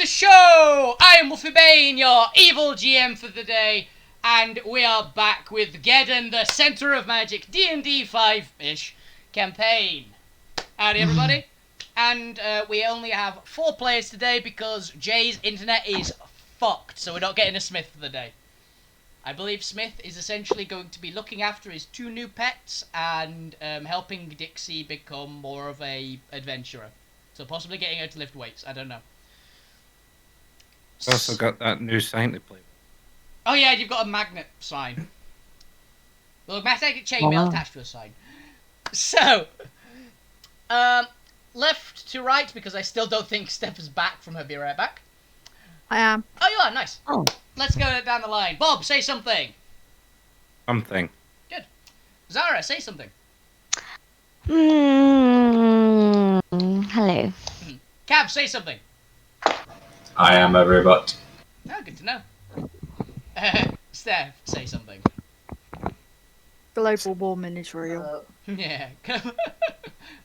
show! I am Wolfie Bane, your evil GM for the day, and we are back with Geddon, the Centre of Magic DnD 5-ish campaign. Howdy everybody. And we only have 4 players today because Jay's internet is fucked, so we're not getting a Smith for the day. I believe Smith is essentially going to be looking after his 2 new pets and helping Dixie become more of a adventurer. So possibly getting her to lift weights, I don't know. Also got that new sign to play with. Oh yeah, you've got a magnet sign. Well, a magnetic chainmail attached to a sign. So, left to right, because I still don't think Steph is back from her Be Right Back. I am. Oh, you are? Nice. Oh. Let's go down the line. Bob, say something. Something. Good. Zara, say something. Hello. Cab, say something. I am a robot. Oh, good to know. Steph, say something. Global warming is real. Yeah.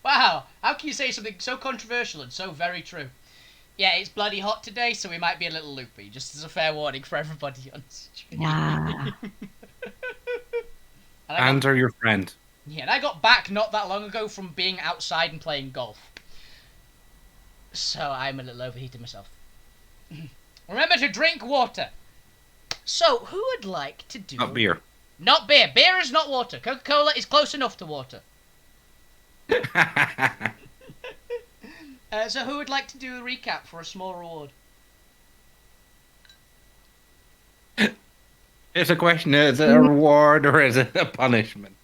Wow, how can you say something so controversial and so very true? Yeah, it's bloody hot today, so we might be a little loopy, just as a fair warning for everybody on the stream. Yeah. And are your friend. Yeah, and I got back not that long ago from being outside and playing golf. So I'm a little overheated myself. Remember to drink water. So, who would like to do... Not beer. Not beer. Beer is not water. Coca-Cola is close enough to water. So who would like to do a recap for a small reward? It's a question, is it a reward or is it a punishment?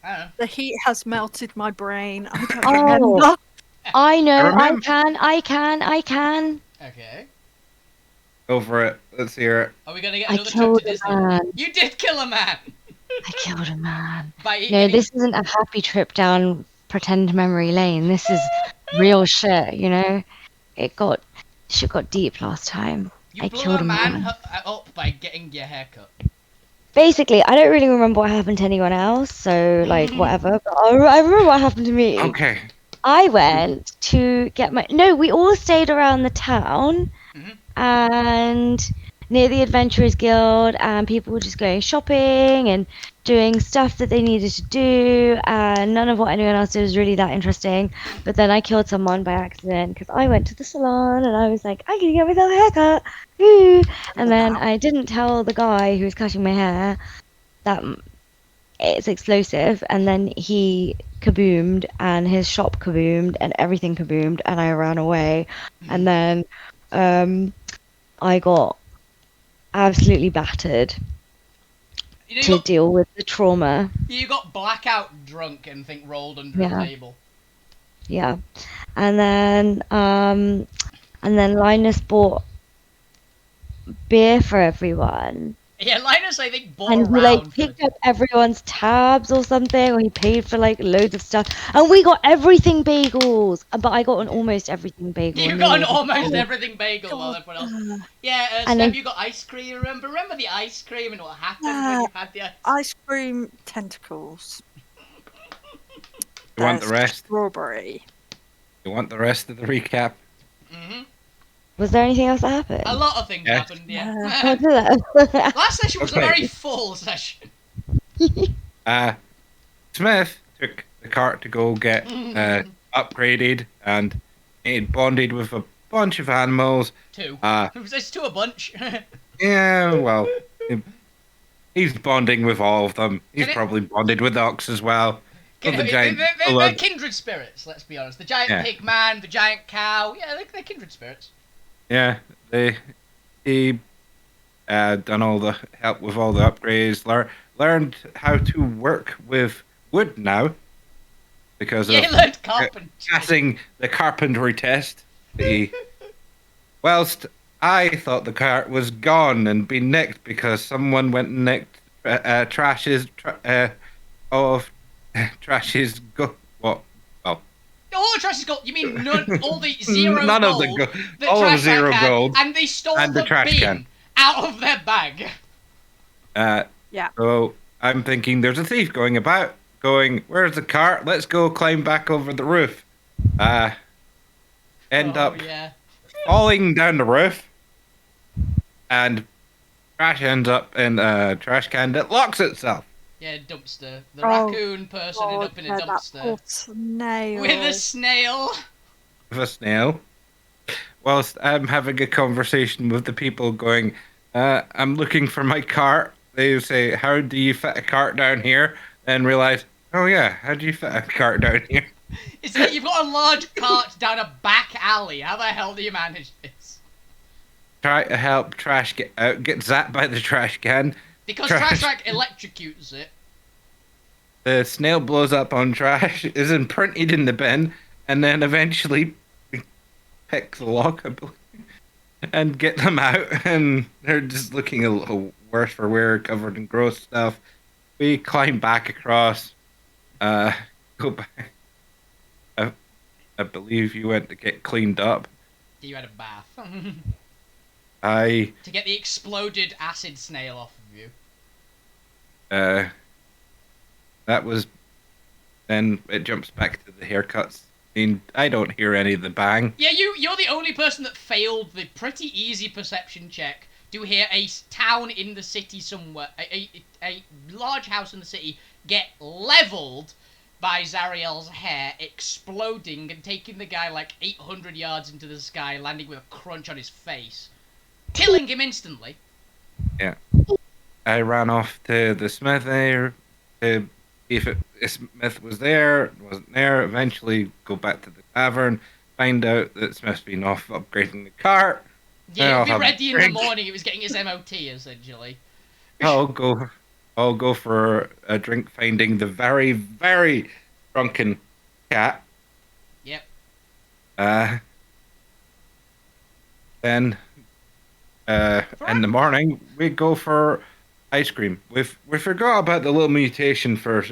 I don't know. The heat has melted my brain. I don't Oh. remember. I know, Remember- I can. Okay. Go for it. Let's hear it. Are we going to get I another trip killed to a Disney? man. You did kill a man! I killed a man. By No, eating- this isn't a happy trip down pretend memory lane. This is real shit, you know? Shit got deep last time. You I blew killed a a man man. up by getting your hair cut. Basically, I don't really remember what happened to anyone else, so, like, whatever. But I remember what happened to me. Okay. I went to get my... No, we all stayed around the town, Mhm. and near the Adventurers Guild, and people were just going shopping and doing stuff that they needed to do, and none of what anyone else did was really that interesting. But then I killed someone by accident because I went to the salon and I was like, I'm gonna get myself a haircut. Woo! And then I didn't tell the guy who was cutting my hair that it's explosive, and then he kaboomed and his shop kaboomed and everything kaboomed and I ran away. And then I got absolutely battered You, know, to deal with the trauma. you got blackout drunk and think rolled under Yeah. a table. Yeah. And then Linus bought beer for everyone. Yeah, Linus, I think, bought And a he like round. picked up everyone's tabs or something, or he paid for like loads of stuff. And we got everything bagels, but I got an almost everything bagel. You and got they an were almost just- everything bagel while everyone else. Yeah, And Steph, then- you got ice cream. Remember the ice cream and what happened when Yeah. you had the ice? Ice cream tentacles. You want There's the rest? Strawberry. You want the rest of the recap? Was there anything else that happened? A lot of things Yeah. happened, yeah. What did that? Last session was a Okay. very full session. Smith took the cart to go get upgraded, and he bonded with a bunch of animals. 2. Uh, It's 2 a bunch. Yeah, well, he's bonding with all of them. He's Can it- probably bonded with Ox as well. With the giant They're blood. kindred spirits, let's be honest. The giant Yeah. pig man, the giant cow. Yeah, they're kindred spirits. Yeah, he done all the help with all the upgrades. Learned how to work with wood now because Yeah, of he learned carpentry. passing the carpentry test. Whilst I thought the cart was gone and been nicked because someone went and nicked trash's go. What? Well, All the trash is gold. You mean none, all the zero none of gold? the that all of trash zero bag had, gold and they stole and the trash bin can. out of their bag. Yeah. So I'm thinking there's a thief going about. Going, where's the cart? Let's go climb back over the roof. End up Yeah. falling down the roof, and trash ends up in a trash can that locks itself. Yeah, dumpster. The Oh, raccoon person ended up in a yeah, that poor dumpster snail. with a snail. With a snail. Whilst I'm having a conversation with the people going, I'm looking for my cart. They say, how do you fit a cart down here? And realize, oh yeah, how do you fit a cart down here? It's like you've got a large cart down a back alley. How the hell do you manage this? Try to help trash get out, get zapped by the trash can. Because Trash Rack electrocutes it. The snail blows up on trash, is imprinted in the bin, and then eventually pick the lock, I believe, and get them out, and they're just looking a little worse for wear, covered in gross stuff. We climb back across, go back. I believe you went to get cleaned up. You had a bath. I, To get the exploded acid snail off of you. that was, then it jumps back to the haircuts. I mean, I don't hear any of the bang. Yeah, you're the only person that failed the pretty easy perception check to hear a town in the city somewhere, a large house in the city get leveled by Zariel's hair exploding and taking the guy like 800 yards into the sky, landing with a crunch on his face, killing him instantly. Yeah. I ran off to the smith there to see if Smith was there. Wasn't there. Eventually, go back to the tavern, find out that Smith's been off upgrading the cart. Yeah, I'll it'll have be a ready in the drink. morning. It was getting his MOT essentially. I'll go for a drink, finding the very, very drunken cat. Yep. Then, in the morning, we go for ice cream. We forgot about the little mutation for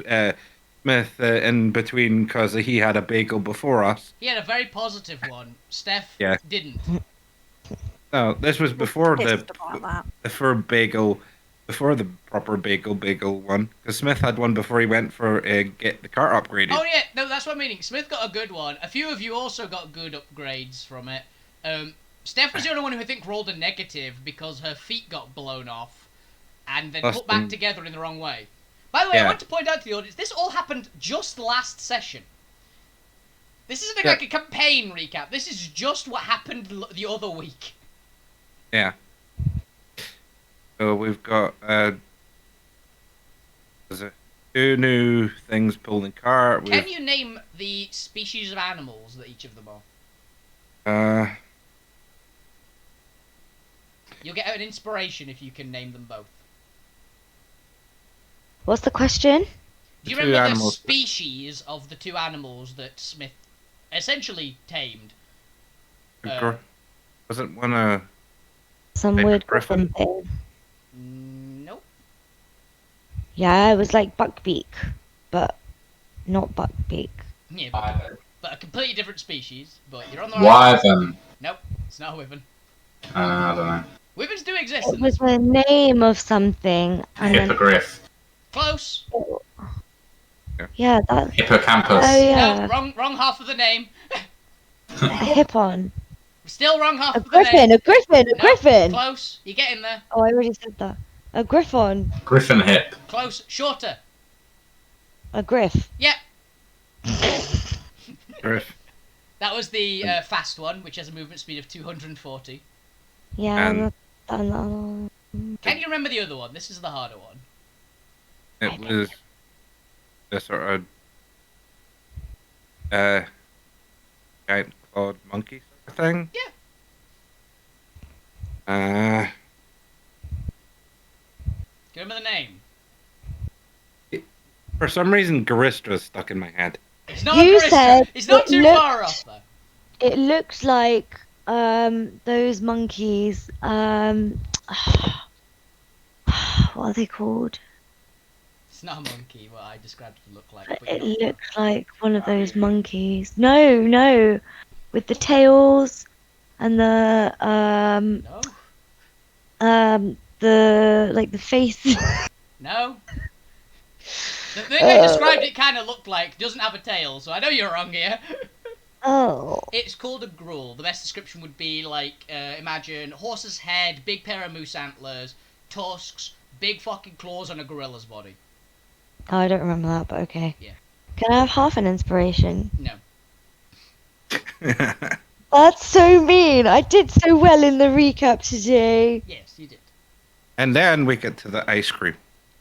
Smith in between because he had a bagel before us. He had a very positive one. Steph Yeah. didn't. No, this was before Pissed about that. the fur bagel, before the proper bagel one. Because Smith had one before he went for get the car upgraded. Oh yeah, no, that's what I'm meaning. Smith got a good one. A few of you also got good upgrades from it. Steph was the only one who I think rolled a negative because her feet got blown off and then put back together in the wrong way. By the way, I Yeah. want to point out to the audience, this all happened just last session. This isn't Yeah. like a campaign recap. This is just what happened the other week. Yeah. So we've got there's a 2 new things pulled in cart. Can you name the species of animals that each of them are? You'll get an inspiration if you can name them both. What's the question? Do you The two remember the animals. species of the 2 animals that Smith essentially tamed? Wasn't one a Some Like a weird griffin? griffin thing. Nope. Yeah, it was like buckbeak, but not buckbeak. Yeah, Wyvern. but a completely different species. But you're on the right. Wyvern. Nope, it's not a wyvern. I don't know. Wyverns do exist. It In was this. the name of something, and then Hippogriff. Close. yeah, that. Hippocampus. Oh yeah, No, wrong half of the name. a hippon, Still wrong half a of the name. griffin, a griffin, a No, griffin. Close. You're getting there. Oh, I already said that. A griffon, Griffin hip. Close. Shorter. a griff. Yep. griff? That was the fast one, which has a movement speed of 240. Yeah, And- Can you remember the other one? This is the harder one. It was a sort of giant clawed monkey sort of thing. Yeah. Do you remember the name? For some reason, Garista is stuck in my head. It's not You Grista. said It's not it too looked- far off though. It looks like those monkeys. What are they called? It's not a monkey. What I described it to look like. But but you're it not looks like one of those monkeys. No, with the tails and the wrong. the face. No. The thing I described it kind of looked like doesn't have a tail, so I know you're wrong here. Oh. It's called a gruel. The best description would be like, imagine horse's head, big pair of moose antlers, tusks, big fucking claws on a gorilla's body. Oh, I don't remember that, but okay. Yeah. Can I have half an inspiration? No. That's so mean. I did so well in the recap today. Yes, you did. And then we get to the ice cream.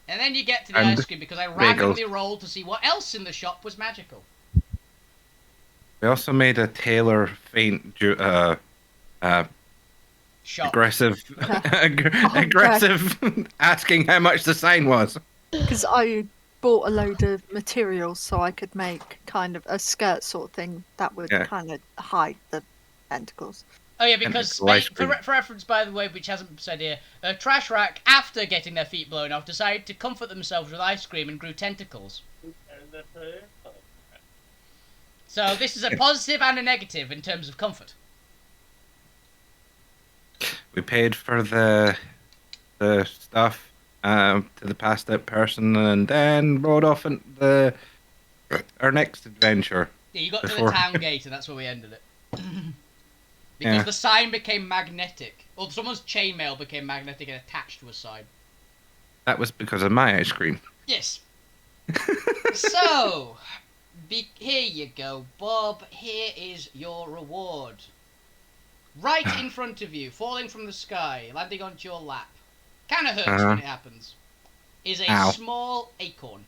And then you get to the And ice cream because I randomly rolled to see what else in the shop was magical. We also made a Taylor faint, Shop. aggressive, aggressive, asking how much the sign was. Because I bought a load of materials so I could make kind of a skirt sort of thing that would Yeah. kind of hide the tentacles. Oh yeah, because it's ice for, cream. for reference, by the way, which hasn't been said here, Trash Rack, after getting their feet blown off, decided to comfort themselves with ice cream and grew tentacles. So this is a positive and a negative in terms of comfort. We paid for the stuff to the passed out person, and then rode off into our next adventure. Yeah, you got to Before- the town gate, and that's where we ended it. Because Yeah. the sign became magnetic. Or someone's chainmail became magnetic and attached to a sign. That was because of my ice cream. Yes. So, here you go, Bob. Here is your reward. Right in front of you, falling from the sky, landing onto your lap. Kind of hurts when it happens. Is a Ow. small acorn.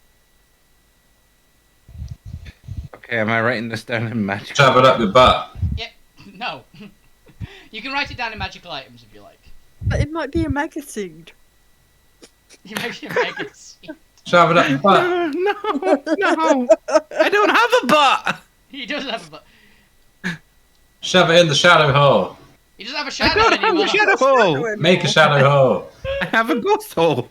Okay, am I writing this down in magic? Shove it up your butt. No. You can write it down in magical items if you like. But it might be a mega seed. You make it seed. Shove it up your butt. No, I don't have a butt. He doesn't have a butt. Shove it in the shadow hole. He doesn't have a I shadow don't have anymore. a shadow hole. Make a shadow hole. I have a ghost hole.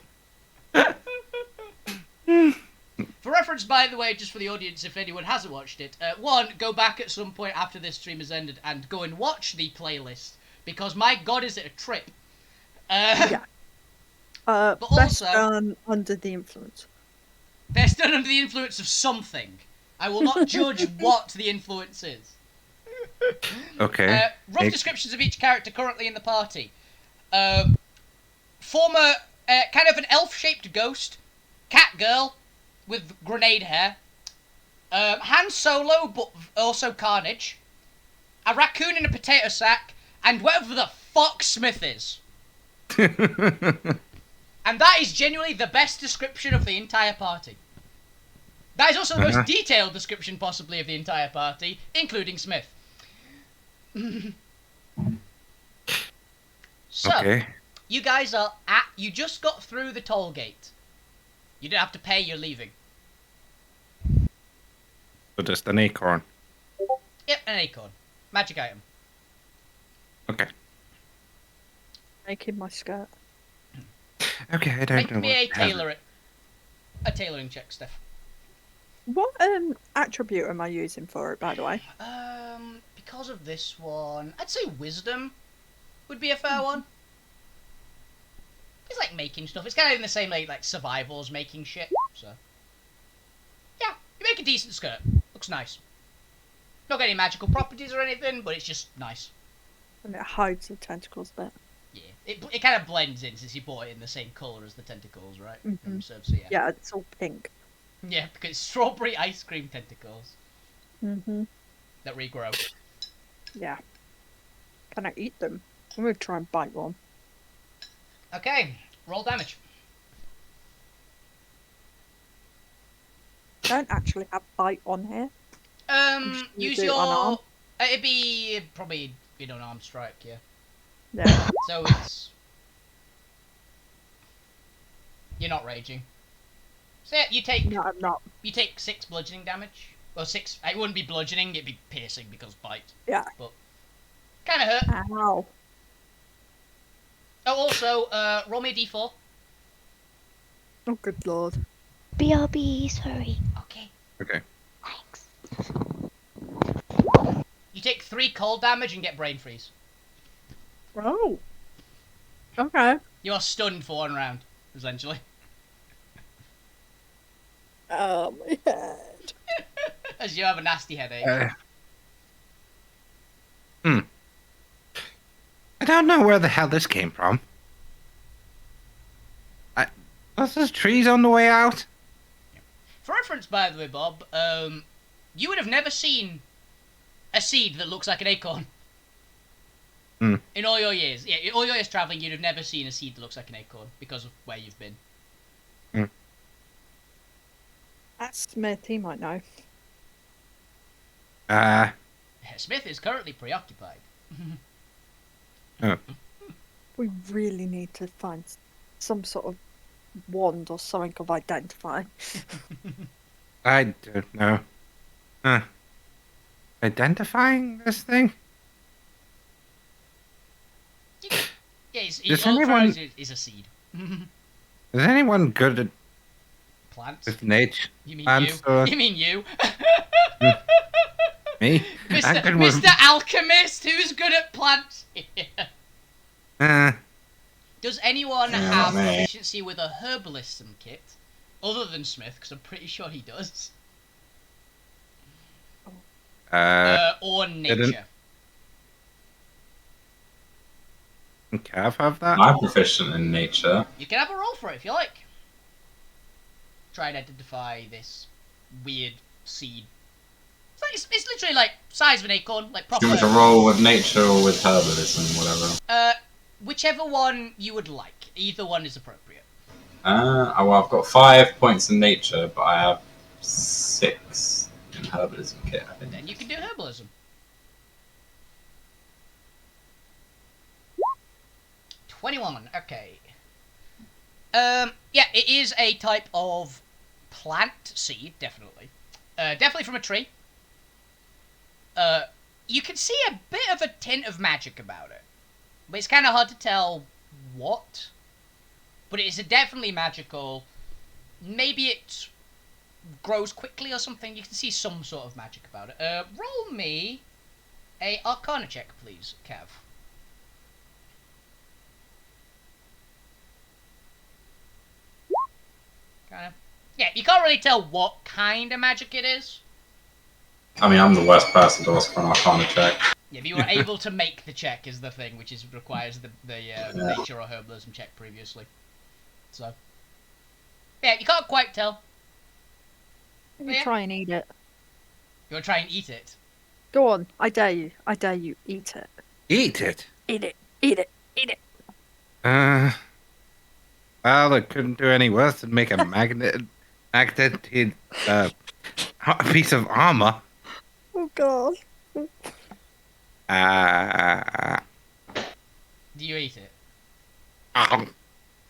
For reference, by the way, just for the audience, if anyone hasn't watched it, one, go back at some point after this stream has ended and go and watch the playlist, because my god, is it a trip. Yeah. But Best also- done under the influence. Best done under the influence of something. I will not judge what the influence is. Okay. Rough descriptions of each character currently in the party. Former, kind of an elf-shaped ghost, cat girl with grenade hair, Han Solo, but also Carnage, a raccoon in a potato sack, and whatever the fuck Smith is. And that is genuinely the best description of the entire party. That is also the most detailed description possibly of the entire party, including Smith. So, Okay. you guys are you just got through the toll gate. You don't have to pay, you're leaving. So just an acorn. Yep, an acorn. Magic item. Okay. Making my skirt. Okay, I don't Make know me what a tailoring check, Steph. What attribute am I using for it, by the way? Because of this one, I'd say wisdom would be a fair one. It's like making stuff. It's kind of in the same like survivals making shit. So yeah, you make a decent skirt. Looks nice. Not got any magical properties or anything, but it's just nice. And it hides the tentacles a bit. Yeah, it kind of blends in since you bought it in the same colour as the tentacles, right? Mhm. So yeah. Yeah, it's all pink. Yeah, because it's strawberry ice cream tentacles Mm-hmm. that regrow. Yeah. Can I eat them? I'm gonna try and bite one. Okay, roll damage. I don't actually have bite on here. Should we Use do it your. unarmed? It'd be probably an unarmed strike, yeah. Yeah. So it's. You're not raging. So yeah, you take No, I'm not. 6 bludgeoning damage. Well, 6. It wouldn't be bludgeoning; it'd be piercing because bite. Yeah. Kind of hurt. Ow. Oh, also, roll me a d4. Oh, good lord. BRB, sorry. Okay. Okay. Thanks. You take 3 cold damage and get brain freeze. Oh. Okay. You are stunned for 1 round, essentially. Oh, my head. As you have a nasty headache. I don't know where the hell this came from. Was there trees on the way out? For reference, by the way, Bob, you would have never seen a seed that looks like an acorn. In all your years. Yeah, in all your years travelling, you'd have never seen a seed that looks like an acorn because of where you've been. That's Smith, he might know. Smith is currently preoccupied. We really need to find some sort of wand or something of identifying. I don't know. Identifying this thing? Yeah, Does anyone- is a seed. Is anyone good at Plants? with nature? You mean Plants, you? or You mean you? me? I'm good with- Mr. Alchemist, who's good at plants? Does anyone have me. proficiency with a herbalism kit? Other than Smith, because I'm pretty sure he does. Or nature. Can Cav have that? I'm proficient in nature. You can have a roll for it if you like. Try and identify this weird seed. It's literally like size of an acorn, like Do proper. you want to roll with nature or with herbalism, whatever? Whichever one you would like. Either one is appropriate. Well, I've got 5 points in nature, but I have 6 in herbalism kit, I think. Then you can do herbalism. 21, okay. Yeah, it is a type of plant seed, definitely. Definitely from a tree. You can see a bit of a tint of magic about it. But it's kind of hard to tell what. But it is definitely magical. Maybe it grows quickly or something. You can see some sort of magic about it. Roll me a Arcana check, please, Kev. Yeah, you can't really tell what kind of magic it is. I mean, I'm the worst person to ask for an Arcana check. Yeah, but you were able to make the check is the thing, which requires the nature or herbalism check previously. So, yeah, you can't quite tell. Maybe Yeah. try and eat it. You want to try and eat it? Go on, I dare you. I dare you. Eat it. Eat it. Eat it. Eat it. Eat it. Well, it couldn't do any worse than make a magneted piece of armor. Oh god. Do you eat it? Um,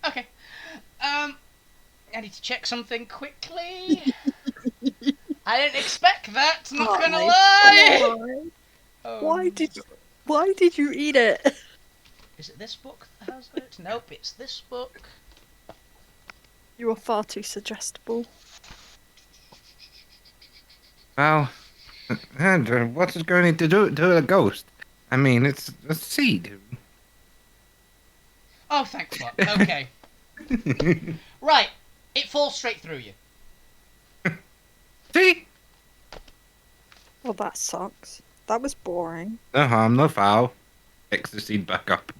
Okay. I need to check something quickly. I didn't expect that. Not gonna lie. Why did you eat it? Is it this book that has it? Nope, it's this book. You are far too suggestible. well, and what's it going to do to a ghost? I mean, it's a seed. Oh, thanks, Bob. Okay. Right. It falls straight through you. See? Well, that sucks. That was boring. No harm, no foul. Picks the seed back up.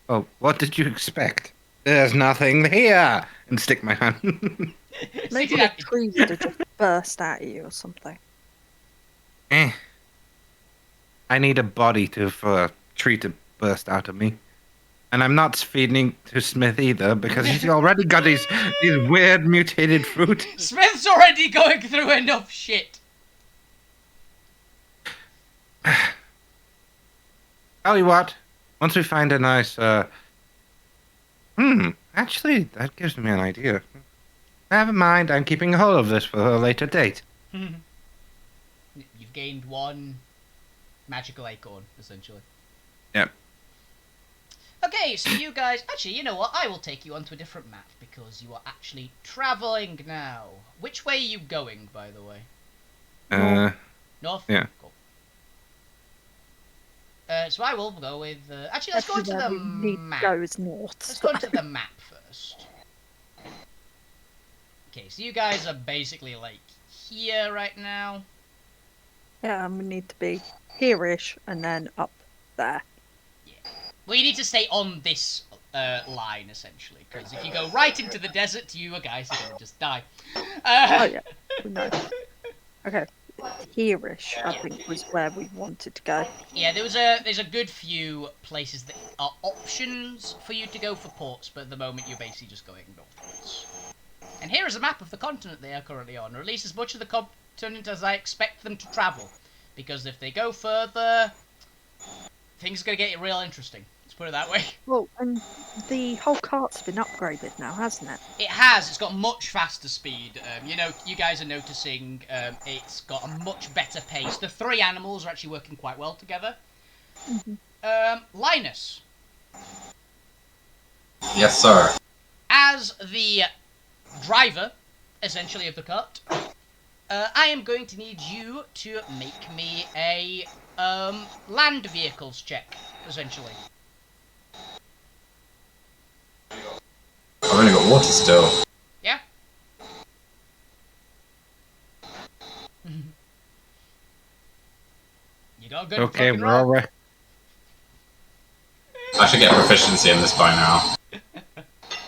Oh, what did you expect? There's nothing here! And stick my hand. Maybe the tree would have just burst at you or something. I need a body for a tree to burst out of me. And I'm not feeding to Smith either, because he's already got his weird mutated fruit. Smith's already going through enough shit. Tell you what, once we find a nice, actually, that gives me an idea. Never mind, I'm keeping a hold of this for a later date. You've gained one magical acorn, essentially. Yep. Okay, so you guys... Actually, you know what? I will take you onto a different map, because you are actually travelling now. Which way are you going, by the way? North? Yeah. Cool. So I will go with... actually, let's go into the map. Goes north. Let's go into the map first. Okay, so you guys are basically, like, here right now. Yeah, and we need to be here-ish and then up there. Well, you need to stay on this line, essentially, because if you go right into the desert, you guys are going to just die. Oh yeah, we know. Okay, here-ish, I think, was where we wanted to go. Yeah, there's a good few places that are options for you to go for ports, but at the moment you're basically just going northwards. And here is a map of the continent they are currently on. Release as much of the continent as I expect them to travel, because if they go further, things are going to get real interesting. Let's put it that way. Well, and the whole cart's been upgraded now, hasn't it? It has. It's got much faster speed. You guys are noticing it's got a much better pace. The three animals are actually working quite well together. Linus, Yes, sir. as the driver, essentially, of the cart, I am going to need you to make me a land vehicles check, essentially. I've only got water still. Yeah? You got a good Okay, fucking we're roll. all right. I should get proficiency in this by now.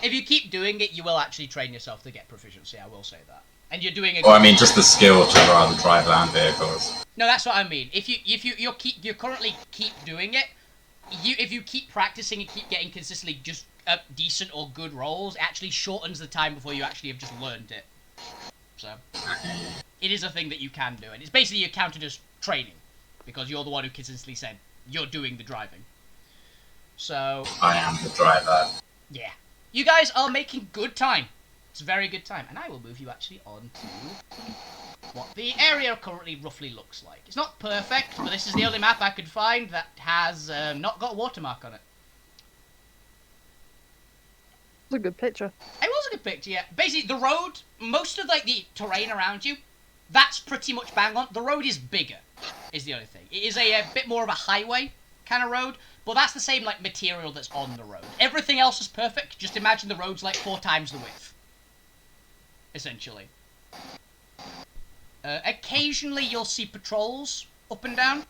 If you keep doing it, you will actually train yourself to get proficiency, I will say that. And you're doing a Well, I mean, just the skill to rather drive land vehicles. No, that's what I mean. If you currently keep doing it, if you keep practicing and keep getting consistently just decent or good rolls, it actually shortens the time before you actually have just learned it. So it is a thing that you can do, and it's basically accounted as training because you're the one who consistently said you're doing the driving. So I am the driver. yeah, you guys are making good time. It's a very good time, and I will move you actually on to what the area currently roughly looks like. It's not perfect, but this is the only map I could find that has not got a watermark on it. It's a good picture. It was a good picture, yeah. Basically, the road, most of like the terrain around you, that's pretty much bang on. The road is bigger, is the only thing. It is a bit more of a highway kind of road, but that's the same like material that's on the road. Everything else is perfect. Just imagine the road's like 4 times the width, essentially. Occasionally you'll see patrols up and down.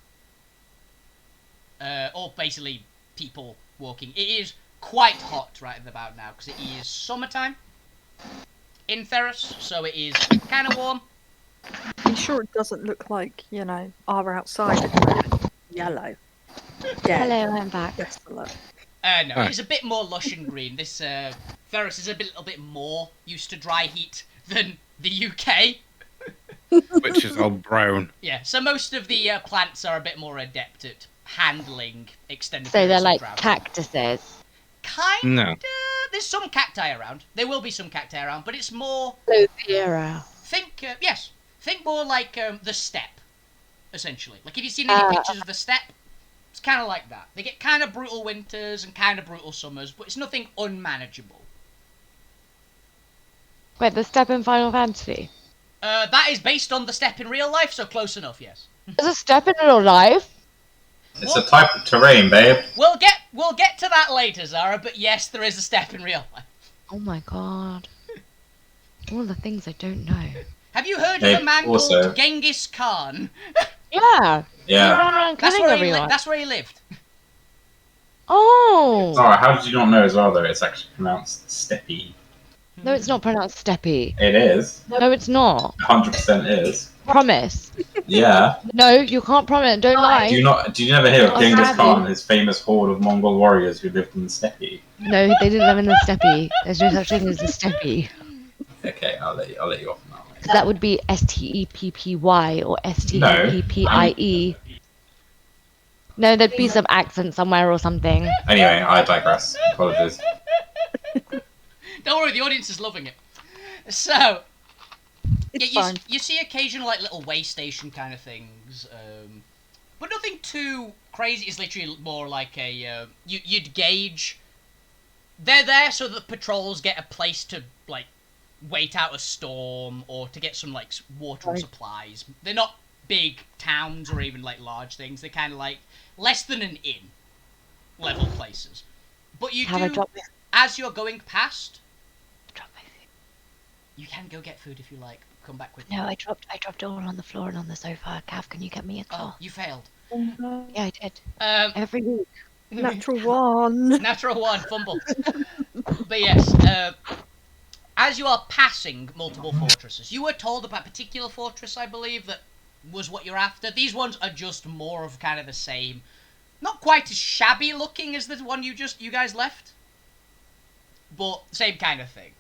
Or basically people walking. It is quite hot right about now because it is summertime in Ferris, so it is kind of warm. Are you sure it doesn't look like, our outside at the moment? Yellow. Yeah. Hello, I'm back. Desolate. No, it's a bit more lush and green. This Ferris is a little bit more used to dry heat than the UK. Which is all brown. Yeah, so most of the plants are a bit more adept at handling extended So periods they're of like drought. cactuses. Kind No. There's some cacti around. There will be some cacti around, but it's more... Low zero. Think more like the steppe, essentially. Like, if you've seen any pictures of the steppe, it's kind of like that. They get kind of brutal winters and kind of brutal summers, but it's nothing unmanageable. Wait, the step in Final Fantasy. That is based on the steppe in real life, so close enough, yes. There's a step in real life? It's a type of terrain, babe. We'll get to that later, Zara, but yes, there is a steppe in real life. Oh my god. All the things I don't know. Have you heard Hey, of a man also- called Genghis Khan? Yeah. You Yeah. run around That's killing where, everyone. that's where he lived. Oh. Sorry, how did you not know as well, though? It's actually pronounced steppy. No, it's not pronounced steppy. It is. No, it's not. 100% is. Promise. Yeah. No, you can't promise. Don't lie. Do you never hear of Oh, Genghis sadly. Khan and his famous horde of Mongol warriors who lived in the steppe? No, they didn't live in the steppy. There's no such thing as the steppy. Okay, I'll let you off on that one. So that would be Steppy or Steppie. No, there'd be some accent somewhere or something. Anyway, I digress. Apologies. Don't worry, the audience is loving it. So, It's yeah, fine. you see occasional like little way station kind of things, but nothing too crazy. It's literally more like a you'd gauge. They're there so that patrols get a place to like wait out a storm or to get some like water and supplies. They're not big towns or even like large things. They're kind of like less than an inn level places. But you Have I do, dropped this? as you're going past, Drop my food. you can go get food if you like. come back with me. No, I dropped it all on the floor and on the sofa. Cav, can you get me a Oh, cloth? you failed. Yeah, I did. Um, Every week. Natural one. Natural one, fumble. But yes, as you are passing multiple fortresses, you were told about a particular fortress, I believe, that was what you're after. These ones are just more of kind of the same. Not quite as shabby looking as the one you guys left, but same kind of thing.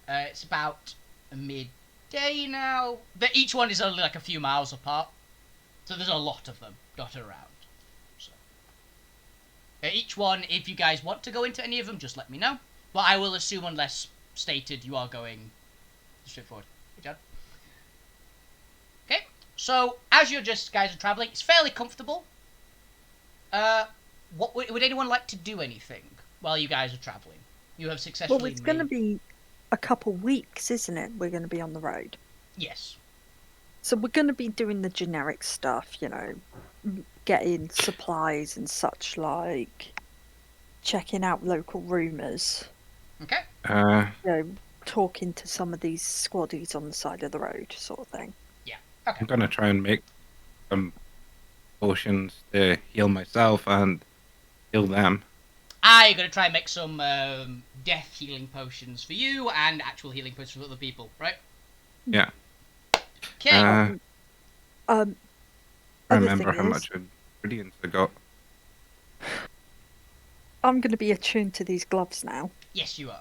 It's about midday now. Each one is only like a few miles apart, so there's a lot of them dotted around. So, each one, if you guys want to go into any of them, just let me know. But I will assume, unless stated, you are going straight forward. Good job. Okay, so as you're guys are traveling, it's fairly comfortable. What would anyone like to do anything while you guys are traveling? You have successfully. Well, it's going to be a couple weeks, isn't it? We're going to be on the road. Yes. So we're going to be doing the generic stuff, you know, getting supplies and such, like checking out local rumours. Okay. Uh, You know, talking to some of these squaddies on the side of the road, sort of thing. Yeah. Okay. I'm gonna try and make some potions to heal myself and heal them. You're gonna try and make some death healing potions for you and actual healing potions for other people, right? Yeah. Okay. I Other remember thing how is, much ingredients I got. I'm going to be attuned to these gloves now. Yes, you are.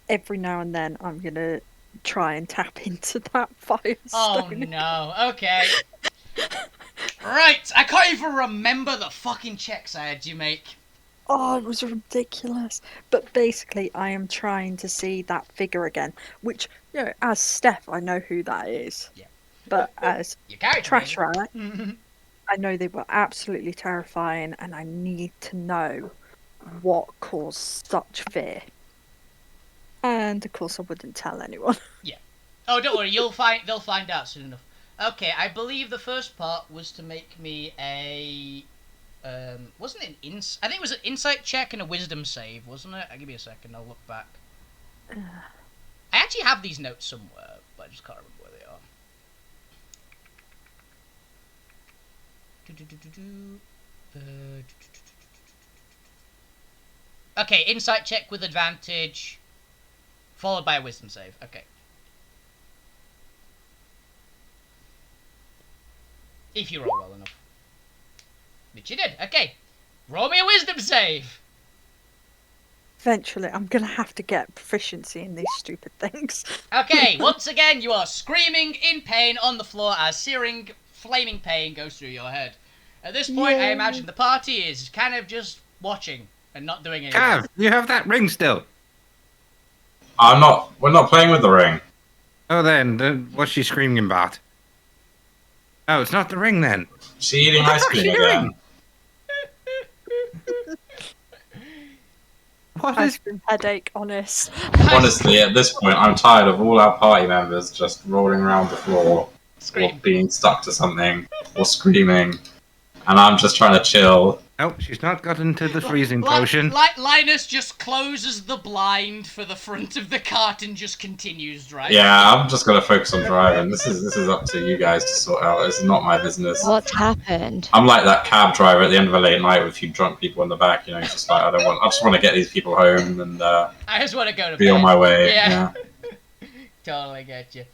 Every now and then, I'm going to try and tap into that Oh firestone. no. Okay. Right. I can't even remember the fucking checks I had you make. Oh, it was ridiculous. But basically, I am trying to see that figure again, which, you know, as Steph, I know who that is. Yeah. But as Your character. Trash Rat, Right. I know they were absolutely terrifying, and I need to know what caused such fear. And of course, I wouldn't tell anyone. Oh, don't worry. They'll find out soon enough. Okay. I believe the first part was to make me a. Wasn't it an I think it was an insight check and a wisdom save, wasn't it? Give me a second. I'll look back. I actually have these notes somewhere, but I just can't remember where they are. Okay, insight check with advantage, followed by a wisdom save. Okay. If you roll well enough. Which you did. Okay. Roll me a wisdom save. Eventually, I'm going to have to get proficiency in these stupid things. Okay, once again, you are screaming in pain on the floor as searing, flaming pain goes through your head. At this point, I Yay. imagine the party is kind of just watching and not doing anything. Cav, you have that ring still. We're not playing with the ring. Oh, then what's she screaming about? Oh, it's not the ring then. She eating ice What's cream she again. doing? What Ice is? cream headache, honest. Honestly, at this point, I'm tired of all our party members just rolling around the floor or Scream. being stuck to something or screaming, and I'm just trying to chill. Oh, she's not got into the freezing Li- potion. Linus just closes the blind for the front of the cart and just continues, right? Yeah, I'm just gonna focus on driving. This is up to you guys to sort out. It's not my business. What's happened? I'm like that cab driver at the end of a late night with a few drunk people in the back. You know, it's just like I just want to get these people home and I just want to go to be bed. on my way. Yeah. Yeah. Totally get you.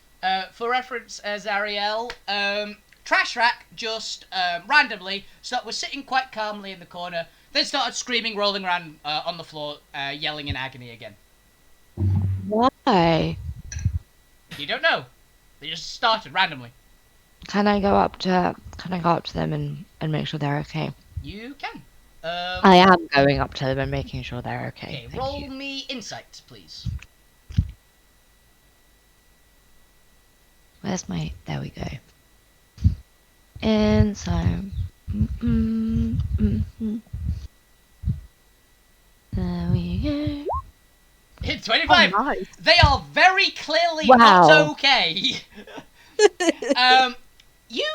For reference, Zariel, Trash Rack just randomly was sitting quite calmly in the corner, then started screaming, rolling around on the floor, yelling in agony again. Why? You don't know. They just started randomly. Can I go up to them and make sure they're okay? You can. I am going up to them and making sure they're okay. Okay, Thank roll you. me insight, please. Where's my? There we go. Inside. There we go. Hit 25. Oh, nice. They are very clearly Wow. not okay. You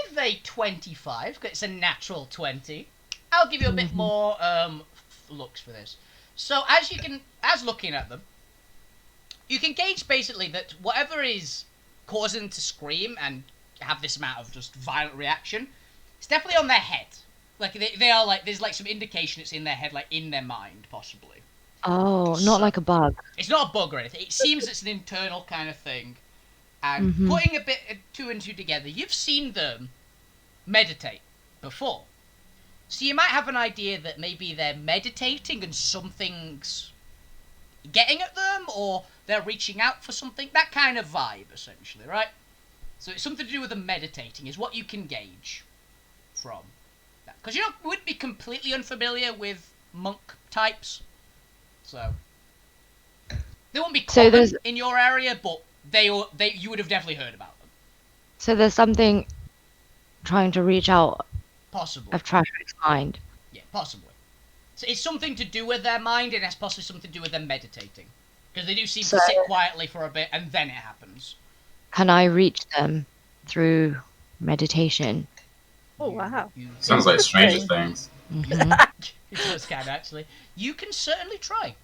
with a 25, 'cause it's a natural 20. I'll give you a bit more looks for this. So as looking at them, you can gauge basically that whatever is causing them to scream and have this amount of just violent reaction, it's definitely on their head. Like they are like there's like some indication it's in their head, like in their mind possibly. Oh, not like a bug. It's not a bug or anything. It seems it's an internal kind of thing. And putting a bit of two and two together, you've seen them meditate before. So you might have an idea that maybe they're meditating and something's getting at them, or they're reaching out for something. That kind of vibe, essentially, right? So it's something to do with them meditating, is what you can gauge from that. Because you would be completely unfamiliar with monk types. So they won't be common in your area, but you would have definitely heard about them. So there's something trying to reach out Possibly. of Trashwick's mind. Yeah, possibly. So it's something to do with their mind, and it's possibly something to do with them meditating. Because they do seem to sit quietly for a bit, and then it happens. Can I reach them through meditation? Oh, wow. Sounds like Stranger Things. Mhm. It does kind of, actually. You can certainly try.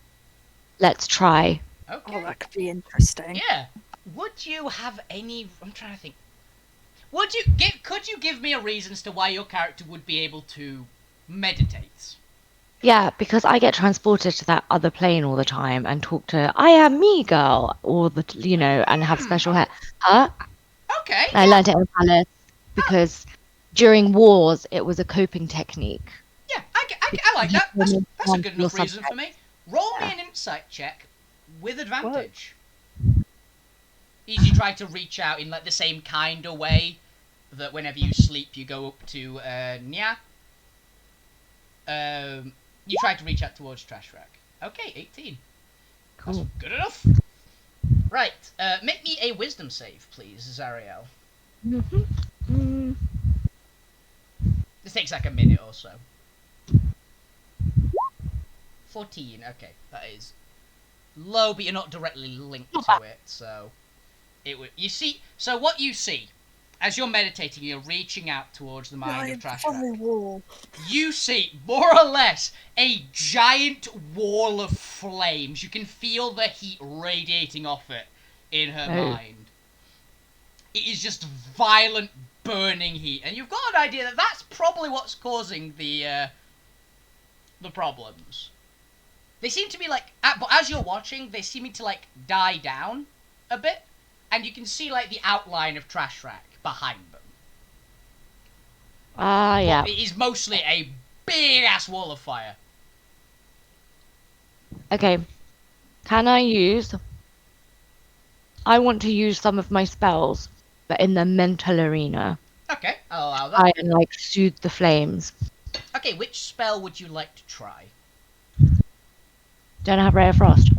Let's try. Okay. Oh, that could be interesting. Yeah. Would you have any... I'm trying to think. Could you give me a reason as to why your character would be able to meditate? Yeah, because I get transported to that other plane all the time and talk to I am me girl and have special hair. Huh? Okay. I learned it in Palace because during wars it was a coping technique. Yeah, I like that. That's a good enough reason for me. Roll me an insight check with advantage. You try to reach out in like the same kind of way that whenever you sleep you go up to Nya. You try to reach out towards Trashrack. Okay, 18. Cool. That's good enough. Right, make me a wisdom save, please, Zariel. This takes like a minute or so. 14, okay. That is low, but you're not directly linked to it, so... So what you see, as you're meditating, you're reaching out towards the mind of Trashrack. You see, more or less, a giant wall of flames. You can feel the heat radiating off it in her mind. It is just violent, burning heat. And you've got an idea that that's probably what's causing the problems. They seem to be like... But as you're watching, they seem to like die down a bit. And you can see, like, the outline of Trashrack behind them. Yeah. But it is mostly a big-ass wall of fire. Okay. I want to use some of my spells, but in the mental arena. Okay, I'll allow that. Try and, soothe the flames. Okay, which spell would you like to try? Don't I have Ray of Frost?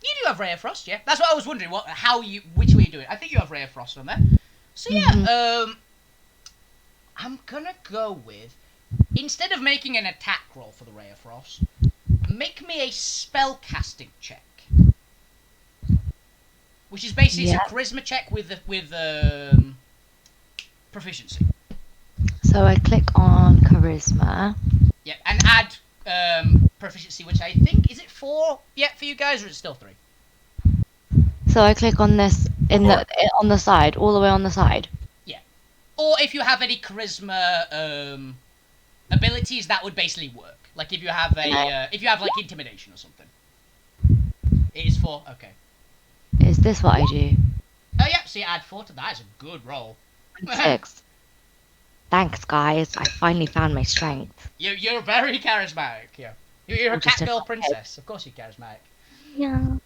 You do have Ray of Frost, yeah. That's what I was wondering, which way you do it. I think you have Ray of Frost on there. So yeah, I'm gonna go with, instead of making an attack roll for the Ray of Frost, make me a spell casting check. Which is basically a charisma check with proficiency. So I click on charisma. Yeah, and add proficiency, which I think, is it 4 yet for you guys, or is it still 3? So I click on this on the side, all the way on the side. Yeah. Or if you have any charisma abilities, that would basically work. Like if you have like intimidation or something. It is 4. Okay. Is this what I do? Oh yeah. So you add 4 to that. Is a good roll. 6. Thanks, guys. I finally found my strength. You're very charismatic. Yeah. You're a catgirl princess. Of course you're charismatic. Yeah.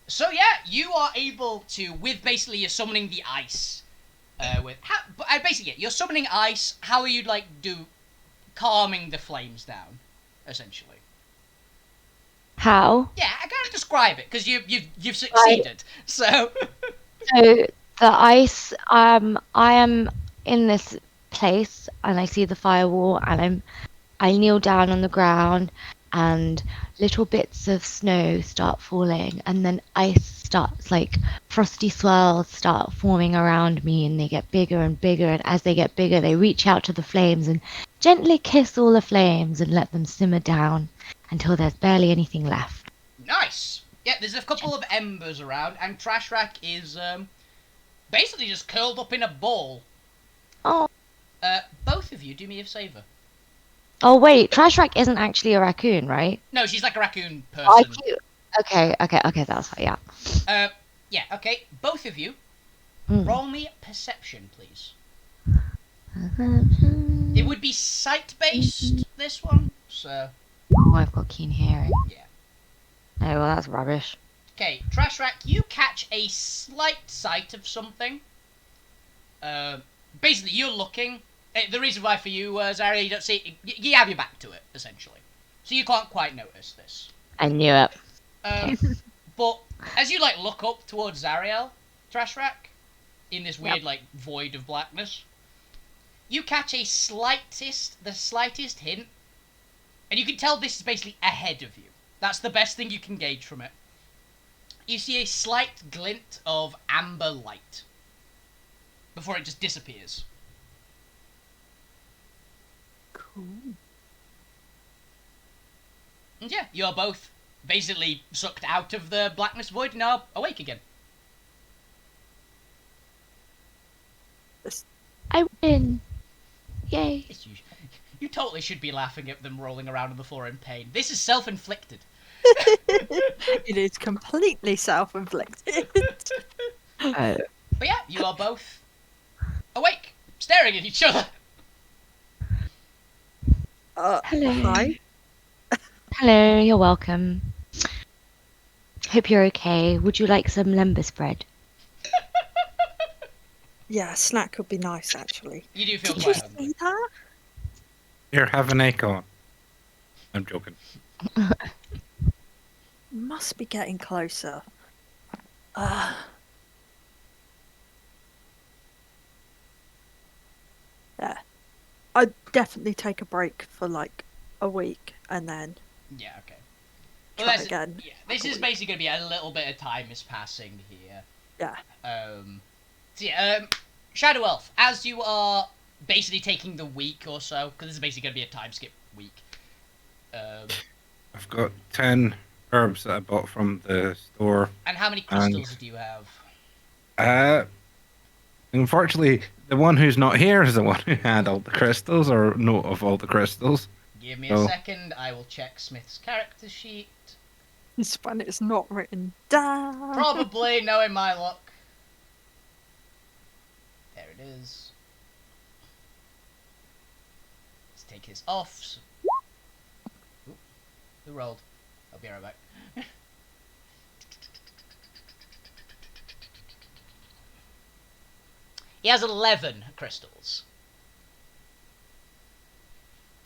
So yeah, you are able to, with basically you're summoning the ice. You're summoning ice. How are you calming the flames down, essentially? How? Yeah, I can't describe it because you've succeeded. So. So the ice. I am in this place and I see the firewall and I kneel down on the ground and little bits of snow start falling and then ice starts, frosty swirls start forming around me and they get bigger and bigger, and as they get bigger they reach out to the flames and gently kiss all the flames and let them simmer down until there's barely anything left. Nice. Yeah, there's a couple of embers around, and Trash Rack is basically just curled up in a ball. Oh. Both of you, do me a favour. Oh wait, Trash Rack isn't actually a raccoon, right? No, she's like a raccoon Oh, I person. do. Okay, that's yeah. Yeah, okay. Both of you, Hmm. roll me perception, please. It would be sight-based, this one, so... Oh, I've got keen hearing. Yeah. Oh, well, that's rubbish. Okay, Trash Rack, you catch a slight sight of something. Basically, you're looking. The reason why for you, Zaria, you don't see it, you have your back to it, essentially. So you can't quite notice this. I knew it. But as you, like, look up towards Zariel, Trash Rack, in this weird, like, void of blackness, you catch the slightest hint, and you can tell this is basically ahead of you. That's the best thing you can gauge from it. You see a slight glint of amber light before it just disappears. Cool. And yeah, you're both basically sucked out of the blackness void and now awake again. I win. Yay. You totally should be laughing at them rolling around on the floor in pain. This is self-inflicted. It is completely self-inflicted. Oh. But yeah, you are both awake, staring at each other. Hello. Hi. Hello, you're welcome. Hope you're okay. Would you like some lumber spread? Yeah, a snack would be nice, actually. You do feel Did you quite hungry. see that? Here, have an acorn. I'm joking. Must be getting closer. Yeah. I'd definitely take a break for like a week and then Yeah, okay. try again. Yeah, this is basically going to be a little bit of time is passing here. Yeah. So yeah, Shadow Elf, as you are basically taking the week or so, because this is basically going to be a time skip week. I've got 10 herbs that I bought from the store. And how many crystals do you have? Unfortunately, the one who's not here is the one who had all the crystals, or note of all the crystals. Give me a second, I will check Smith's character sheet. It's when it's not written down. Probably, knowing my luck. There it is. Let's take his off. Ooh, who rolled? I'll be right back. He has 11 crystals.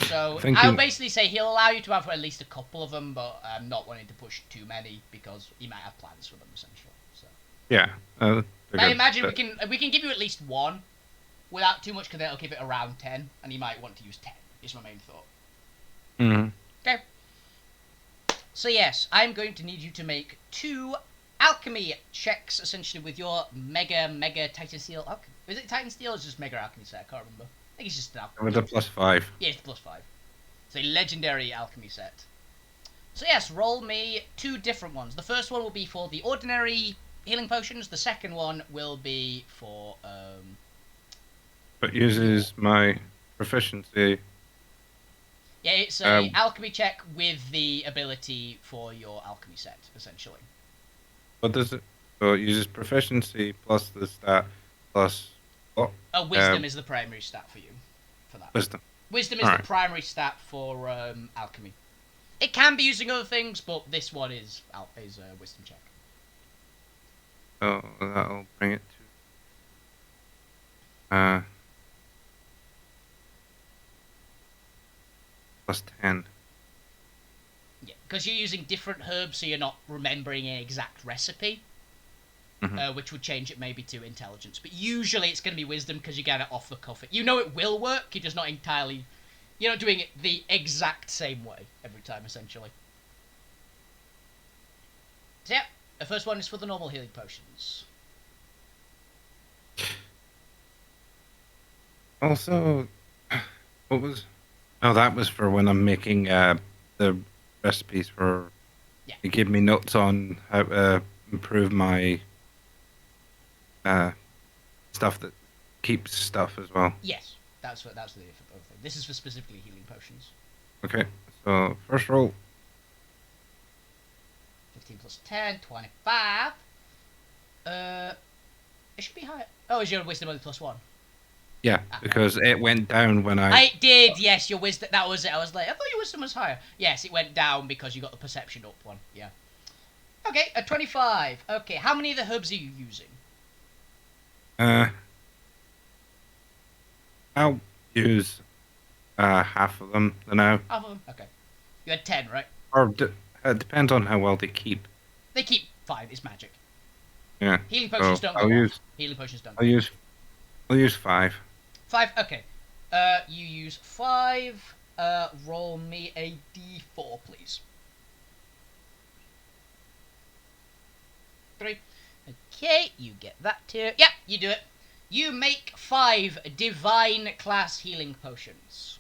So I'll basically say he'll allow you to have at least a couple of them, but I'm not wanting to push too many because he might have plans for them essentially. So Yeah. I imagine we can give you at least one without too much, because that'll keep it around 10, and he might want to use 10. Is my main thought. Mm-hmm. Okay. So yes, I'm going to need you to make 2 alchemy checks, essentially, with your mega Titan Steel alchemy. Is it Titan Steel or is it just mega alchemy set? I can't remember. I think it's just an alchemy. With a +5. Yeah, it's +5. It's a legendary alchemy set. So yes, roll me 2 different ones. The first one will be for the ordinary healing potions. The second one will be for But uses my proficiency. yeah, it's a alchemy check with the ability for your alchemy set, essentially. What does it? So it uses proficiency plus the stat plus what? Wisdom is the primary stat for you for that. Wisdom. Wisdom is Alright. the primary stat for alchemy. It can be using other things, but this one is a wisdom check. So that'll bring it to +10. Yeah, because you're using different herbs, so you're not remembering an exact recipe, which would change it maybe to intelligence. But usually it's going to be wisdom because you get it off the cuff. You know it will work, you're just not entirely... You're not doing it the exact same way every time, essentially. So yeah, the first one is for the normal healing potions. Also, what was? Oh, that was for when I'm making the recipes for Yeah. It gave me notes on how to improve my stuff that keeps stuff as well. Yes, that's the different thing. This is for specifically healing potions. Okay, so first roll. 15 plus 10, 25. It should be higher. Oh, is your wisdom only +1? Yeah, because it went down when I. I did, yes, your wisdom. That was it. I was like, I thought your wisdom was higher. Yes, it went down because you got the perception up one. Yeah. Okay, a 25. Okay, how many of the herbs are you using? I'll use half of them now. Half of them? Okay. You had 10, right? Or it depends on how well they keep. They keep 5, it's magic. Yeah. Healing potions don't go I'll off. use. Healing potions don't. I'll use 5. 5, okay. You use 5. Roll me a d4, please. 3. Okay, you get that too. Yep, you do it. You make 5 divine class healing potions.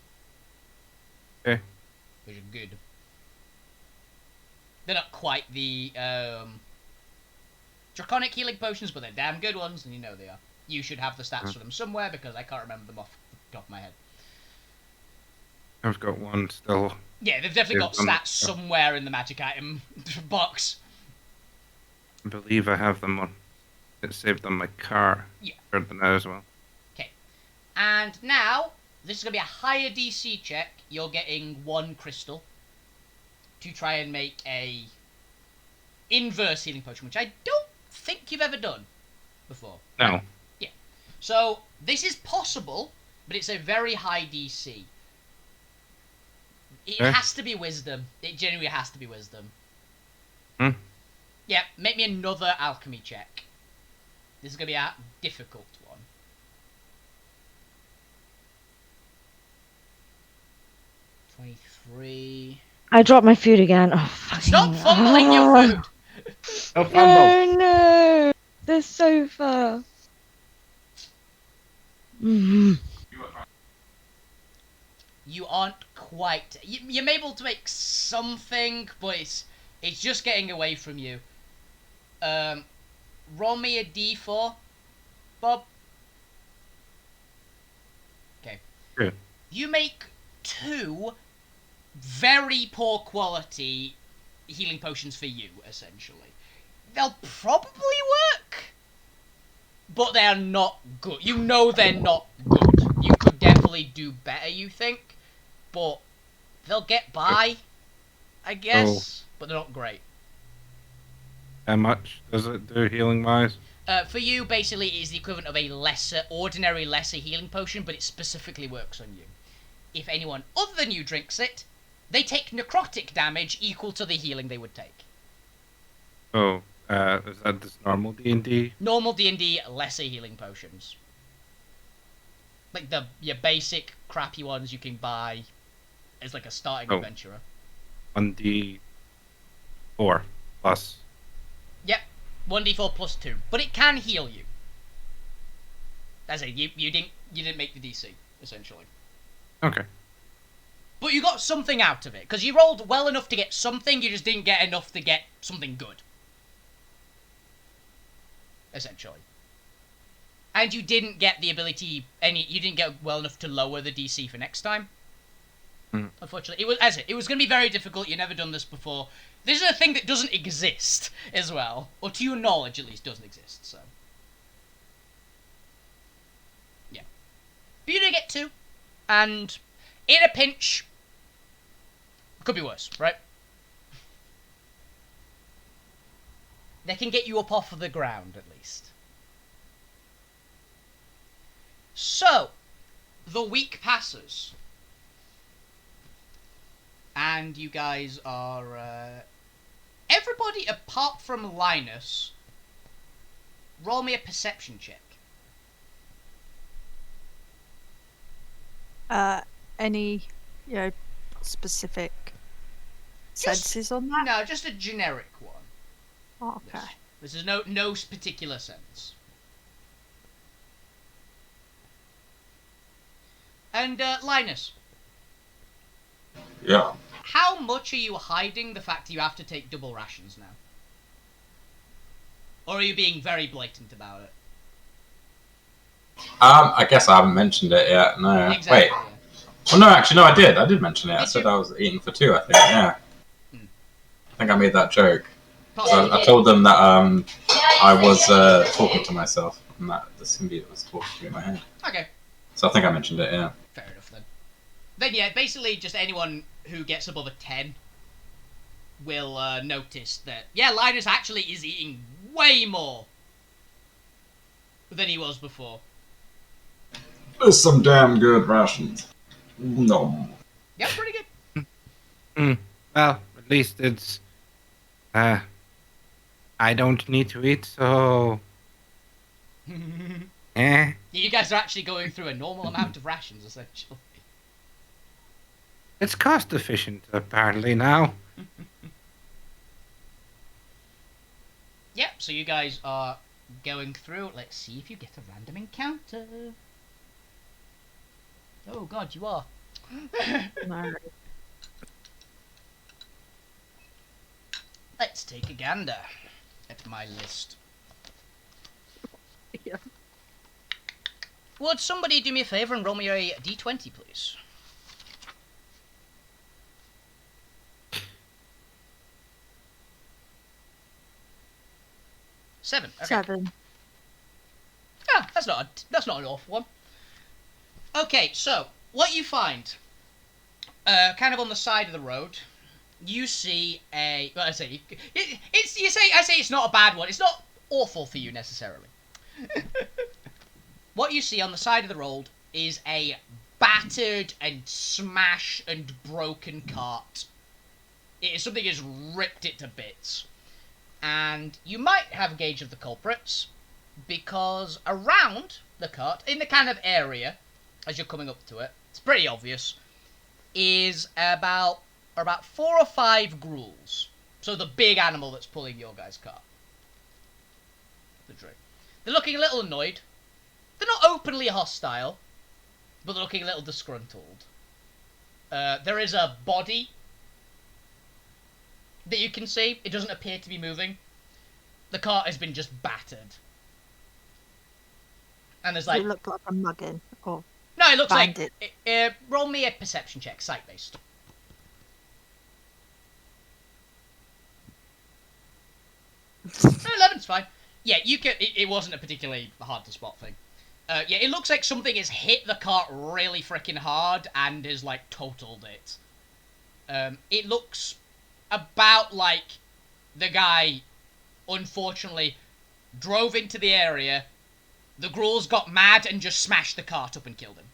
Okay. Which are good. They're not quite the draconic healing potions, but they're damn good ones, and you know they are. You should have the stats for them somewhere, because I can't remember them off the top of my head. I've got one still. Yeah, they've definitely got stats somewhere in the magic item box. I believe I have them on. It saved on my car. Yeah. For them now as well. Okay. And now, this is going to be a higher DC check. You're getting 1 crystal to try and make a inverse healing potion, which I don't think you've ever done before. No. Yeah. So, this is possible, but it's a very high DC. It has to be wisdom. It genuinely has to be wisdom. Yeah, make me another alchemy check. This is going to be a difficult one. 23. I dropped my food again. Oh, fucking Stop fumbling your food! No fumble. Oh no! They're so far. You aren't quite... You're able to make something, but it's just getting away from you. Roll me a d4, Bob. Okay. Yeah. You make 2 very poor quality healing potions for you, essentially. They'll probably work, but they're not good. You know they're not good. You could definitely do better, you think, but they'll get by, I guess, but they're not great. How much does it do healing wise? For you, basically, it is the equivalent of a ordinary lesser healing potion, but it specifically works on you. If anyone other than you drinks it, they take necrotic damage equal to the healing they would take. Oh, is that just normal D&D? Normal D&D lesser healing potions. Like your basic crappy ones you can buy as like a starting adventurer. 1d4 plus. Yep, 1d4 plus 2, but it can heal you. That's it. You didn't make the DC essentially. Okay. But you got something out of it because you rolled well enough to get something. You just didn't get enough to get something good. Essentially. And you didn't get the ability you didn't get well enough to lower the DC for next time. Unfortunately, it was going to be very difficult. You've never done this before. This is a thing that doesn't exist as well, or to your knowledge at least doesn't exist. So, yeah, but you do get 2, and in a pinch, could be worse, right? They can get you up off of the ground at least. So, the week passes. And you guys are... everybody apart from Linus, roll me a perception check. Any, specific senses on that? No, just a generic one. Oh, okay. This is no particular sense. And, Linus. Yeah. how much are you hiding the fact that you have to take double rations now? Or are you being very blatant about it? I guess I haven't mentioned it yet. No. Exactly. Wait. Yeah. Well, no, actually, no, I did. I did mention it. I Did said you? I was eating for 2. I think. Yeah. Hmm. I think I made that joke. Possibly. I told them that I was talking to myself, and that the symbiote was talking to me in my head. Okay. So I think I mentioned it. Yeah. Fair enough then. Then yeah, basically just anyone who gets above a 10 will notice that yeah, Linus actually is eating way more than he was before. There's some damn good rations. No. Yeah, pretty good. Well, at least it's. I don't need to eat, so. You guys are actually going through a normal amount of rations, essentially. It's cost efficient, apparently, now. Yep, so you guys are going through. Let's see if you get a random encounter. Oh god, you are. No. Let's take a gander at my list. Yeah. Would somebody do me a favour and roll me a d20, please? Seven. Okay. 7. Ah, that's not an awful one. Okay, so what you find, kind of on the side of the road, you see a. Well, I say it's not a bad one. It's not awful for you necessarily. What you see on the side of the road is a battered and smashed and broken cart. Something has ripped it to bits. And you might have a gauge of the culprits, because around the cart, in the kind of area, as you're coming up to it, it's pretty obvious, is about 4 or 5 ghouls. So the big animal that's pulling your guy's cart. They're looking a little annoyed. They're not openly hostile, but they're looking a little disgruntled. There is a body that you can see. It doesn't appear to be moving. The cart has been just battered. And there's Does like... it look like a mugging? Or No, it looks bandit? like... roll me a perception check, sight-based. 11's fine. Yeah, you can... It wasn't a particularly hard-to-spot thing. Yeah, it looks like something has hit the cart really freaking hard and has, like, totaled it. It looks about like the guy, unfortunately, drove into the area, the ghouls got mad and just smashed the cart up and killed him.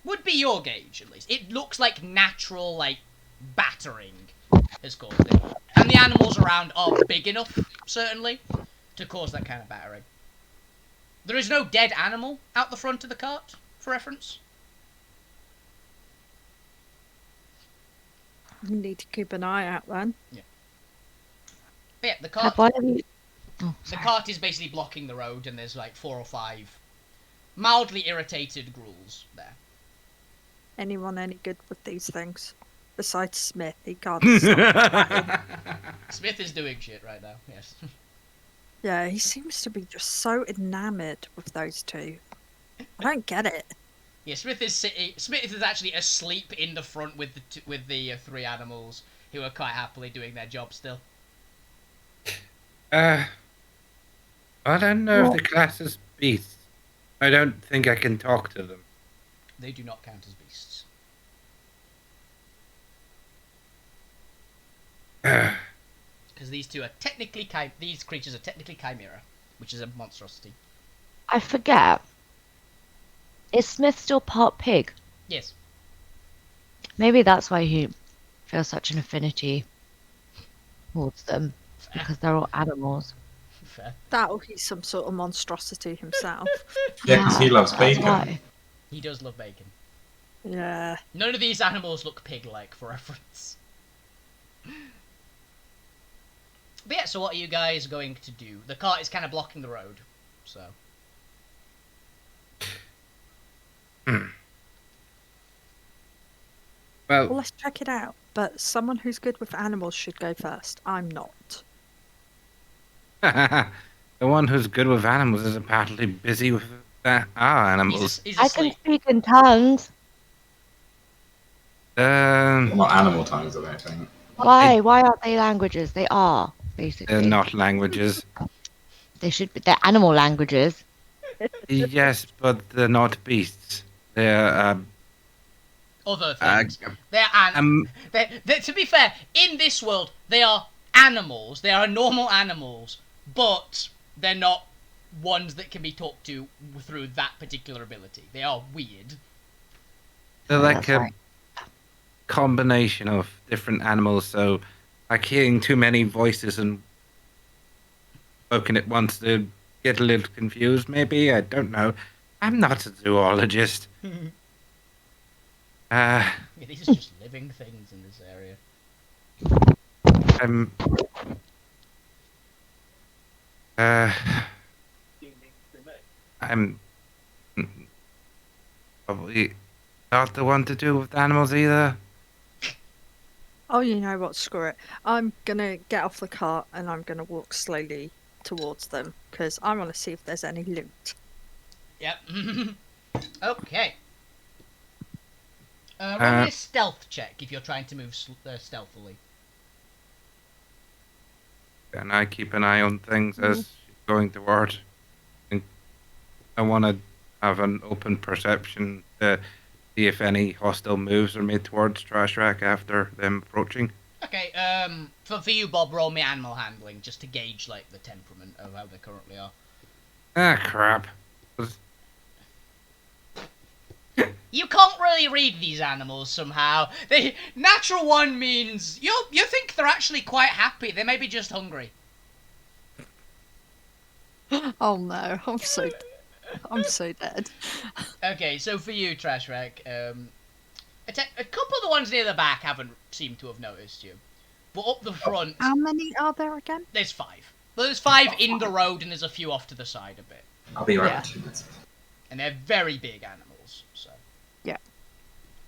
Would be your gauge, at least. It looks like natural, like, battering has caused it. And the animals around are big enough, certainly, to cause that kind of battering. There is no dead animal out the front of the cart, for reference. You need to keep an eye out then. But yeah, the cart... Why have you... Oh, The sorry. cart is basically blocking the road, and there's like 4 or 5 mildly irritated ghouls there. Anyone any good with these things? Besides Smith, he can't stop. Smith is doing shit right now, yes. Yeah, he seems to be just so enamoured with those two. I don't get it. Yeah, Smith is actually asleep in the front with the 3 animals who are quite happily doing their job still. I don't know if the class is beasts. I don't think I can talk to them. They do not count as beasts. Because these creatures are technically chimera, which is a monstrosity. I forget. Is Smith still part pig? Yes. Maybe that's why he feels such an affinity towards them, because they're all animals. Fair. That or he's some sort of monstrosity himself. Yeah, because he loves That's bacon. why. He does love bacon. Yeah. None of these animals look pig-like, for reference. But yeah, so what are you guys going to do? The cart is kind of blocking the road, so... Well, Well, let's check it out. But someone who's good with animals should go first. I'm not. the one who's good with animals is apparently busy with our animals. He's I can asleep. speak in tongues. Well, Um, not animal tongues, I don't think. Why? Why aren't they languages? They are, they're basically. not languages. They should be. They're animal languages. Yes, but they're not beasts. They're Other things. uh, They're, to be fair, in this world, they are animals. They are normal animals, but they're not ones that can be talked to through that particular ability. They are weird. they're Oh, like that's a right. combination of different animals. So, like hearing too many voices and spoken at once to get a little confused. Maybe I don't know. I'm not a zoologist. Yeah, these are just living things in this area. I'm. Uh, I'm probably not the one to do with animals either. Oh, you know what? Screw it. I'm gonna get off the cart and I'm gonna walk slowly towards them because I want to see if there's any loot. Yep. Okay. Roll me a stealth check if you're trying to move stealthily. And I keep an eye on things as she's going toward. And I want to have an open perception to see if any hostile moves are made towards Trash Rack after them approaching. Okay, for you, Bob, roll me animal handling just to gauge like the temperament of how they currently are. Ah, crap. You can't really read these animals somehow. Natural one means you think they're actually quite happy. They may be just hungry. Oh no, I'm so dead. Okay, so for you, Trash Rack, a couple of the ones near the back haven't seemed to have noticed you, but up the front, How many are there again? there's 5. There's 5 in the road, and there's a few off to the side a bit, I'll be right Yeah. back. 2 minutes. and they're very big animals. So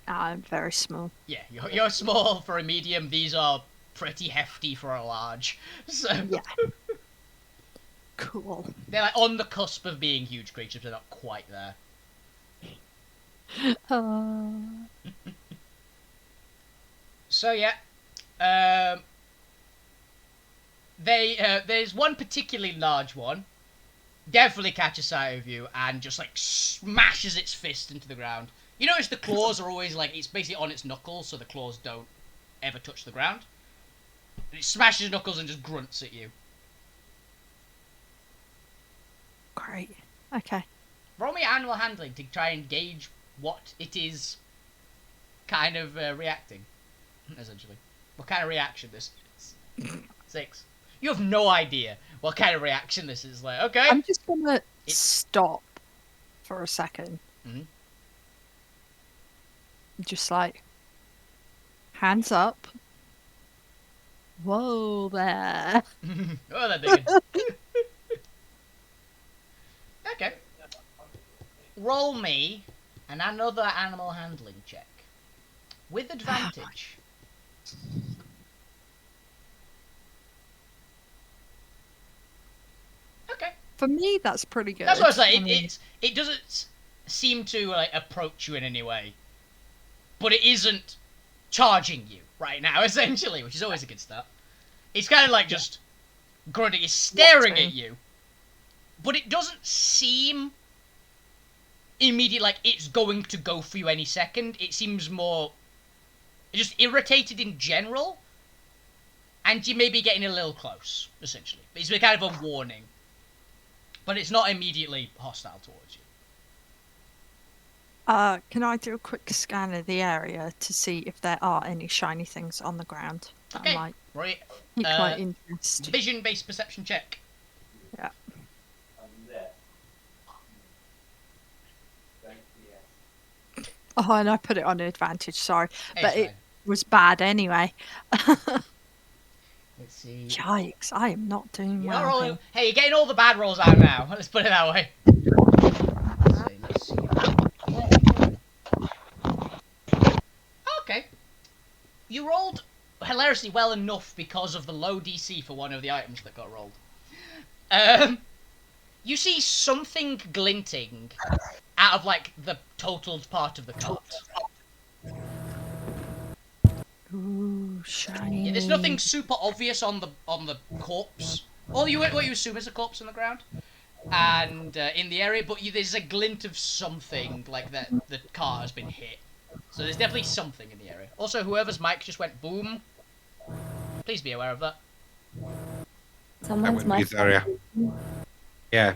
I'm very small. yeah, you're small for a medium. These are pretty hefty for a large. So Yeah. Cool. they're like on the cusp of being huge creatures, but they're not quite there. So yeah, there's one particularly large one. Definitely catches sight of you and just like smashes its fist into the ground. You notice the claws are always like it's basically on its knuckles, so the claws don't ever touch the ground. And it smashes its knuckles and just grunts at you. Great. Okay. Roll me animal handling to try and gauge what it is kind of reacting, essentially. What kind of reaction this is. 6. You have no idea what kind of reaction this is. Like, okay. I'm just gonna It's- stop for a second. Mhm. Just like hands up. Whoa there. Oh, they're digging. Okay. Roll me another animal handling check. With advantage. Okay. For me, that's pretty good. That's what I was saying. I mean, It doesn't seem to like approach you in any way. But it isn't charging you right now, essentially, which is always a good start. It's kind of like just grunting. It's staring at you. But it doesn't seem immediate like it's going to go for you any second. It seems more just irritated in general. And you may be getting a little close, essentially. It's kind of a warning. But it's not immediately hostile towards you. Can I do a quick scan of the area to see if there are any shiny things on the ground that Okay. might Right. pique my interest? Vision-based perception check. Yeah. Oh, and I put it on advantage, sorry. Hey, But it's it was bad anyway. fine. Let's see. Yikes, I am not doing You're well. not rolling. here. Hey, you're getting all the bad rolls out now. Let's put it that way. Let's see. Okay. hilariously well enough because of the low DC for one of the items that got rolled. You see something glinting out of like the totaled part of the cart. Ooh, shiny. Yeah, there's nothing super obvious on the corpse. What you assume is a corpse on the ground, and in the area, but there's a glint of something like that. The car has been hit, so there's definitely something in the area. Also, whoever's mic just went boom. Please be aware of that. That Someone's wouldn't be mic. Zarya. Yeah,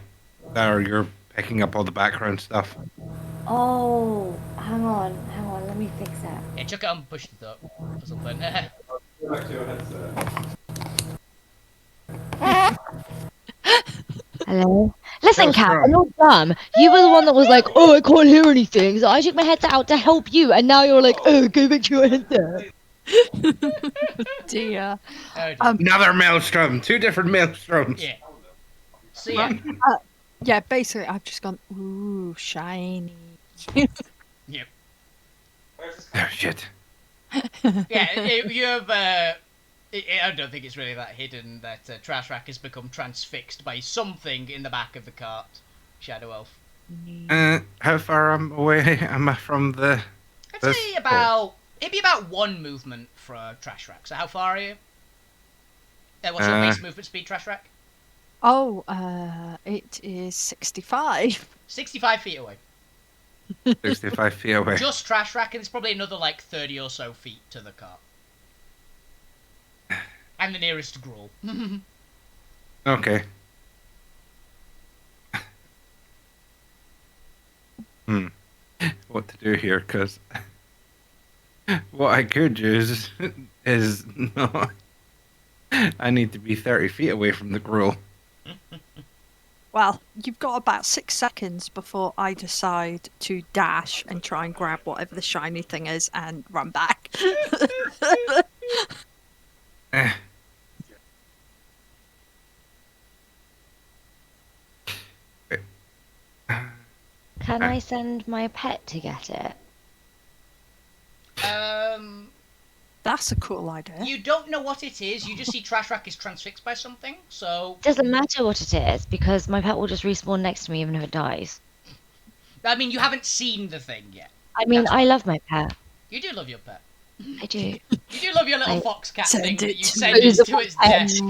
Zarya, you're picking up all the background stuff. Oh, hang on, let me fix that. Yeah, chuck it on, push it up or something. Hello? Listen, How's Kat, Chrome? I'm not dumb. You were the one that was like, oh, I can't hear anything. So I took my headset out to help you, and now you're like, oh, go back to your headset. Dear. Oh dear. Another maelstrom. 2 different maelstroms. Yeah. So yeah. Yeah, basically, I've just gone, ooh, shiny. Yep. Oh, shit. Yeah, you have. I don't think it's really that hidden that Trash Rack has become transfixed by something in the back of the cart. Shadow Elf. How far away am I from the... I'd This- say about. It'd be about 1 movement for Trash Rack. So how far are you? What's your base movement speed, Trash Rack? Oh, it is 65. 65 feet away. 65 feet away. Just Trash Rack, and it's probably another like 30 or so feet to the cart. And the nearest Gruul. Okay. What to do here, because what I could use is not... I need to be 30 feet away from the Gruul. Well, you've got about 6 seconds before I decide to dash and try and grab whatever the shiny thing is and run back. Eh. Can I send my pet to get it? That's a cool idea. You don't know what it is. You just see Trash Rack is transfixed by something. So Doesn't matter what it is, because my pet will just respawn next to me even if it dies. I mean, you haven't seen the thing yet. I mean, That's I love my pet. You do love your pet. I do. You do love your little I fox cat send thing it that you to send it to its desk.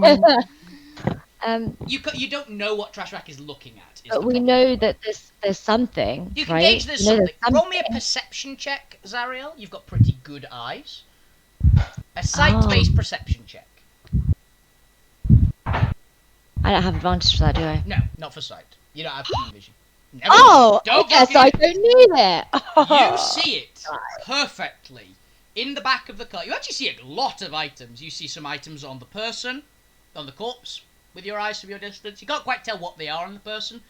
You don't know what Trash Rack is looking at. Is But the we problem. know that there's something, You can right? gauge there's We know something. Roll me a perception check, Zariel. You've got pretty good eyes. A sight-based perception check. I don't have advantage for that, do I? No, not for sight. You don't have keen vision. Never Oh, don't yes, get I keen- don't need it. You see it perfectly in the back of the car. You actually see a lot of items. You see some items on the person, on the corpse, with your eyes from your distance. You can't quite tell what they are on the person,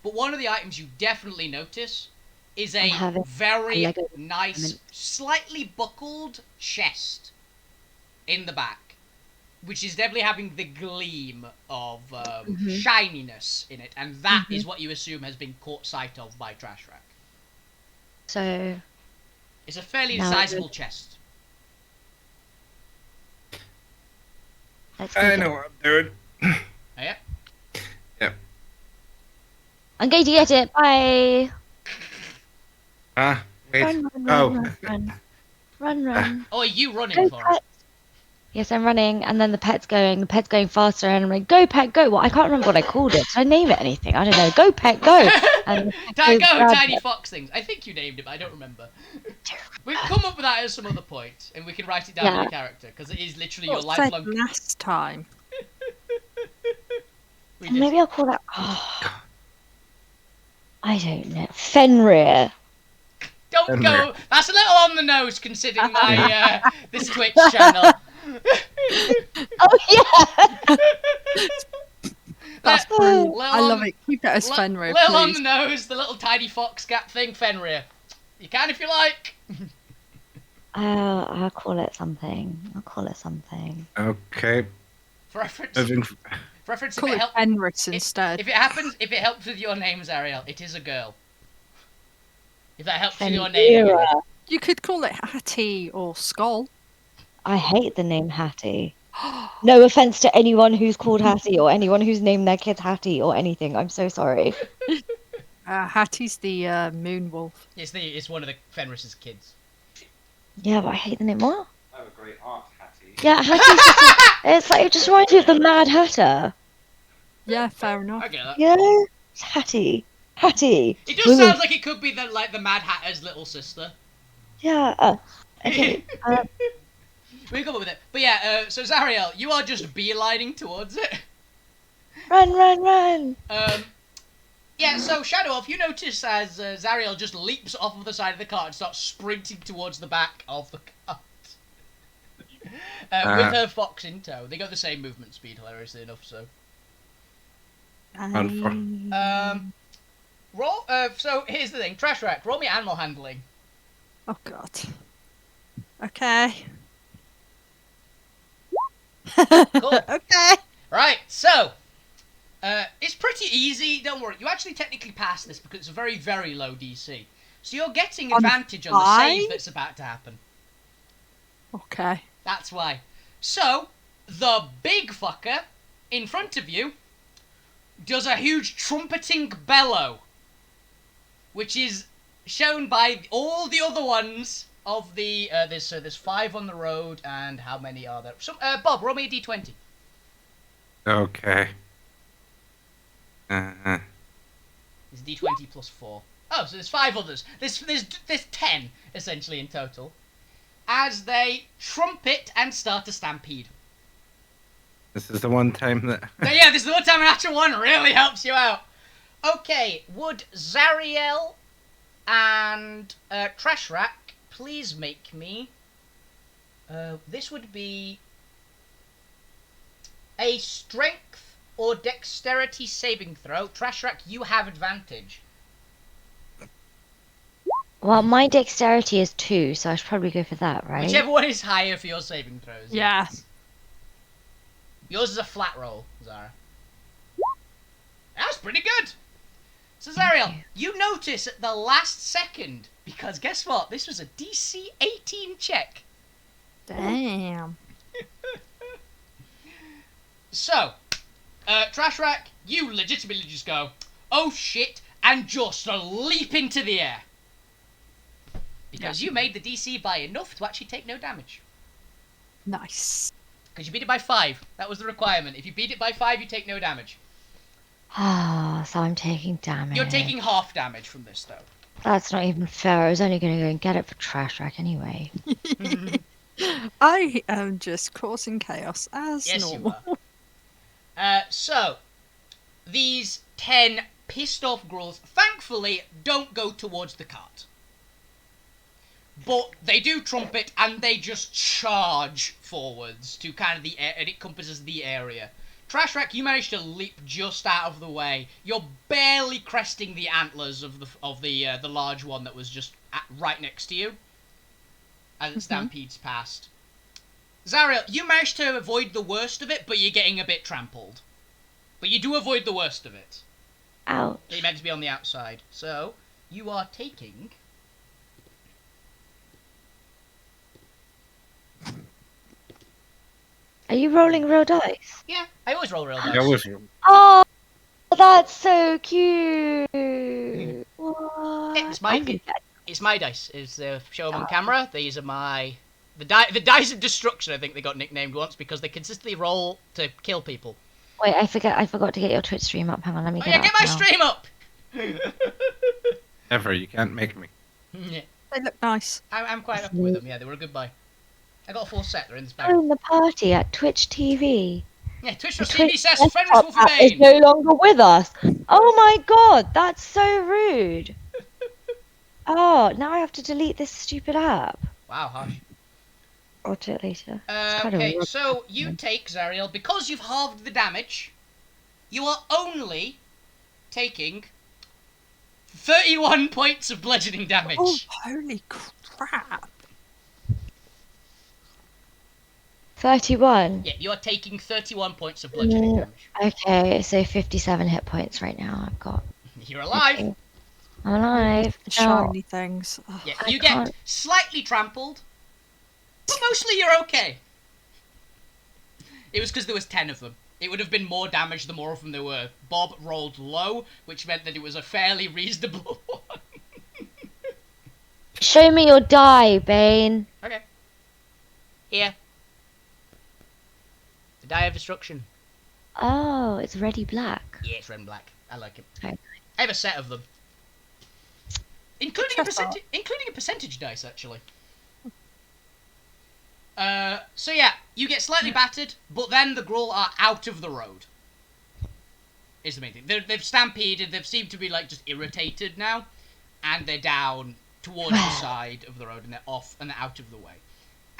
but one of the items you definitely notice is a having very a Lego nice, moment. slightly buckled chest in the back, which is definitely having the gleam of shininess in it, and that is what you assume has been caught sight of by Trash Rack. So, It's a fairly Now- sizable chest. let's I take it. know what I'm doing. Oh, yeah? I'm going to get it. Bye. Ah, wait. Run, run, Oh. run, run, run, run. Oh, are you running Go, for pet. it? Yes, I'm running, and then the pet's going faster, and I'm like, go, pet, go. Well, I can't remember what I called it. Did I name it anything? I don't know. Go, pet, go. And the pet goes, grabs Tiny it. Fox things. I think you named it, but I don't remember. We can come up with that at some other point, and we can write it down in Yeah. your character, because it is literally your What said lifelong... last time? We And just- maybe I'll call that. Oh, I don't know. Fenrir. Don't go... That's a little on the nose, considering my, this Twitch channel. Oh yeah. That's Little brilliant. I on- love it. Keep it as Fenrir, Little on the please. nose, the little tiny fox cat thing, Fenrir. You can if you like. I'll call it something. Okay. For reference, Moving. for reference, Call it Fenris instead. if it helps with your name, Zariel, it is a girl. If that helps with your name. Fenrir. You could call it Hattie or Skull. I hate the name Hattie. No offense to anyone who's called Hattie or anyone who's named their kids Hattie or anything. I'm so sorry. Hattie's the moon wolf. It's one of the Fenris's kids. Yeah, but I hate the name. What? I have a great aunt, Hattie. Yeah, Hattie's just it's like it just reminds me of the Mad Hatter. Yeah, fair enough. I get that. You know? It's Hattie. Hattie. It does sound like it could be the Mad Hatter's little sister. Yeah. Okay. We can come up with it. But yeah, so Zariel, you are just beelining towards it. Run. Yeah, so Shadow Elf, you notice as Zariel just leaps off of the side of the cart and starts sprinting towards the back of the cart. With her fox in tow. They got the same movement speed, hilariously enough, so. Roll, so here's the thing. Trash Rack, roll me animal handling. Oh god. Okay. Cool. Okay. Right, so. It's pretty easy, don't worry. You actually technically pass this because it's a very, very low DC. So you're getting On advantage on the save 5? that's about to happen. Okay. That's why. So, the big fucker in front of you does a huge trumpeting bellow, which is shown by all the other ones of the, there's 5 on the road, and how many are there? Bob, roll me a d20. Okay. It's d20 plus 4. Oh, so there's 5 others. There's 10, essentially, in total. As they trumpet and start a stampede. This is the one time that. So yeah, this is the one time an actual one really helps you out. Okay, would Zariel and Trash Rack please make me... this would be a strength or dexterity saving throw. Trash Rack, you have advantage. Well, my dexterity is 2, so I should probably go for that, right? Whichever one is higher for your saving throws. Yeah. Yours is a flat roll, Zara. That's pretty good. So Zariel, you notice at the last second, because guess what? This was a DC 18 check. Damn. So, Trash Rack, you legitimately just go, oh shit, and just leap into the air. Because you made the DC by enough to actually take no damage. Nice. Because you beat it by 5. That was the requirement. If you beat it by 5, you take no damage. Ah, so I'm taking damage. You're taking half damage from this, though. That's not even fair. I was only going to go and get it for Trash Rack anyway. I am just causing chaos as Yes, normal. you are. So, these 10 pissed off ghouls, thankfully, don't go towards the cart. But they do trumpet and they just charge forwards to kind of the air, and it encompasses the area. Trash Rack, you managed to leap just out of the way. You're barely cresting the antlers of the large one that was just right next to you as it stampedes past. Zariel, you managed to avoid the worst of it, but you're getting a bit trampled. But you do avoid the worst of it. Ouch. You're meant to be on the outside. So, you are taking... Are you rolling real dice? Yeah, I always roll real dice. That was Oh, that's so cute. What? It's my dice. It's show them on camera. These are the dice of destruction. I think they got nicknamed once because they consistently roll to kill people. Wait, I forgot to get your Twitch stream up. Hang on, let me Oh get yeah, it get up my now. stream up. Ever, you can't make me. Yeah, They look nice. I'm quite happy with them. Yeah, they were a good buy. I got a full set. They're in this bag. Join the party at Twitch TV. Yeah, Twitch The TV says Twitch Fenris desktop Wolfie app is Bane. no longer with us. Oh my god, that's so rude. Oh, now I have to delete this stupid app. Wow, harsh. Or do it later. It's kind of Okay, rude. so you take, Zariel, because you've halved the damage, you are only taking 31 points of bludgeoning damage. Oh, holy crap. 31. Yeah, you are taking 31 points of bludgeoning damage. Okay, so 57 hit points right now I've got. You're alive. Okay. I'm alive. No, Shiny things. Ugh. Yeah, I you get can't- slightly trampled, But mostly you're okay. It was because there was 10 of them. It would have been more damage the more of them there were. Bob rolled low, which meant that it was a fairly reasonable one. Show me your die, Bane. Okay. Here. The Die of Destruction. Oh, it's ready black. Yeah, it's red and black. I like it. Okay. I have a set of them. Including a percentage dice, actually. So yeah, you get slightly battered, but then the Gruul are out of the road. Is the main thing. They've stampeded, they've seemed to be, like, just irritated now. And they're down towards the side of the road, and they're off, and they're out of the way.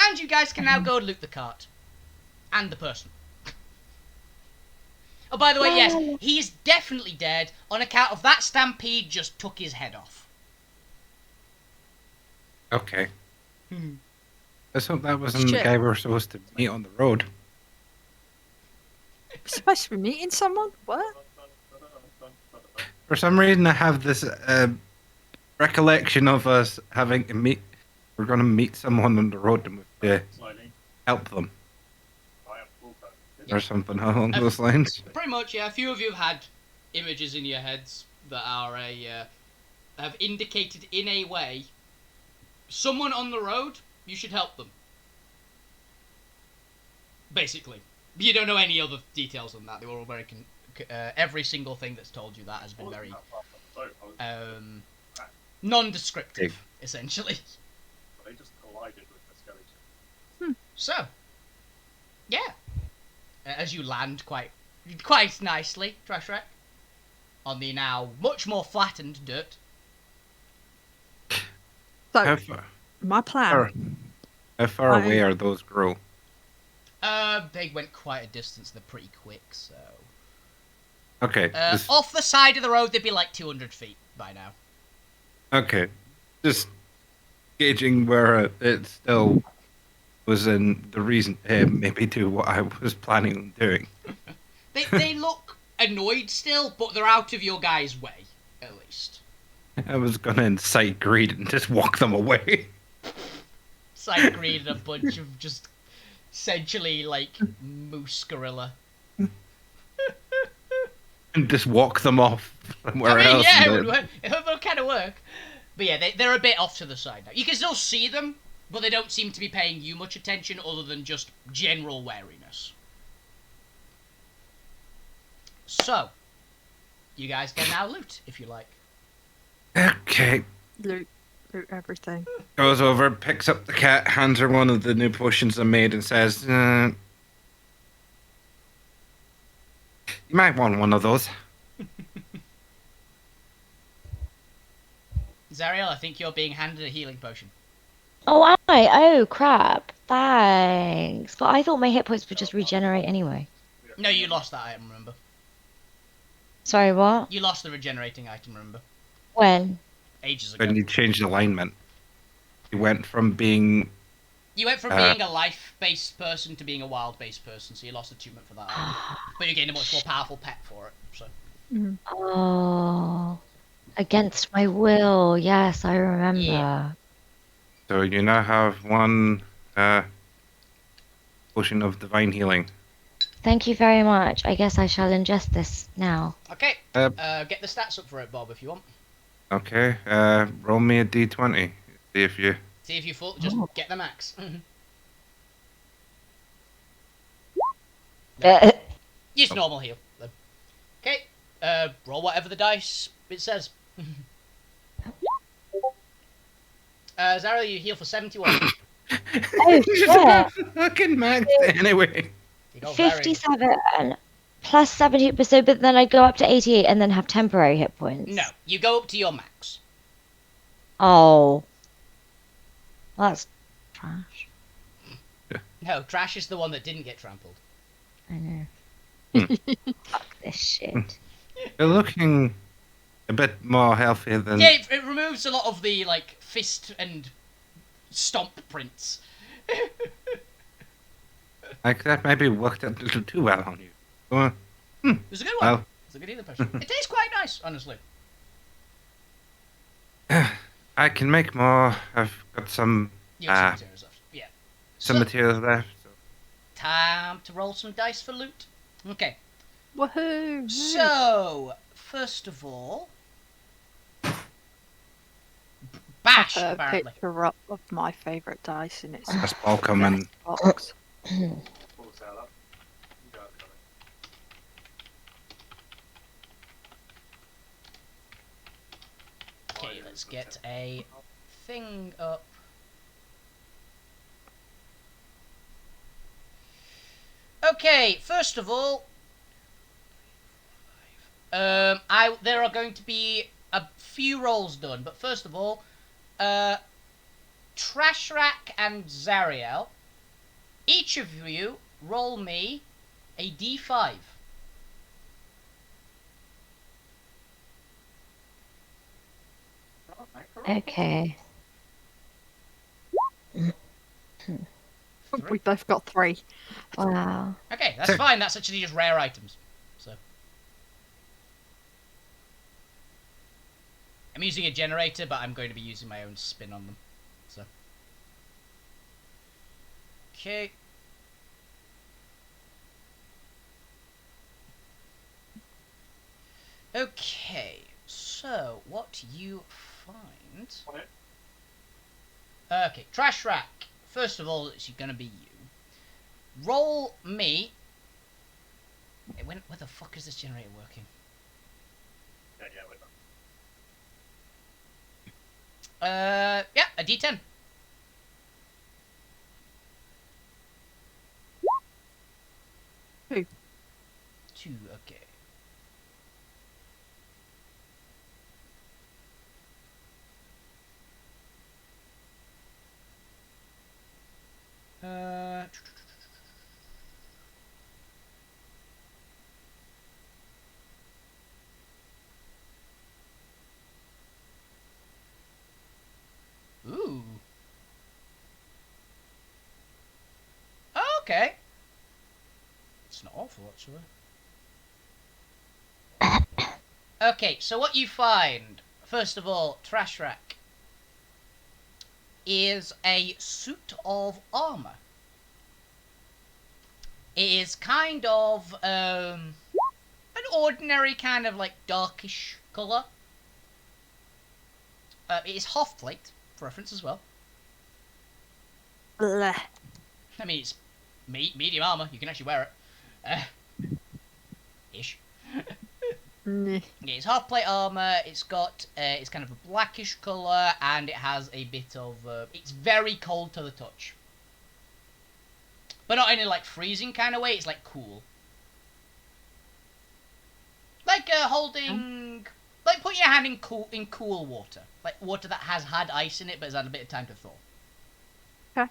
And you guys can now go loot the cart. And the person. Oh, by the way, yes, he's definitely dead on account of that stampede just took his head off. Okay. I thought that wasn't the Shit. guy we were supposed to meet on the road. We're supposed to be meeting someone? What? For some reason, I have this recollection of us having to meet. We're going to meet someone on the road and we have to help them. Or something along those lines. Pretty much, yeah. A few of you have had images in your heads that are have indicated in a way someone on the road, you should help them. Basically. You don't know any other details on that. They were all very... every single thing that's told you that has been very... non-descriptive, essentially. They just collided with the skeleton. So, yeah. As you land quite nicely, Trashrack, on the now much more flattened dirt. So, How far, my plan. how far away are those Gruul? They went quite a distance. They're pretty quick, so... Okay. Off the side of the road, they'd be like 200 feet by now. Okay. Just gauging where it still was in the reason, maybe to what I was planning on doing. They look annoyed still, but they're out of your guys' way, at least. I was going to incite greed and just walk them away. Side greed and a bunch of just essentially like moose gorilla. And just walk them off somewhere I mean, else. yeah, and it would kind of work. But yeah, they're a bit off to the side now. You can still see them, but they don't seem to be paying you much attention other than just general wariness. So, you guys can now loot, if you like. Okay. Loot everything. Goes over, picks up the cat, hands her one of the new potions I made, and says, "You might want one of those." Zariel, I think you're being handed a healing potion. Oh, am I? Oh, crap. Thanks. But I thought my hit points would just regenerate anyway. No, you lost that item, remember? Sorry, what? You lost the regenerating item, remember? When? Ages ago. When you changed alignment, you went from being... You went from being a life-based person to being a wild-based person, so you lost attunement for that item. But you gained a much more powerful pet for it, so... Oh. Against my will. Yes, I remember. Yeah. So you now have one potion of divine healing. Thank you very much. I guess I shall ingest this now. Okay, get the stats up for it, Bob, if you want. Okay, roll me a d20. See if you... See if you full. Just get the max. Use normal heal. Then. Okay, roll whatever the dice it says. Zara, you heal for 71. Oh, shit. Fucking max anyway. You go very- 57 plus 70%, but then I go up to 88 and then have temporary hit points. No, you go up to your max. Oh. That's trash. No, Trash is the one that didn't get trampled. I know. Fuck this shit. You're looking a bit more healthy than... Yeah, it removes a lot of the, like, fist and stomp prints. Like, that maybe worked a little too well on you. It was a good one. Well. It's a good healing potion. It tastes quite nice, honestly. I can make more. I've got some... You have some materials left. Yeah. some So- materials there. So. Time to roll some dice for loot. Okay. Woohoo! So, first of all, I bash put a apparently. picture up of my favourite dice in its That's welcome and best box. Pull the sail up. You go out the other. Okay, let's get a thing up. Okay, first of all, there are going to be a few rolls done, but first of all, Trashrak and Zariel, each of you roll me a d5. Okay. We both got 3. Wow. Okay, that's fine. That's actually just rare items. So I'm using a generator, but I'm going to be using my own spin on them. So okay. Okay, so what you find... Okay, Trash Rack. First of all, it's going to be you. Roll me... Hey, where the fuck is this generator working? Yeah, we're done. Yeah, a d10. Two. 2, okay. Ooh. Okay. It's not awful, actually. Okay, so what you find, first of all, Trash Rack, is a suit of armor. It is kind of an ordinary kind of like darkish colour. It is half plate, for reference as well. Blech. I mean, it's medium armor. You can actually wear it. Ish. Nah. Yeah, it's half plate armor. It's got it's kind of a blackish color, and it has a bit of. It's very cold to the touch, but not in a like freezing kind of way. It's like cool, like holding, like putting your hand in cool water, like water that has had ice in it but has had a bit of time to thaw. Okay.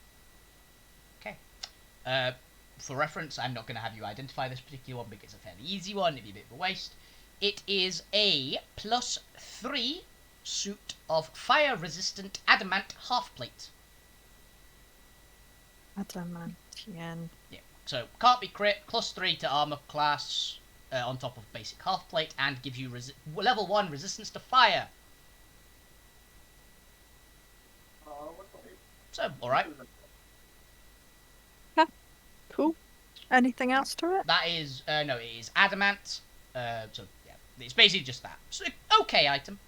Okay. For reference, I'm not going to have you identify this particular one because it's a fairly easy one. It'd be a bit of a waste. It is a +3 suit of fire-resistant adamant half-plate. Adamantian. Yeah, so can't be crit, +3 to armor class on top of basic half-plate, and gives you level 1 resistance to fire. So, alright. Cool. Anything else to it? That is, no, it is adamant. So, yeah, it's basically just that. So, okay item.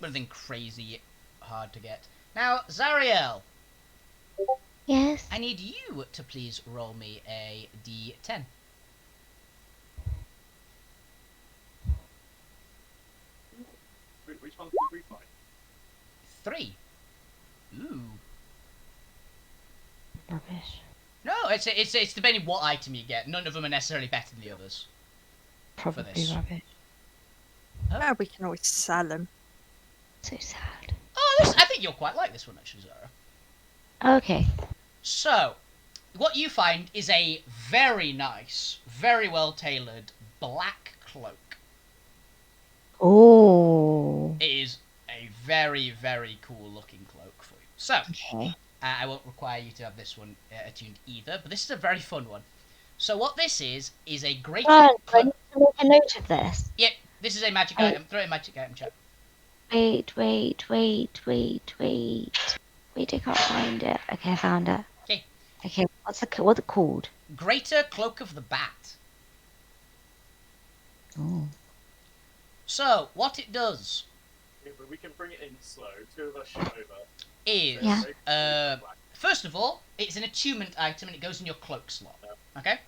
Nothing crazy hard to get. Now, Zariel, Yes. I need you to please roll me a d10. Which one did we find? 3. Ooh. Rubbish. No, it's depending what item you get. None of them are necessarily better than the others. Probably this. rubbish. Oh, we can always sell them. So sad. Oh, I think you'll quite like this one actually, Zara. Okay. So, what you find is a very nice, very well tailored black cloak. Oh. It is a very, very cool looking cloak for you. So, Okay. I won't require you to have this one attuned either, but this is a very fun one. So what this is a great Run, I cloak. need to make a note of this. Yep, this is a magic Oh. item. Throw it in magic item chat. Wait. Wait, I can't find it. Okay, I found it. Okay. Okay, what's it called? Greater Cloak of the Bat. Oh. So, what it does Yeah, but we can bring it in slow. Two of us shoot over. is, Yeah. first of all, it's an attunement item and it goes in your cloak slot. Okay?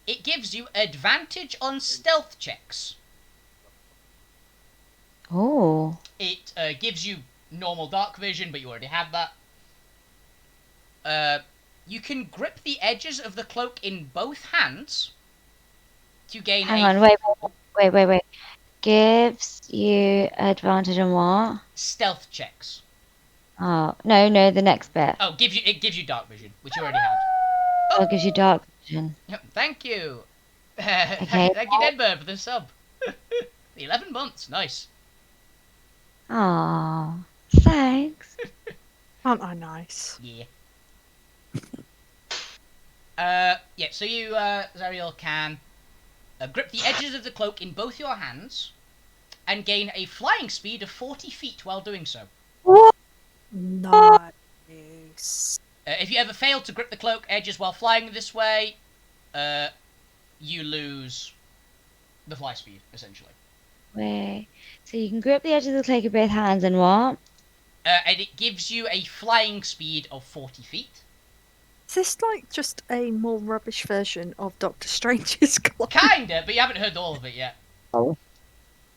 It gives you advantage on stealth checks. Oh. It gives you normal dark vision, but you already have that. You can grip the edges of the cloak in both hands to gain Hang on, wait. Gives you advantage on what? stealth checks. Oh, no, the next bit. Oh, it gives you dark vision, which you already had. Oh, it gives you dark vision. Yep, thank you. Okay. Thank you, Deadbird, for the sub. 11 months, nice. Oh, thanks. Aren't I nice? Yeah. Yeah, so you, Zariel, can grip the edges of the cloak in both your hands and gain a flying speed of 40 feet while doing so. Nice. If you ever fail to grip the cloak edges while flying this way, you lose the fly speed, essentially. Wait. So you can grip the edge of the cloak with both hands and what? And it gives you a flying speed of 40 feet. Is this like just a more rubbish version of Doctor Strange's cloak? Kinda, but you haven't heard all of it yet.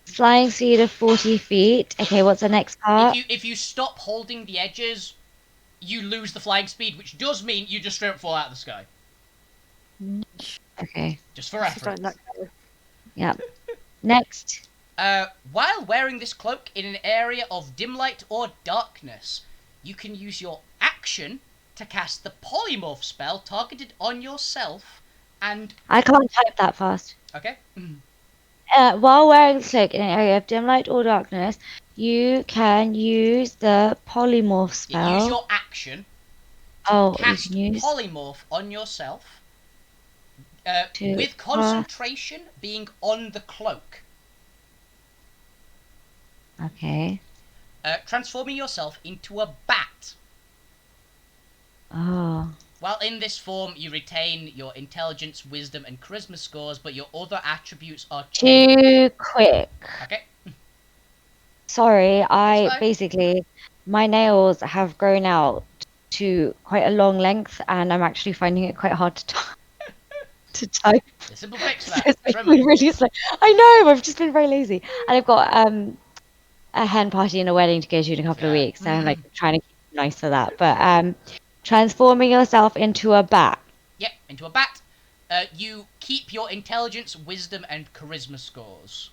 Flying speed of 40 feet. Okay, what's the next part? If you stop holding the edges, you lose the flying speed, which does mean you just straight up fall out of the sky. Okay. Just for Just don't reference. let go. Yep. Next. While wearing this cloak in an area of dim light or darkness, you can use your action to cast the polymorph spell targeted on yourself and... I can't type that fast. Okay. While wearing the cloak in an area of dim light or darkness, you can use the polymorph spell. Use your action you cast can use polymorph on yourself to with concentration being on the cloak. Okay. Transforming yourself into a bat. Oh. While in this form, you retain your intelligence, wisdom, and charisma scores, but your other attributes are changed. Too quick. Okay. Sorry, It's fine. basically my nails have grown out to quite a long length, and I'm actually finding it quite hard to type. A simple fix for So that. it's Trim making me them. really slow. I know, I've just been very lazy, and I've got a hen party and a wedding to go to in a couple of Yeah. weeks, so I'm like trying to keep it nice for that. But transforming yourself into a bat. Yep, into a bat. You keep your intelligence, wisdom, and charisma scores.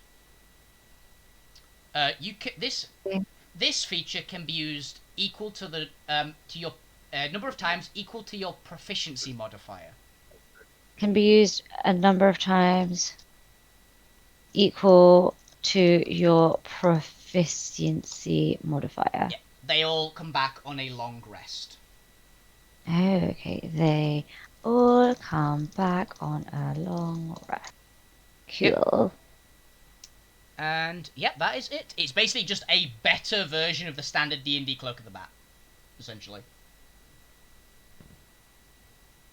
This feature can be used equal to the to your number of times equal to your proficiency modifier. Can be used a number of times equal to your proficiency modifier. Yeah, they all come back on a long rest. Oh, okay. They all come back on a long rest. Cool. And yeah, that is it. It's basically just a better version of the standard D&D Cloak of the Bat, essentially.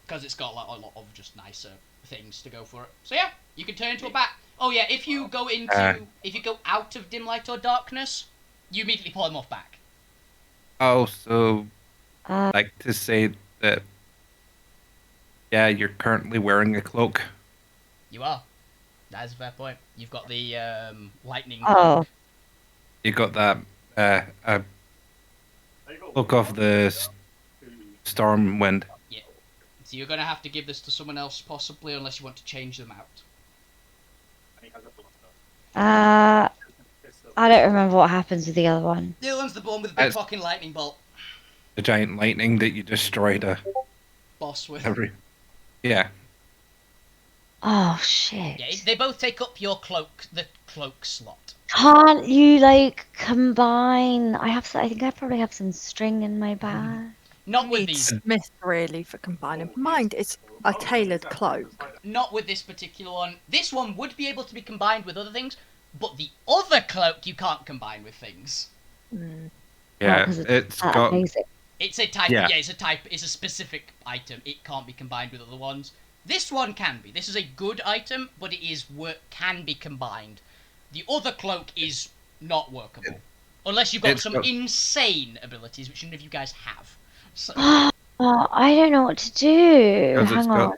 Because it's got like a lot of just nicer things to go for it. So yeah, you can turn into a bat. Oh yeah, if you go out of dim light or darkness, you immediately pull him off back. Oh, so Uh, like to say that, yeah, you're currently wearing a cloak. You are. That is a fair point. You've got the lightning. Oh. You got that cloak of the storm wind. Yeah. So you're going to have to give this to someone else, possibly, unless you want to change them out. I don't remember what happens with the other one. The other one's the one with the big That's- fucking lightning bolt. The giant lightning that you destroyed Boss with. Yeah. Oh shit. Yeah, they both take up the cloak slot. Can't you like combine? I think I probably have some string in my bag. Not with Need these. Smith really for combining. Mind, it's a tailored cloak. Not with this particular one. This one would be able to be combined with other things, but the other cloak you can't combine with things. Yeah, 'cause it's that got basic. It's a type. Yeah. Yeah, it's a type. It's a specific item. It can't be combined with other ones. This one can be. This is a good item, but it is can be combined. The other cloak is not workable, unless you've got It's some got- insane abilities, which none of you guys have. So Oh, I don't know what to do. because it's Hang on. got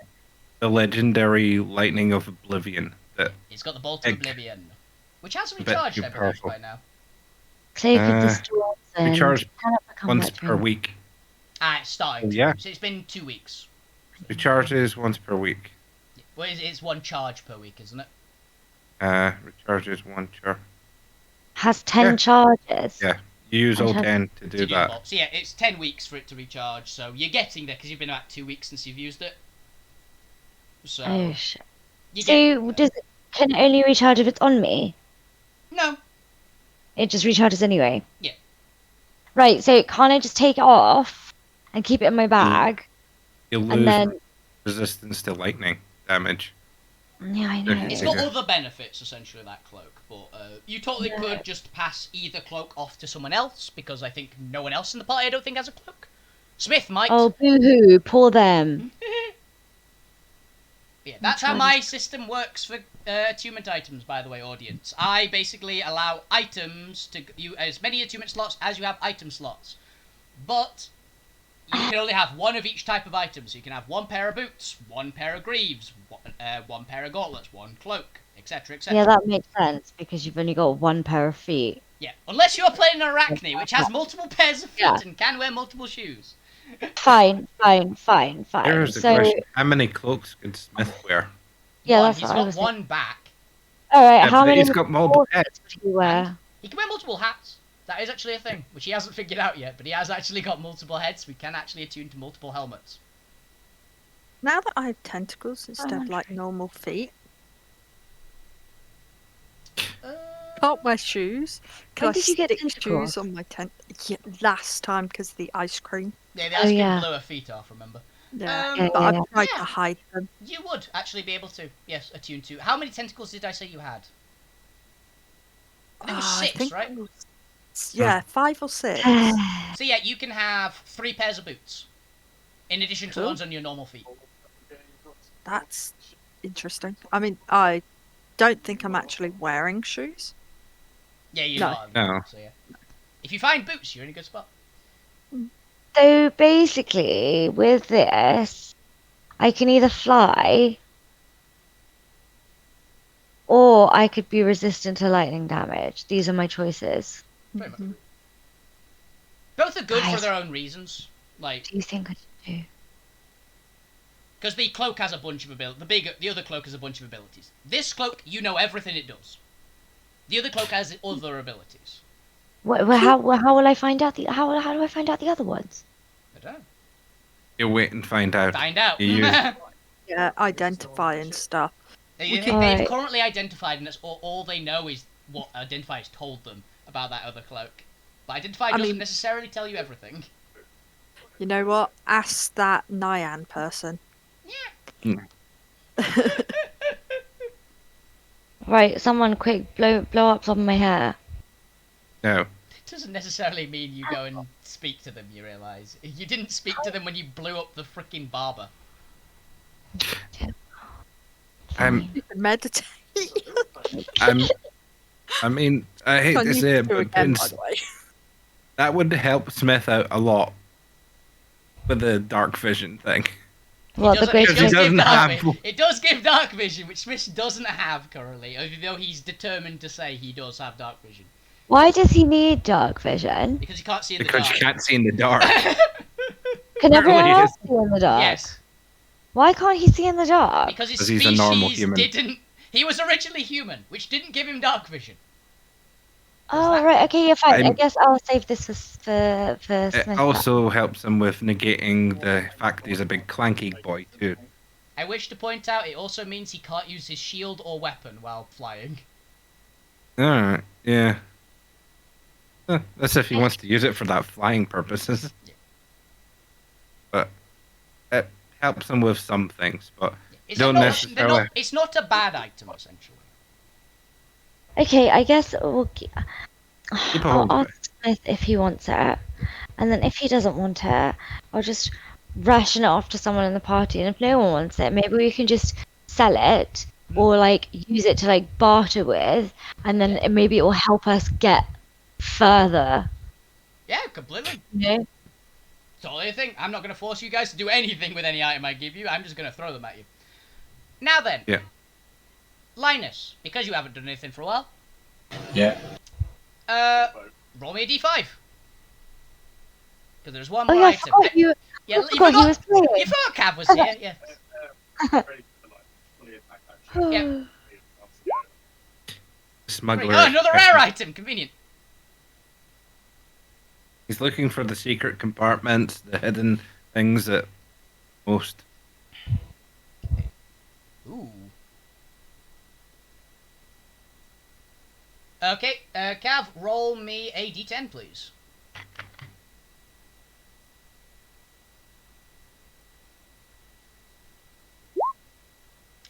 the legendary lightning of oblivion that it's got the bolt of Egg. oblivion, which has bit recharged, too I believe, powerful. by now. Save with the Uh, storms and recharge turn up the once combat per train. week. It's starting. Oh, To. yeah. So it's been 2 weeks. Recharges once per week. Well, it's one charge per week, isn't it? Recharges one charge. Has 10 Yeah. charges. Yeah, you use And all has- 10 to do To that. bolt. So yeah, it's 10 weeks for it to recharge. So you're getting there because you've been about 2 weeks since you've used it. So Oh shit. you So can it only recharge if it's on me? no. It just recharges anyway. Yeah. Right. So can't I just take it off and keep it in my bag? You'll And lose then resistance to lightning damage. yeah, I know. It's got other benefits essentially that cloak, but you totally could just pass either cloak off to someone else because I think no one else in the party I don't think has a cloak. Smith might. Oh boo-hoo! Poor them. Yeah, that's how my system works for attunement items, by the way, audience. I basically allow items to you as many attunement slots as you have item slots. But you can only have one of each type of item. So you can have one pair of boots, one pair of greaves, one pair of gauntlets, one cloak, etc., etc. Yeah, that makes sense because you've only got one pair of feet. Yeah, unless you're playing an Arachne, which has multiple pairs of feet Yeah. and can wear multiple shoes. Fine. Here's the So question: how many cloaks could Smith wear? yeah, One, that's he's what I got was one back. All right, Yeah, how but many he's got multiple outfits would he wear? He can wear multiple hats. That is actually a thing, which he hasn't figured out yet, but he has actually got multiple heads. We can actually attune to multiple helmets. Now that I have tentacles instead of like normal feet, can't wear shoes. Can When I did you get stick tentacles? shoes on my tent? Yeah, last time because of the ice cream. Yeah, the ice cream yeah. blew her feet off, remember? Yeah, Yeah, but I've yeah. tried Yeah. to hide them. You would actually be able to, yes, attune to. How many tentacles did I say you had? I think it was I 6, think right? it was- yeah, 5 or 6. So yeah, you can have 3 pairs of boots. In addition to the Cool. ones on your normal feet. That's interesting. I mean, I don't think I'm actually wearing shoes. Yeah, you're No. not. No. So yeah. If you find boots, you're in a good spot. So basically, with this, I can either fly, or I could be resistant to lightning damage. These are my choices. Pretty much. Mhm. Both are good for Guys. their own reasons. Like, Do you think I should do? because the cloak has a bunch of abilities. The other cloak has a bunch of abilities. This cloak, you know everything it does. The other cloak has other abilities. How will I find out how do I find out the other ones? I don't know. You wait and find out. Find out. You use- Yeah, identify and stuff. They've Alright. currently identified, and that's all they know is what Identify has told them about that other cloak. But Identify I doesn't mean- necessarily tell you everything. You know what? Ask that Nyan person. Right, someone quick blow up some of my hair. No. It doesn't necessarily mean you go and speak to them, you realise. You didn't speak to them when you blew up the freaking barber. I'm. You can meditate. I mean, I hate I to need say it, to but again, by Prince, the way. that would help Smith out a lot with the dark vision thing. Well, the It great does Because he give doesn't dark have- vi- It does give dark vision, which Smith doesn't have currently, even though he's determined to say he does have dark vision. Why does he need dark vision? Because he can't see in the Because dark. you can't see in the dark. Can everyone Apparently else see in the dark? Yes, Why can't he see in the dark? because his 'Cause he's species a normal human. didn't... He was originally human, which didn't give him dark vision. Oh that- right, okay, yeah, fine. I I'm- guess I'll save this for It Smith. also helps him with negating the fact he's a big clanky boy too. I wish to point out it also means he can't use his shield or weapon while flying. Alright, yeah. That's if he wants to use it for that flying purposes. Yeah. But it helps him with some things, but It's Don't not, necessarily- it's not a bad item, essentially. Okay, I guess we'll keep a hold of it. Smith if he wants it, and then if he doesn't want it, I'll just ration it off to someone in the party. And if no one wants it, maybe we can just sell it or like use it to like barter with, and then maybe it will help us get further. Yeah, completely. You know? Totally a thing. I'm not going to force you guys to do anything with any item I give you. I'm just going to throw them at you. Now then. Yeah. Linus, because you haven't done anything for a while, Yeah. roll me a d5. Because there's one Oh more yeah, I item. forgot you. Yeah, I forgot he was playing. You forgot Cav was here, yeah. Ready for like fully attack action. Yeah. Smuggler. Oh, another rare item. Convenient. He's looking for the secret compartments, the hidden things that most. Ooh. Okay, Cav, roll me a d10, please.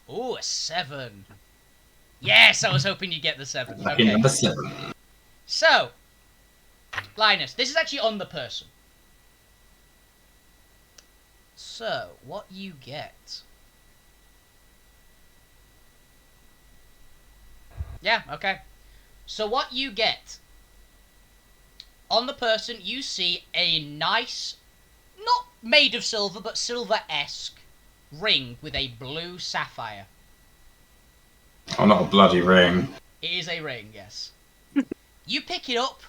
Ooh, a 7. Yes, I was hoping you'd get the 7. Lucky Okay. number 7. So, Linus, this is actually on the person. So, what you get... Yeah, okay. So what you get... On the person, you see a nice, not made of silver, but silver-esque ring with a blue sapphire. Oh, not a bloody ring. It is a ring, yes. You pick it up,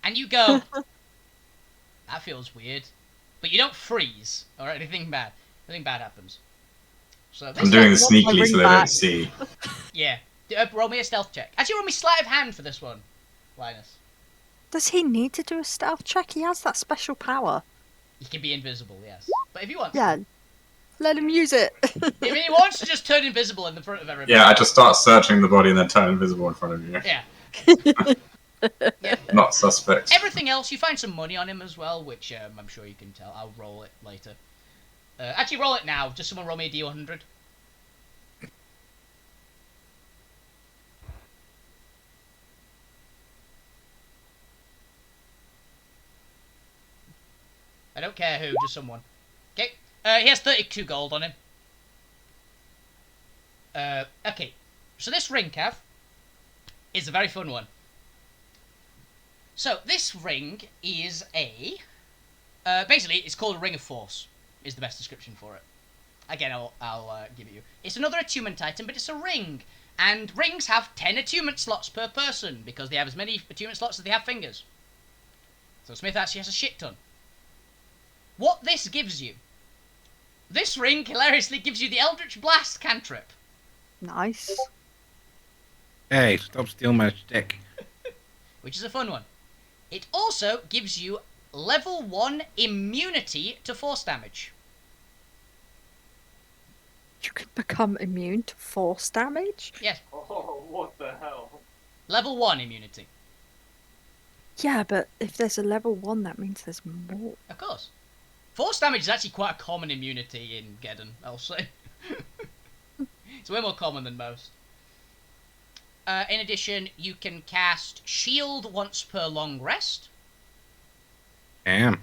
and you go, that feels weird. But you don't freeze, or anything bad. Nothing bad happens. So this I'm doing want this my sneakily ring so they back. don't see. Yeah. Roll me a stealth check. Actually, roll me sleight of hand for this one, Linus. Does he need to do a stealth check? He has that special power. You can be invisible, yes. But if you want Yeah. Let him use it. if he wants to just turn invisible in the front of everybody. Yeah, I just start searching the body and then turn invisible in front of you. Yeah. Not suspect. Everything else, you find some money on him as well, which I'm sure you can tell. I'll roll it later. Actually, roll it now. Just someone roll me a D100. I don't care who, just someone. Okay. He has 32 gold on him. Okay. So this ring, Cav, is a very fun one. So this ring is a... basically, it's called a Ring of Force, is the best description for it. Again, I'll give it you. It's another attunement item, but it's a ring. And rings have 10 attunement slots per person, because they have as many attunement slots as they have fingers. So Smith actually has a shit ton. What this gives you... This ring hilariously gives you the Eldritch Blast cantrip. Nice. Hey, stop stealing my stick. Which is a fun one. It also gives you level 1 immunity to force damage. You can become immune to force damage? Yes, Oh, what the hell? level 1 immunity. Yeah, but if there's a level 1, that means there's more. Of course. Force damage is actually quite a common immunity in Geddon, I'll say. It's way more common than most. In addition, you can cast Shield once per long rest. Damn.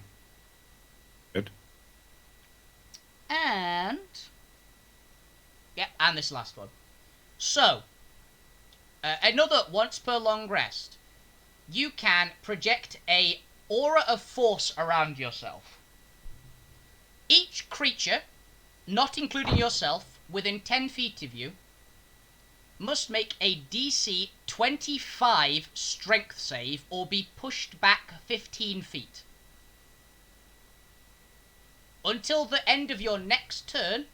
Good. And... Yep, and this last one. So, another once per long rest. You can project a aura of force around yourself. Each creature, not including yourself, within 10 feet of you, must make a DC 25 strength save or be pushed back 15 feet. Until the end of your next turn,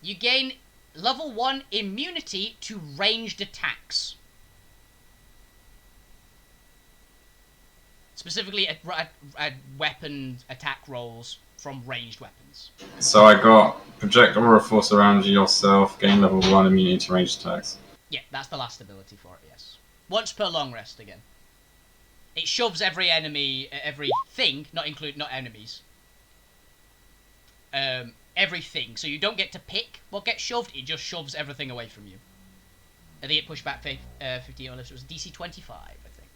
you gain level 1 immunity to ranged attacks. Specifically, at weapon attack rolls from ranged weapons. So I got project aura force around yourself, gain level 1 immunity to ranged attacks. Yeah, that's the last ability for it, yes. Once per long rest again. It shoves every enemy, everything, not enemies. Everything. So you don't get to pick what gets shoved, it just shoves everything away from you. I think it pushed back 15 unless it was DC 25, I think.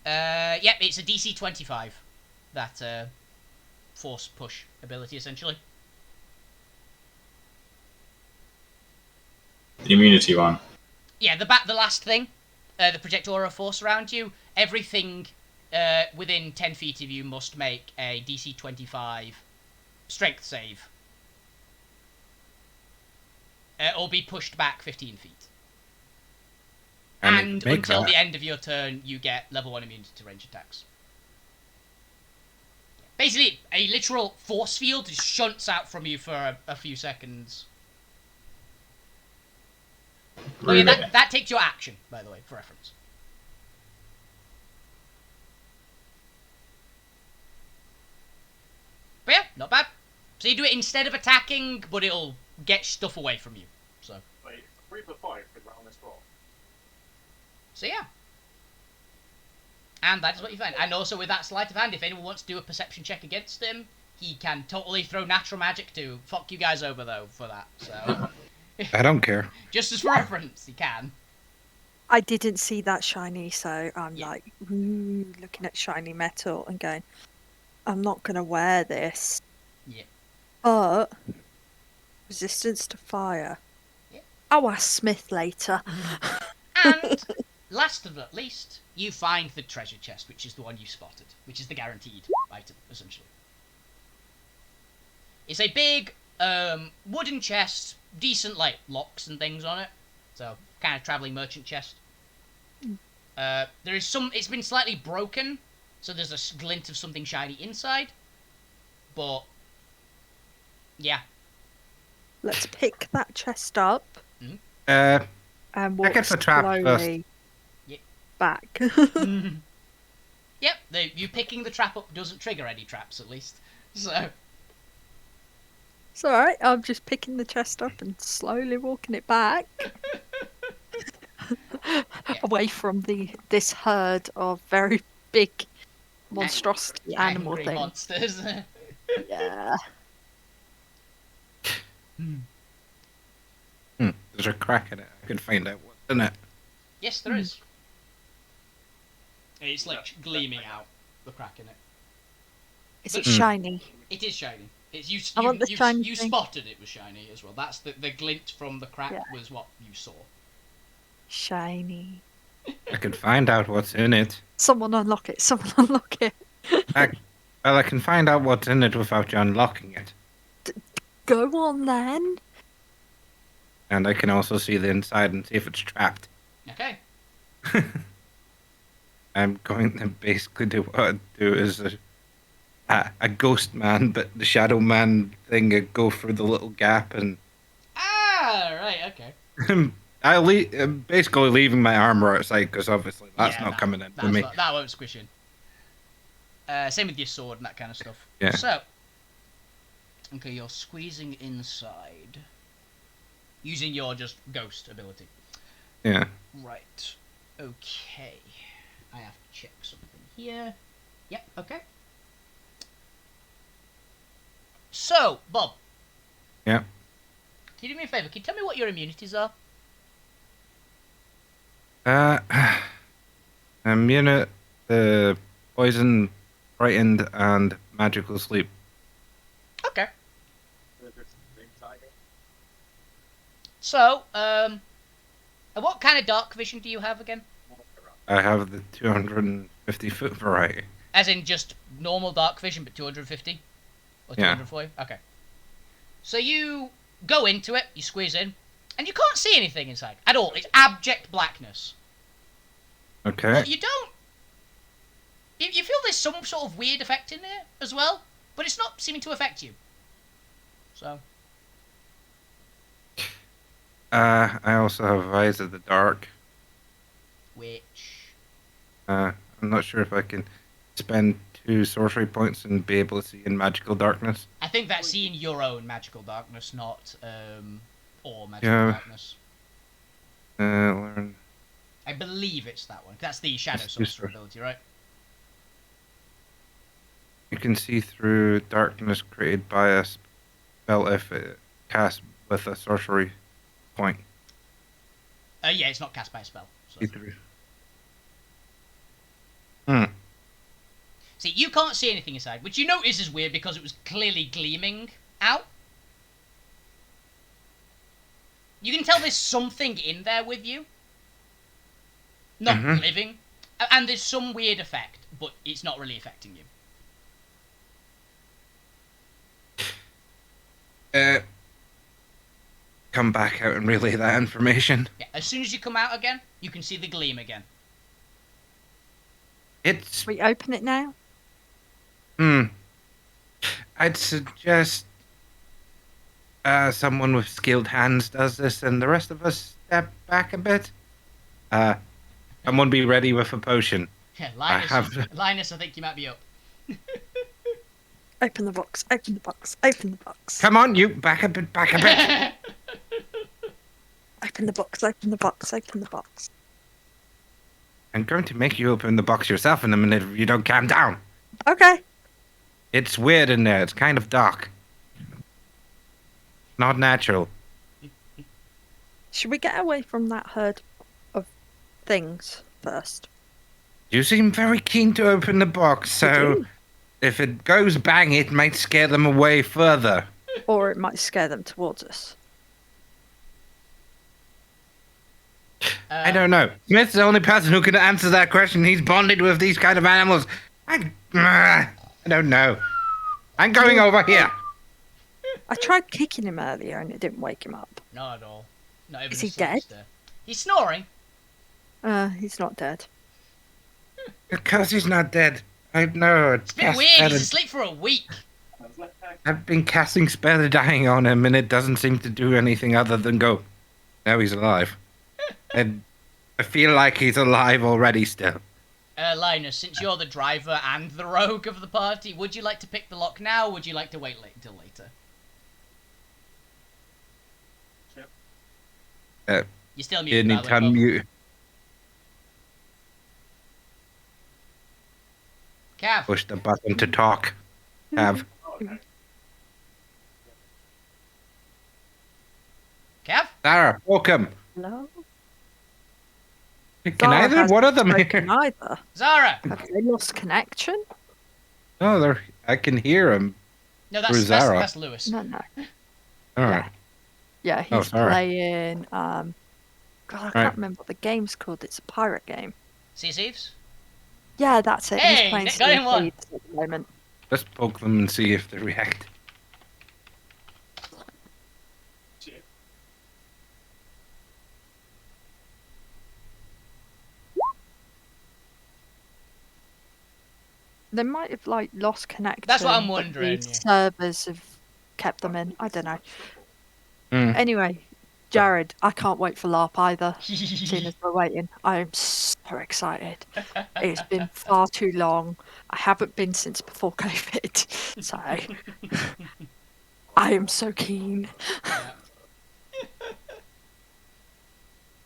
Yep, it's a DC 25. That force push ability, essentially. The immunity one. Yeah, the last thing, the project aura of force around you. Everything within 10 feet of you must make a DC 25 strength save, or be pushed back 15 feet. And until the end of your turn, you get level 1 immunity to range attacks. Basically, a literal force field just shunts out from you for a few seconds. Oh yeah, that takes your action, by the way, for reference. But yeah, not bad. So you do it instead of attacking, but it'll get stuff away from you. So. Wait, 3 for 5 could round this roll. So yeah. And that is what you find. And also with that sleight of hand, if anyone wants to do a perception check against him, he can totally throw natural magic to fuck you guys over though for that. So I don't care. just as reference, he can. I didn't see that shiny, so I'm Yeah. like looking at shiny metal and going, I'm not gonna wear this. Yeah. But resistance to fire. Yeah. I'll ask Smith later. And last but not least, you find the treasure chest, which is the one you spotted, which is the guaranteed item, essentially. It's a big wooden chest, decent like locks and things on it, so kind of traveling merchant chest. There is some. It's been slightly broken, so there's a glint of something shiny inside. But yeah, Let's pick that chest up Uh, and walk guess the trap slowly Yeah. back. Yep. You picking the trap up doesn't trigger any traps, at least. So It's alright, I'm just picking the chest up and slowly walking it back. Away from this herd of very big monstrosity animal angry things. monsters. Yeah. there's a crack in it. I can find out what's in it. Yes, there is. It's like gleaming out, the crack in it. Is it shiny? It is shiny. It's I want the shiny you thing. spotted it was shiny as well. That's the glint from the crack Yeah. was what you saw. Shiny. I can find out what's in it. Someone unlock it. Someone unlock it. Well, I can find out what's in it without you unlocking it. Go on then. And I can also see the inside and see if it's trapped. Okay. I'm going to basically do what I do is a ghost man, but the shadow man thing, I go through the little gap and Ah, right. Okay. basically leaving my armor outside because obviously that's not coming in with me. That won't squish in. Same with your sword and that kind of stuff. Yeah. So, okay, you're squeezing inside using your just ghost ability. Yeah. Right. Okay. I have to check something here. Yep. Okay. So, Bob. Yeah. Can you do me a favour? Can you tell me what your immunities are? Immune to poison, frightened, and magical sleep. Okay. There's this big tiger. So, and what kind of dark vision do you have again? I have the 250-foot variety. As in just normal dark vision, but 250? Or Yeah. 240? Okay. So you go into it, you squeeze in, and you can't see anything inside at all. It's abject blackness. Okay. But you don't... You feel there's some sort of weird effect in there as well, but it's not seeming to affect you. So... I also have Eyes of the Dark. Which... I'm not sure if I can spend 2 sorcery points and be able to see in magical darkness. I think that's seeing your own magical darkness, not all magical darkness. Learn. I believe it's that one. That's the Shadow Yes, Sorcerer yes, sir. ability, right? You can see through darkness created by a spell if it cast with a sorcery point. Yeah, it's not cast by a spell. So. See through. Hmm. See, you can't see anything inside, which you notice is weird because it was clearly gleaming out. You can tell there's something in there with you. Not living. And there's some weird effect, but it's not really affecting you. Come back out and relay that information. Yeah, as soon as you come out again, you can see the gleam again. It's... We open it now? I'd suggest someone with skilled hands does this, and the rest of us step back a bit. Someone be ready with a potion. Yeah, Linus, I think you might be up. Open the box, open the box, open the box. Come on, you back a bit, back a bit. Open the box, open the box, open the box. I'm going to make you open the box yourself in a minute if you don't calm down. Okay. It's weird in there. It's kind of dark. Not natural. Should we get away from that herd of things first? You seem very keen to open the box, so if it goes bang, it might scare them away further. Or it might scare them towards us. I don't know. Smith's the only person who can answer that question. He's bonded with these kind of animals. I don't know. I'm going over here. I tried kicking him earlier and it didn't wake him up. Not at all. Not even Is he the slightest, dead? He's snoring. He's not dead. Because he's not dead. I know. It's a bit weird. He's asleep for a week. I've been casting Spare the Dying on him, and it doesn't seem to do anything other than go. Now he's alive. And I feel like he's alive already still. Linus, since you're the driver and the rogue of the party, would you like to pick the lock now, or would you like to wait until later? You're still You muted, need by to the way, Bob. unmute. Cav. Push the button to talk. Have. Cav? Sarah, welcome. Hello? Can either one of them hear? Neither. Zara! Have they lost connection? No, I can hear him. No, Where's Zara? that's Lewis. No. All right. Yeah, Oh, he's sorry. playing. God, I Right. can't remember what the game's called. It's a pirate game. Sea Thieves? Yeah, that's it. Hey, he's playing got him Sea one. Thieves at the moment. Let's poke them and see if they react. They might have lost connection. That's what I'm but wondering, the yeah. servers have kept them in. I don't know. Mm. Anyway, Jared, I can't wait for LARP either. Seeing as we're waiting, I am so excited. It's been far too long. I haven't been since before COVID, so I am so keen.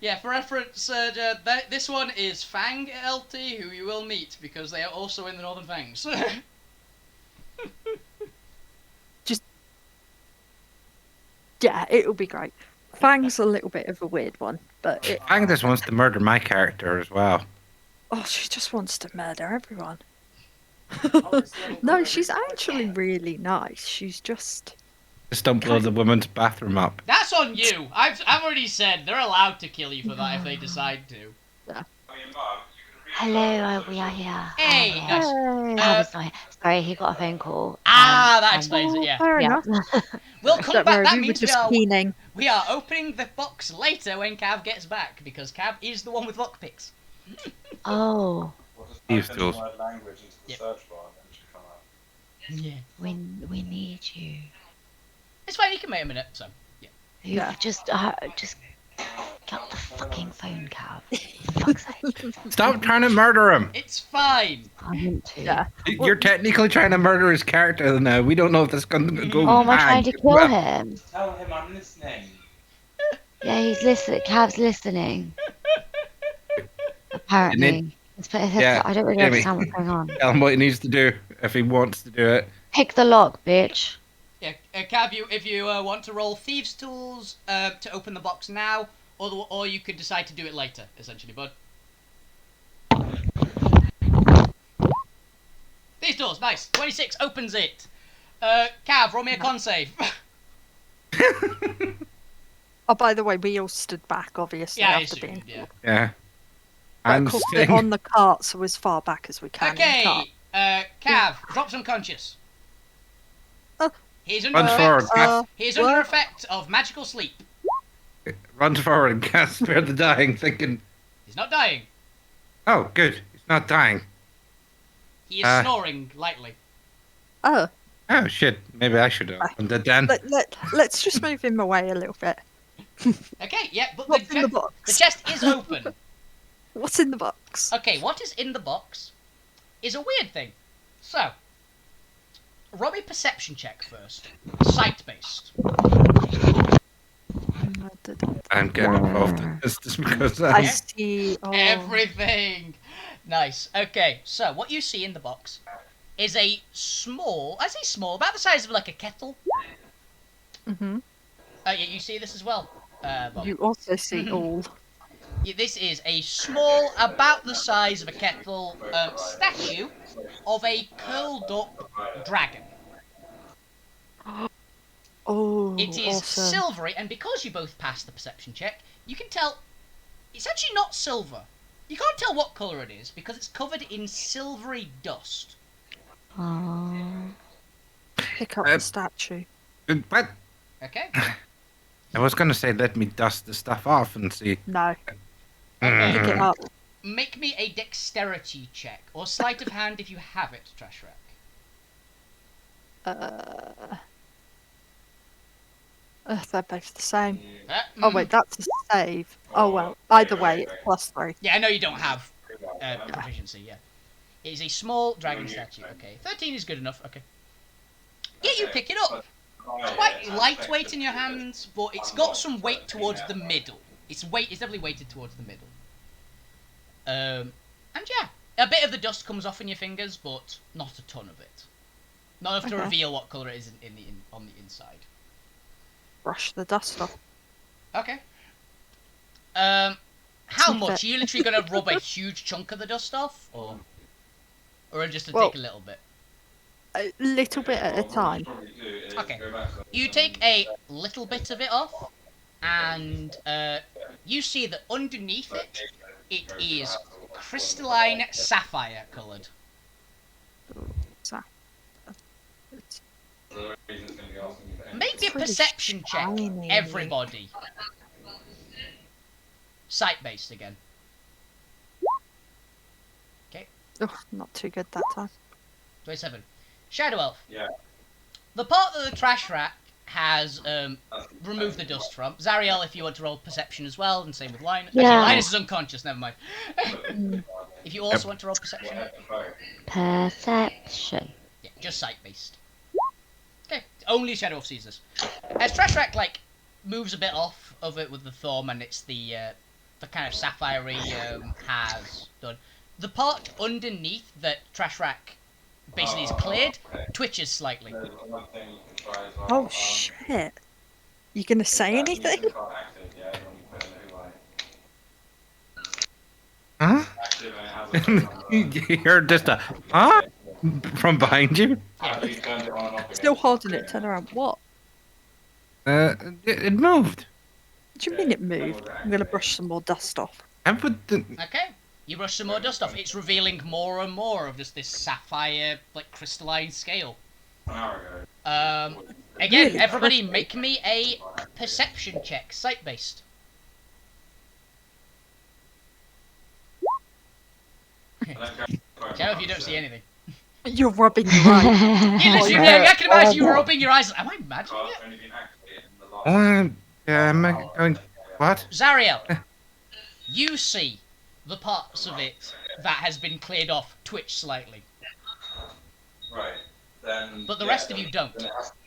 Yeah, for reference, this one is Fang LT, who you will meet, because they are also in the Northern Fangs. Yeah, it'll be great. Fang's a little bit of a weird one, but Fang just wants to murder my character as well. she just wants to murder everyone. No, she's actually really nice. She's just Just don't blow the woman's bathroom up. That's on you. I've already said they're allowed to kill you for that if they decide to. Hello, we are here. Hey, nice. Cav is not here. Sorry, he got a phone call. That explains it, yeah. fair Yeah. enough. We'll come Don't back. worry, That we were means just keening. we are opening the box later when Cav gets back, because Cav is the one with lockpicks. Oh, Thieves tools. Language into the Yep. search bar and then it should come out. Yeah. we need you. It's fine, you can wait a minute, so. You've Yeah. just get off the fucking phone, Cav. For fuck's sake. Stop trying to murder him. It's fine. I want to. Yeah. You're technically trying to murder his character now. We don't know if that's going to go Oh, am I trying bang. to kill him? Tell him I'm listening. Yeah, he's listening. Cav's listening. Apparently. Yeah, I don't really Jamie. understand what's going on. Tell him what he needs to do if he wants to do it. Pick the lock, bitch. Yeah, Cav, if you want to roll Thieves' Tools to open the box now, or you could decide to do it later, essentially, bud. Thieves' does. Nice. 26 opens it. Cav, roll me a con save. Oh, by the way, we all stood back, obviously, Yeah, I after being. assumed, yeah. Yeah. But I'm of course, sitting. we're on the cart, so as far back as we can. In the cart. Okay, Cav, drops unconscious. Oh. He's under Runs forward. effect. He's under what? effect of magical sleep. Runs forward and casts Spare the Dying, thinking, He's not dying. oh, good. He's not dying. He is snoring lightly. Oh, Oh, shit. Maybe I should have opened it then. let's just move him away a little bit. Okay, yeah, but What's in the the box? chest is open. What's in the box? Okay, what is in the box is a weird thing. So, roll a perception check first. Sight-based. I'm getting involved in this just because I I'm... see. Oh. Everything! Nice. Okay, so what you see in the box is a small, I say small, about the size of like a kettle. Mm-hmm. Yeah, you see this as well, Bob. You also see all. Yeah, this is a small, about the size of a kettle, statue of a curled up dragon. Oh, It is awesome. silvery, and because you both passed the perception check, you can tell it's actually not silver. You can't tell what colour it is because it's covered in silvery dust. Aww. Pick up the statue. What? Okay? I was going to say let me dust the stuff off and see. No, Okay. pick it up. Make me a dexterity check, or sleight of hand if you have it, Trash Rack. They're both the same. Mm. Oh wait, that's a save. Oh well, either way, it's +3. Yeah, I know you don't have proficiency, yeah. It is a small dragon statue, okay. 13 is good enough, okay. Yeah, you pick it up. It's quite lightweight in your hands, but it's got some weight towards the middle. It's definitely weighted towards the middle. And yeah, a bit of the dust comes off in your fingers, but not a ton of it. Not enough to Okay. reveal what colour it is on the inside. Brush the dust off. Okay. How Sniff much? it. Are you literally going to rub a huge chunk of the dust off? Or just to Well- take a little bit? A little bit at a time. Okay. You take a little bit of it off, and you see that underneath it, it is crystalline sapphire coloured. So, it's Make me a It's really perception check, shiny. everybody. Sight-based again. not too good that time. 27. Shadow Elf. Yeah. The part that the trash rack has removed the dust from. Zariel, if you want to roll perception as well, and same with Linus. Yeah. Actually, Linus is unconscious, never mind. If you also want to roll perception. Perception. Yeah, just sight-based. Okay, only Shadow Elf sees this. As trash rack, like, moves a bit off of it with the thumb, and it's the kind of sapphire-y has done. The part underneath that trash rack basically is cleared twitches slightly. Oh shit! You gonna say anything? Huh? You heard just a huh from behind you. Still holding it. Turn around. What? It moved. What do you mean it moved? I'm gonna brush some more dust off. I put the Okay, you brush some more dust off. It's revealing more and more of just this sapphire, like, crystalline scale. Again, Really everybody pretty. make me a perception check, sight-based. Shadow, if you don't see anything. You're rubbing your eyes. You literally, yeah. I can imagine you rubbing your eyes. Am I imagining it? am I going? What? Zariel, you see the parts of it that has been cleared off twitch slightly, Right. Then. but the rest of you don't.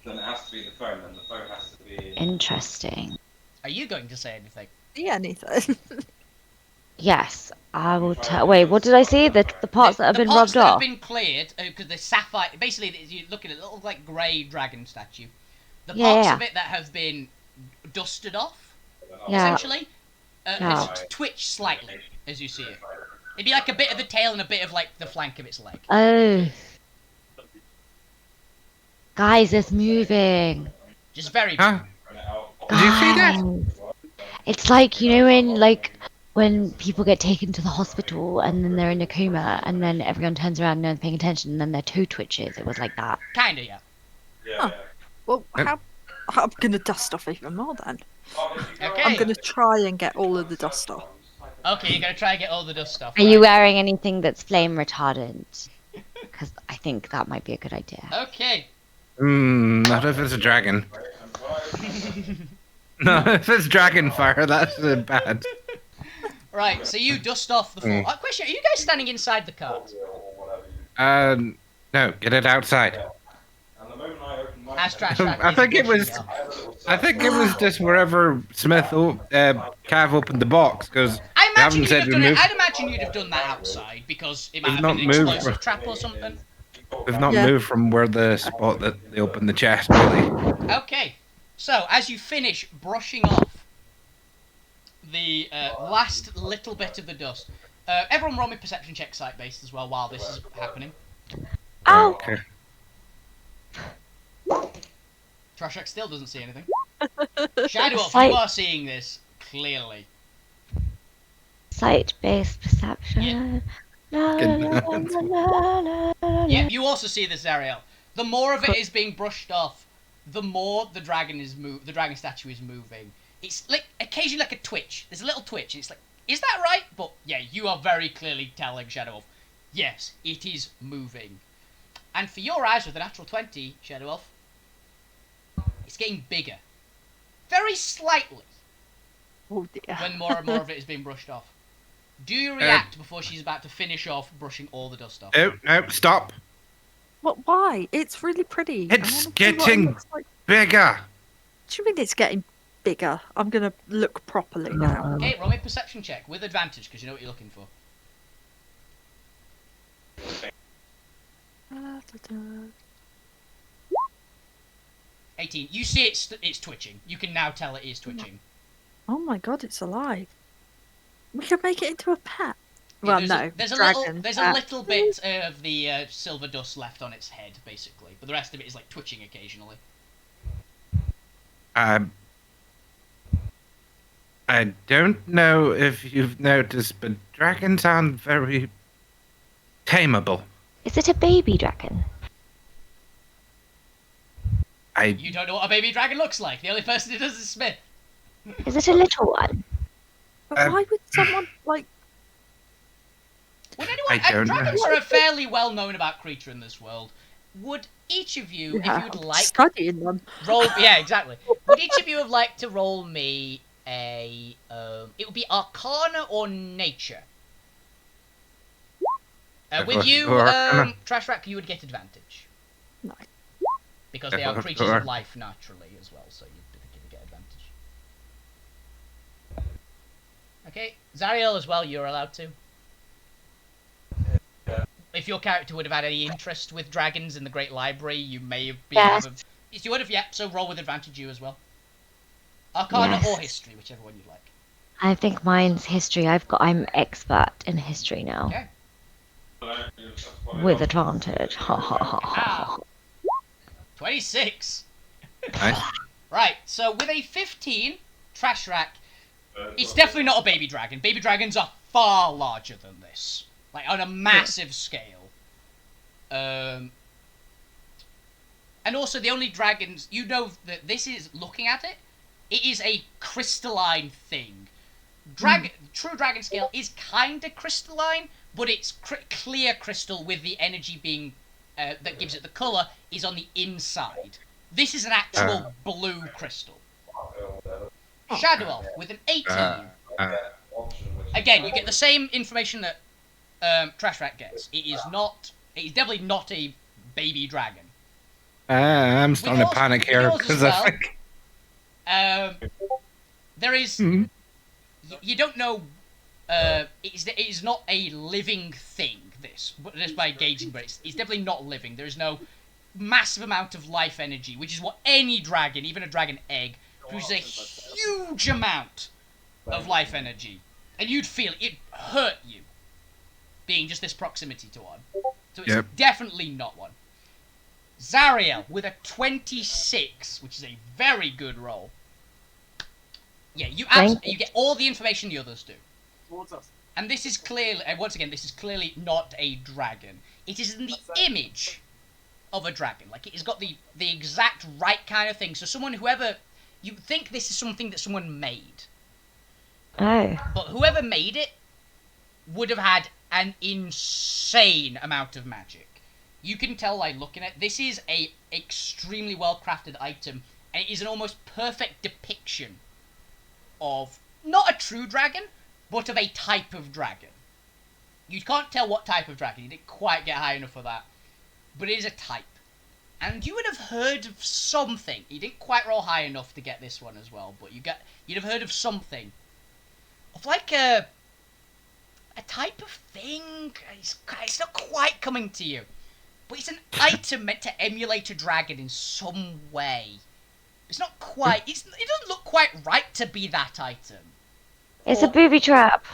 Then it has to be the phone, and the phone has to be. Interesting. Are you going to say anything? See anything? Yes, I will tell. Wait, what did I see? The parts that have been parts rubbed that off. have been cleared, because the sapphire, basically, you look at it, little like grey dragon statue. The Yeah, parts yeah. of it that have been dusted off, Yeah. essentially, Yeah. has twitched slightly as you see it. It'd be like a bit of the tail and a bit of like the flank of its leg. Oh. Guys, it's moving. Just very. Huh? Did you see that? Guys. It's like, you know, when people get taken to the hospital and then they're in a coma and then everyone turns around and no one's paying attention and then their toe twitches. It was like that. Kinda, yeah. Huh. Well, I'm gonna dust off even more then. Okay. I'm gonna try and get all of the dust off. Okay, you're gonna try and get all the dust off. Are you right? wearing anything that's flame retardant? Because I think that might be a good idea. Okay. Not if it's a dragon. No, if it's dragon fire, that's bad. Right, so you dust off the floor. Question, are you guys standing inside the cart? No, get it outside. As Trash Rack I is think it brushing was. off. I think it was just wherever Cav opened the box because I imagine you'd said have we done it. moved. I'd imagine you'd have done that outside because it might We've have been an not moved, explosive bro. trap or something. We've not Yeah. moved from where the spot that they opened the chest. Really. Okay, so as you finish brushing off the last little bit of the dust, everyone roll me perception check site based as well while this is happening. Ow! Okay. Trash Rack still doesn't see anything. Shadow Wolf, Sight. you are seeing this clearly. Sight-based perception. La, la, la, la, la, la, la. Yep, you also see this, Ariel. The more of it is being brushed off, the more the dragon statue is moving. It's like occasionally like a twitch. There's a little twitch, and it's like, is that right? But yeah, you are very clearly telling Shadow Wolf, yes, it is moving. And for your eyes with a natural 20, Shadow Wolf, it's getting bigger. Very slightly, Oh dear. when more and more of it is being brushed off. Do you react before she's about to finish off brushing all the dust off? No, stop. What? Why? It's really pretty. I It's wanna see what it getting looks like. bigger. What do you mean it's getting bigger? I'm gonna look properly now. Okay, roll me a perception check with advantage because you know what you're looking for. 18. You see it's twitching. You can now tell it is twitching. Oh my god, it's alive. We can make it into a pet. Well, there's no. there's a dragon. little bit of the silver dust left on its head, basically, but the rest of it is like twitching occasionally. I don't know if you've noticed, but dragons aren't very tameable. Is it a baby dragon? You don't know what a baby dragon looks like. The only person who does is Smith. Is it a little one? But why would someone like? Would I anyone? don't know. Dragons are a fairly well-known about creature in this world. Would each of you, if Yeah, you'd like, studying them. roll? Yeah, exactly. Would each of you have liked to roll me a? It would be Arcana or Nature. With you, Arcana. Trash Rack, you would get advantage Nice. because they are creatures of life naturally as well, so you would get advantage. Okay, Zariel as well. You're allowed to. If your character would have had any interest with dragons in the Great Library, you may have been. Yes. You would have, yeah. So roll with advantage, you as well. Arcana Yes. or History, whichever one you like. I think mine's history. I'm expert in history now. Okay. With advantage. Ha ha ha ha. 26. Nice. Right. So with a 15, Trash Rack, it's definitely not a baby dragon. Baby dragons are far larger than this, like on a massive scale. And also the only dragons you know that this is looking at it. It is a crystalline thing. True dragon scale is kind of crystalline, but it's clear crystal with the energy being that gives it the color is on the inside. This is an actual blue crystal. Shadow Elf with an 18. Again, you get the same information that Trash Rat gets. It is definitely not a baby dragon. I'm starting to yours- panic with here yours as because well. I think. There is. Mhm. You don't know. It is not a living thing. This, but just by gauging, but it's definitely not living. There is no massive amount of life energy, which is what any dragon, even a dragon egg, produces a huge amount of life energy, and you'd feel it hurt you, being just this proximity to one. So it's Yep. definitely not one. Zariel with a 26, which is a very good roll. Yeah, you get all the information the others do. Towards us. And this is clearly, once again, this is clearly not a dragon. It is in the image of a dragon. Like, it has got the exact right kind of thing. So whoever, you think this is something that someone made. Oh. But whoever made it would have had an insane amount of magic. You can tell by looking at it, this is a extremely well-crafted item, and it is an almost perfect depiction of, not a true dragon, but of a type of dragon. You can't tell what type of dragon, you didn't quite get high enough for that. But it is a type. And you would have heard of something. You didn't quite roll high enough to get this one as well, but you'd have heard of something. Of like a type of thing. It's not quite coming to you. But it's an item meant to emulate a dragon in some way. It's not quite, it doesn't look quite right to be that item. It's a booby trap.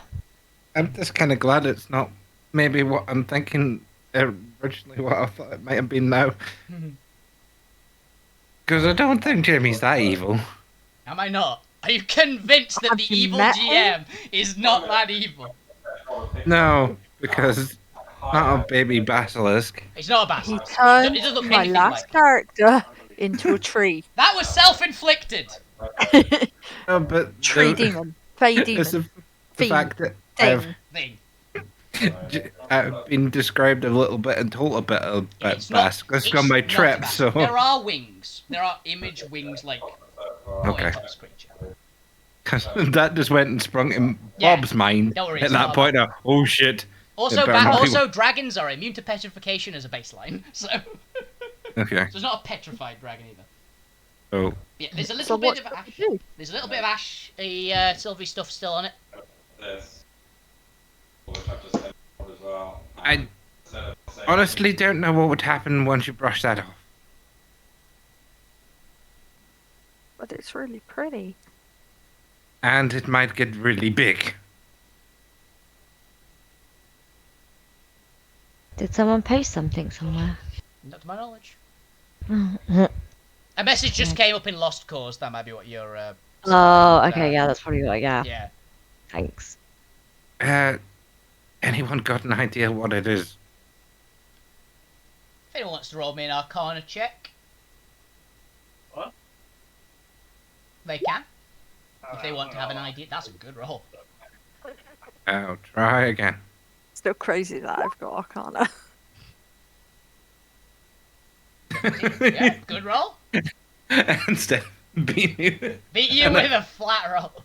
I'm just kind of glad it's not maybe what I'm thinking originally, what I thought it might have been now. Because I don't think Jimmy's that evil. Am I not? Are you convinced that Have the you evil met GM is not that evil? No, because not a baby basilisk. It's not a He basilisk. turned It doesn't look my anything last like. character into a tree. That was self-inflicted. No, but Tree demon. Fey It's demon. the fact that I've Thing. Thing. been described a little bit and told a bit about It's not- basilisk it's on my not trip, that. so There are wings. There are image wings like okay. pointed to this creature. 'Cause that just went and sprung in Yeah. Bob's mind Don't worry, at it's that not point. Oh shit! Also, It better not be- also dragons are immune to petrification as a baseline, so Okay, it's not a petrified dragon either. so Yeah, there's a So little what bit of do ash. you do? There's a little bit of ash, silvery stuff still on it. This, which I've just said as well. I honestly don't know what would happen once you brush that off. But it's really pretty. And it might get really big. Did someone post something somewhere? Not to my knowledge. Oh, A message just came up in Lost Cause. That might be what you're. okay, yeah, that's probably what, yeah. Yeah. Thanks. Anyone got an idea what it is? If anyone wants to roll me an Arcana check, What? they can. If they want to have an idea, that's a good roll. I'll try again. Still crazy that I've got Arcana. Yeah, good roll. Instead, beat me. Beat you with a flat roll.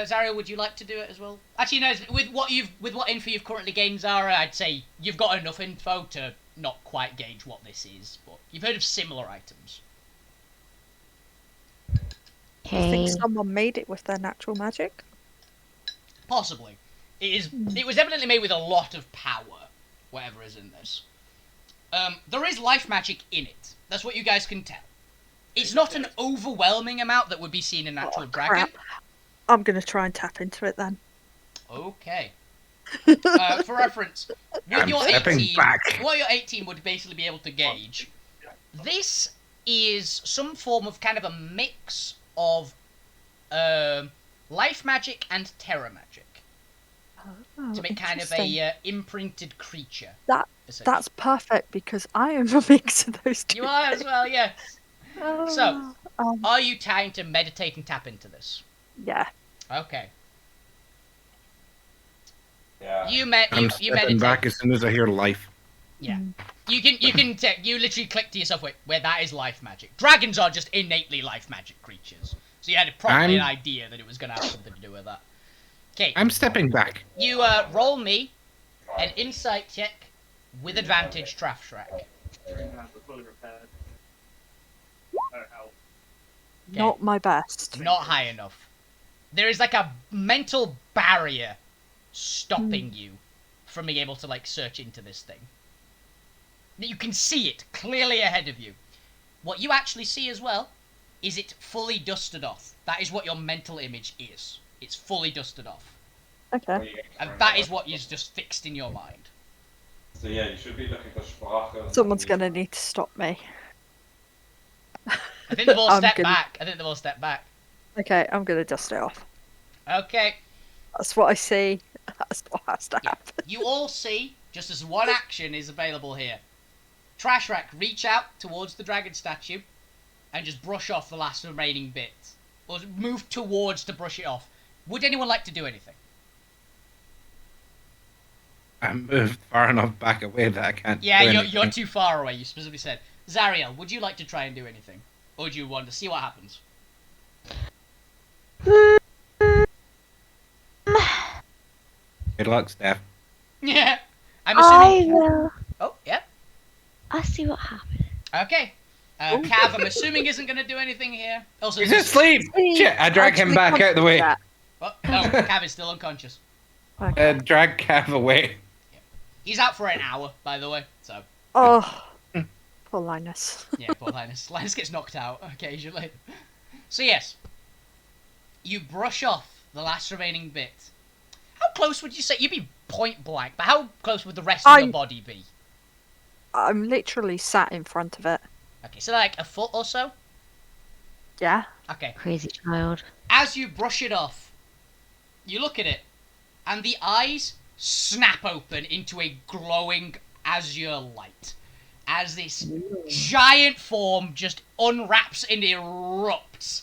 Zara, would you like to do it as well? Actually, no. With what info you've currently gained, Zara, I'd say you've got enough info to not quite gauge what this is, but you've heard of similar items. I think Okay. someone made it with their natural magic. Possibly. It was evidently made with a lot of power, whatever is in this. There is life magic in it. That's what you guys can tell. It's not an overwhelming amount that would be seen in a natural dragon. Crap. I'm gonna try and tap into it then. Okay. For reference, what I'm your stepping 18, back. what your 18 would basically be able to gauge, this is some form of kind of a mix of life magic and terror magic Oh, to make kind of interesting. a imprinted creature. That- essentially. That's perfect because I am a mix of those two. You are as well, yeah. So, Um, are you trying to meditate and tap into this? yeah. Okay. Yeah. You I'm stepping stepping back meditate. as soon as I hear life. Yeah. You literally click to yourself, wait, where that is life magic. Dragons are just innately life magic creatures. So you had probably an idea that it was going to have something to do with that. Okay, I'm stepping back. you roll me an insight check with advantage, Trafshrek. We're fully repaired. No help. Not my best. Not high enough. There is like a mental barrier stopping you from being able to like search into this thing. You can see it clearly ahead of you. What you actually see as well is it fully dusted off. That is what your mental image is. It's fully dusted off. Okay. And that is what is just fixed in your mind. So yeah, you should be looking for Sprache. Someone's gonna need to stop me. I think they've all I'm stepped gonna- back. I think they've all stepped back. Okay, I'm gonna dust it off. Okay. That's what I see. That's what has to Yeah. happen. You all see, just as one action is available here. Trash Rack, reach out towards the dragon statue and just brush off the last remaining bit. Or move towards to brush it off. Would anyone like to do anything? I moved far enough back away that I can't. Yeah, do you're anything. too far away, you specifically said. Zariel, would you like to try and do anything? Or do you want to see what happens? Good luck, Steph. Yeah. I'm I assuming... will. Oh, yeah. I'll see what happens. Okay. Cav, I'm assuming isn't going to do anything here. Also, He's asleep. Shit! I drag him Actually, back out the way. yeah. Oh, no, Cav is still unconscious. Okay. Drag Cav away. He's out for an hour, by the way, so... Oh, poor Linus. Yeah, poor Linus. Linus gets knocked out occasionally. So yes, you brush off the last remaining bit. How close would you say? You'd be point blank, but how close would the rest of your body be? I'm literally sat in front of it. Okay, so like a foot or so? Yeah. Okay. Crazy child. As you brush it off, you look at it, and the eyes snap open into a glowing azure light. As this giant form just unwraps and erupts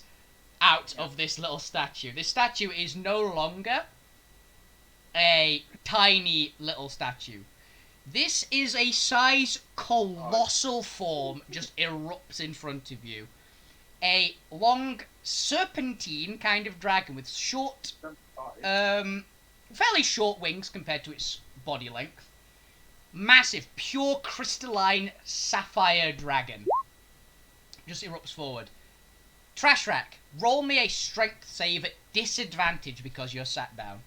out of this little statue. This statue is no longer a tiny little statue. This is a size colossal form just erupts in front of you. A long serpentine kind of dragon with short, fairly short wings compared to its body length. Massive, pure crystalline sapphire dragon just erupts forward. Trash Rack, roll me a strength save at disadvantage because you're sat down.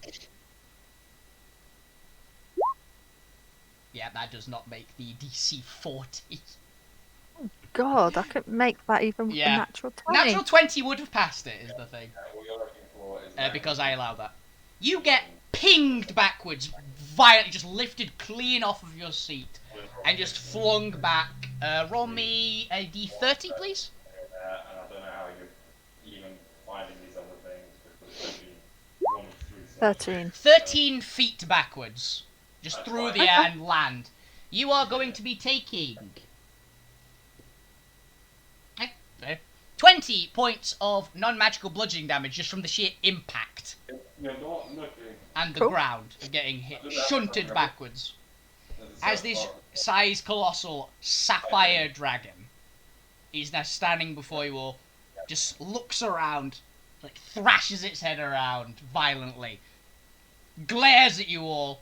Yeah, that does not make the DC 40. God, I couldn't make that even with Yeah. a natural 20. Natural 20 would have passed it, is the thing. What you're looking for is Because I allow that. You get pinged backwards, violently, just lifted clean off of your seat, and just flung back. Roll me a d30, please. and I don't know how you're even finding these other things because it should be 1 through 13. 13 feet backwards, just through the air and land. You are going to be taking 20 points of non-magical bludgeoning damage just from the sheer impact You're not looking. and the Cool. ground of getting hit, shunted backwards. As this size colossal sapphire dragon is now standing before you all, just looks around, like thrashes its head around violently, glares at you all,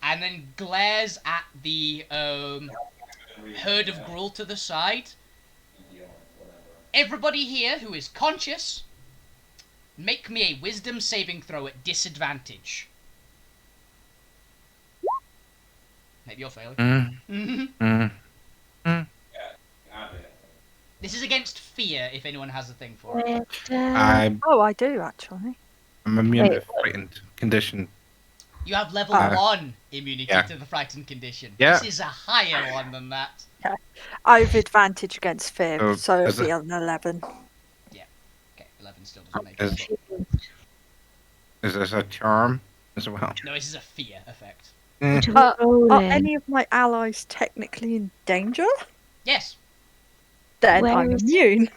and then glares at the herd of gruel to the side. Everybody here who is conscious, make me a wisdom saving throw at disadvantage. Maybe you're failing. This is against fear, if anyone has a thing for it. I'm Oh, I do actually. immune to Wait, frightened condition. You have level 1 immunity yeah. to the frightened condition. Yeah. This is a higher one than that. I have advantage against fear, Oh, so is it'll be it- an 11. Okay, 11 still doesn't make Is- it. Is this a charm as well? No, this is a fear effect. Are any of my allies technically in danger? Yes. Then Where I'm is- immune.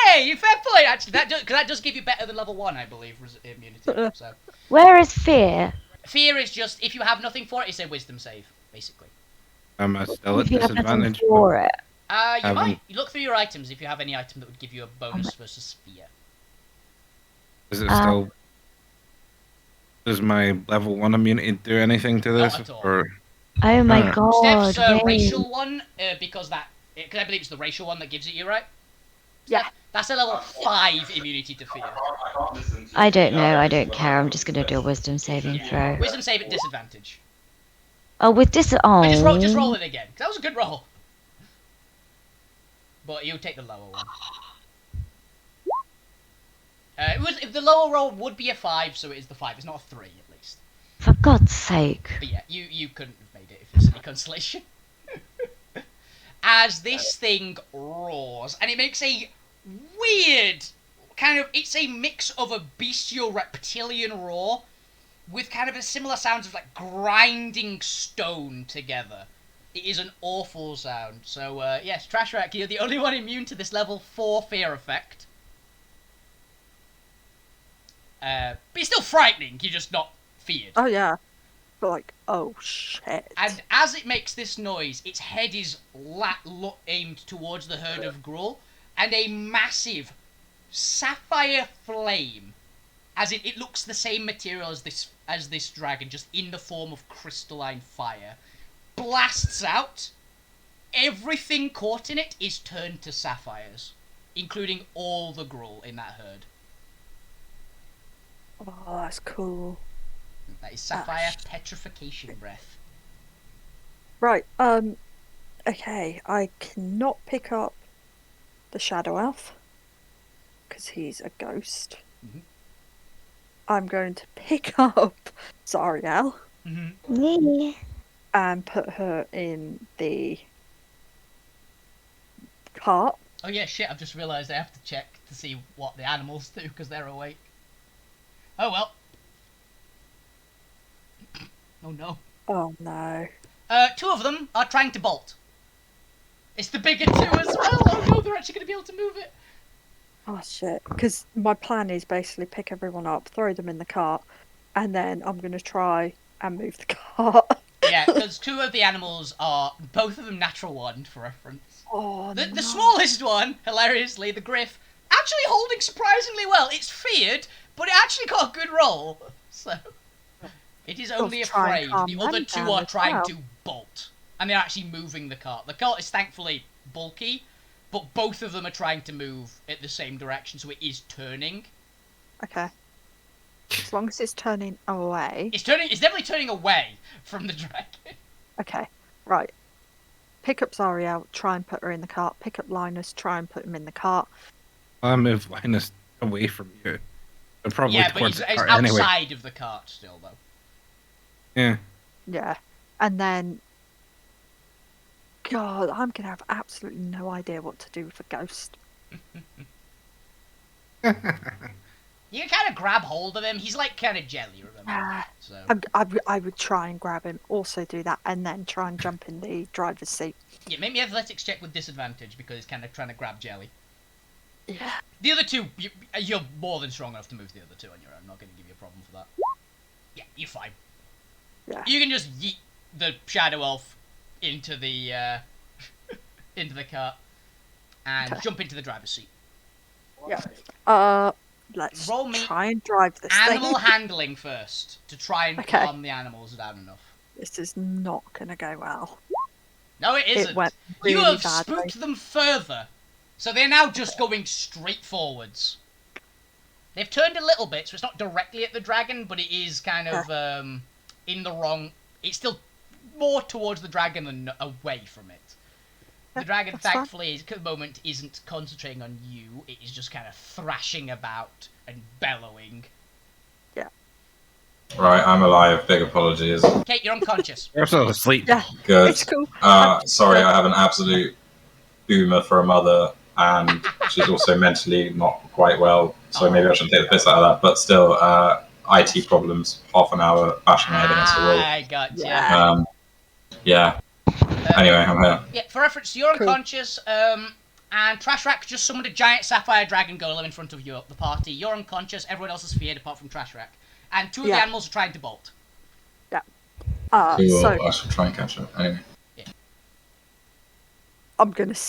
Hey, you fair play, actually. That does give you better than level 1, I believe, immunity. So Where is fear? fear is just, if you have nothing for it, it's a wisdom save, basically. Am I still at If you have nothing disadvantage? for it. You Haven't- might. You look through your items if you have any item that would give you a bonus versus fear. Is it still? Does my level 1 immunity do anything to this? Not at all. Or Oh my Alright. god. Steph's wait. racial one, because I believe it's the racial one that gives it you, right? Yeah. That's a level 5 immunity to fear. I can't listen to I don't know, I don't care. I'm just gonna do a wisdom saving throw. Wisdom save at disadvantage. Oh, with this. Oh. Wait, just roll it again. 'Cause that was a good roll. But you take the lower one. If the lower roll would be a 5, so it is the 5. It's not a 3 at least. For God's sake. But yeah, you couldn't have made it if any consolation. As this thing roars, and it makes a weird it's a mix of a bestial reptilian roar with kind of a similar sounds of like grinding stone together. It is an awful sound. So yes, Trashrak, you're the only one immune to this level 4 fear effect. But it's still frightening, you're just not feared. Oh yeah. But like, oh shit. And as it makes this noise, its head is aimed towards the herd of Gruul, and a massive sapphire flame, as it looks the same material as this dragon, just in the form of crystalline fire, blasts out. Everything caught in it is turned to sapphires, including all the Gruul in that herd. Oh, that's cool. That is sapphire petrification breath. Right, okay, I cannot pick up the Shadow Elf, because he's a ghost. Mhm. I'm going to pick up Zariel Me. and put her in the cart. Oh yeah, shit, I've just realised I have to check to see what the animals do, because they're awake. Oh well. Oh no. Oh no. 2 of them are trying to bolt. It's the bigger 2 as well. Oh no, they're actually going to be able to move it. Oh shit. Because my plan is basically pick everyone up, throw them in the cart, and then I'm going to try and move the cart. Yeah, because 2 of the animals are, both of them natural 1 for reference. Oh The no. smallest one, hilariously, the Griff, actually holding surprisingly well. It's feared, but it actually got a good roll. So, it is only Just try and afraid. calm The other them 2 down are as trying well. to bolt. And they're actually moving the cart. The cart is thankfully bulky, but both of them are trying to move at the same direction, so it is turning. Okay. As long as it's turning away. It's definitely turning away from the dragon. Okay. Right. Pick up Zariel, try and put her in the cart. Pick up Linus, try and put him in the cart. I'll move Linus away from you. But probably Yeah, but towards it's the cart anyway. outside of the cart still, though. Yeah. Yeah. And then... God, I'm going to have absolutely no idea what to do with a ghost. You can kind of grab hold of him. He's like kind of jelly, remember? Ah. So I would try and grab him, also do that, and then try and jump in the driver's seat. yeah, make me athletics check with disadvantage because he's kind of trying to grab jelly. Yeah. The other 2, you're more than strong enough to move the other 2 on your own. I'm not going to give you a problem for that. Yeah, you're fine. Yeah. You can just yeet the shadow elf into the into the cart and Okay. jump into the driver's seat. Yeah. Let's Roll me try and drive this Animal thing. handling first to try and Okay. calm the animals down enough. This is not going to go well. No, it isn't. It went You really have badly. spooked them further. So they're now just going straight forwards. They've turned a little bit, so it's not directly at the dragon, but it is kind of in the wrong... It's still more towards the dragon than away from it. The Yeah, dragon, that's fine. thankfully, at the moment, isn't concentrating on you. It is just kind of thrashing about and bellowing. Right, I'm alive. Big apologies. Kate, you're unconscious. You're also asleep. Yeah, Good. it's cool. Sorry, I have an absolute boomer for a mother, and she's also mentally not quite well, so maybe I shouldn't take the piss out of that. But still, IT problems, half an hour bashing my head against the wall. I gotcha. Yeah. Yeah. Anyway, I'm here. Yeah, for reference, you're Cool. unconscious, and Trashrak just summoned a giant sapphire dragon golem in front of you, the party. You're unconscious, everyone else is feared apart from Trashrak. And 2 of the Yeah. animals are trying to bolt. Cool. So I shall try and catch her. Anyway. I'm going to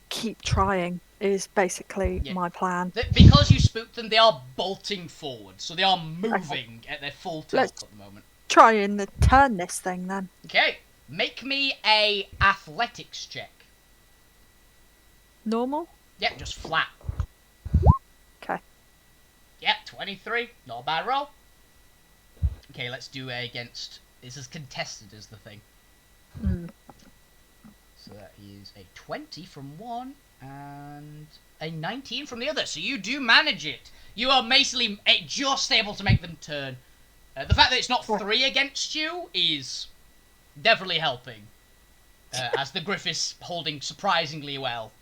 keep trying, is basically Yeah. my plan. Because you spooked them, they are bolting forward, so they are moving at their full tilt Let's- at the moment. Try and turn this thing then. Okay, make me a athletics check. Normal? Yep, just flat. Okay. Yep, 23, not a bad roll. Okay, let's do a against... It's as contested as the thing. Mm. So that is a 20 from one, and a 19 from the other. So you do manage it. You are basically just able to make them turn. The fact that it's not 3 against you is definitely helping. As the Griff is holding surprisingly well.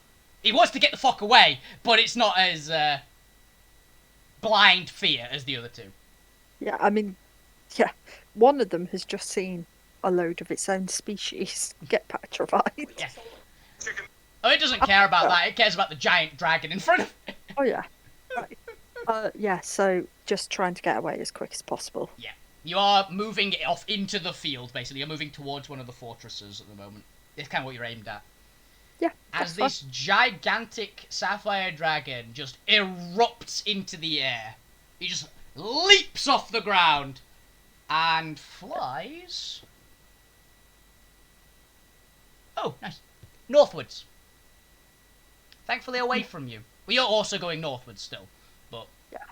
He wants to get the fuck away, but it's not as blind fear as the other two. Yeah, I mean, yeah, one of them has just seen a load of its own species get petrified. Yeah. Oh, it doesn't care about that. It cares about the giant dragon in front of it. Oh yeah. Right. Yeah, so just trying to get away as quick as possible. Yeah. You are moving it off into the field, basically. You're moving towards one of the fortresses at the moment. It's kind of what you're aimed at. Yeah. As this gigantic sapphire dragon just erupts into the air. He just leaps off the ground and flies. Oh, nice. Northwards. Thankfully away from you. Well, you're also going northwards still, but yeah.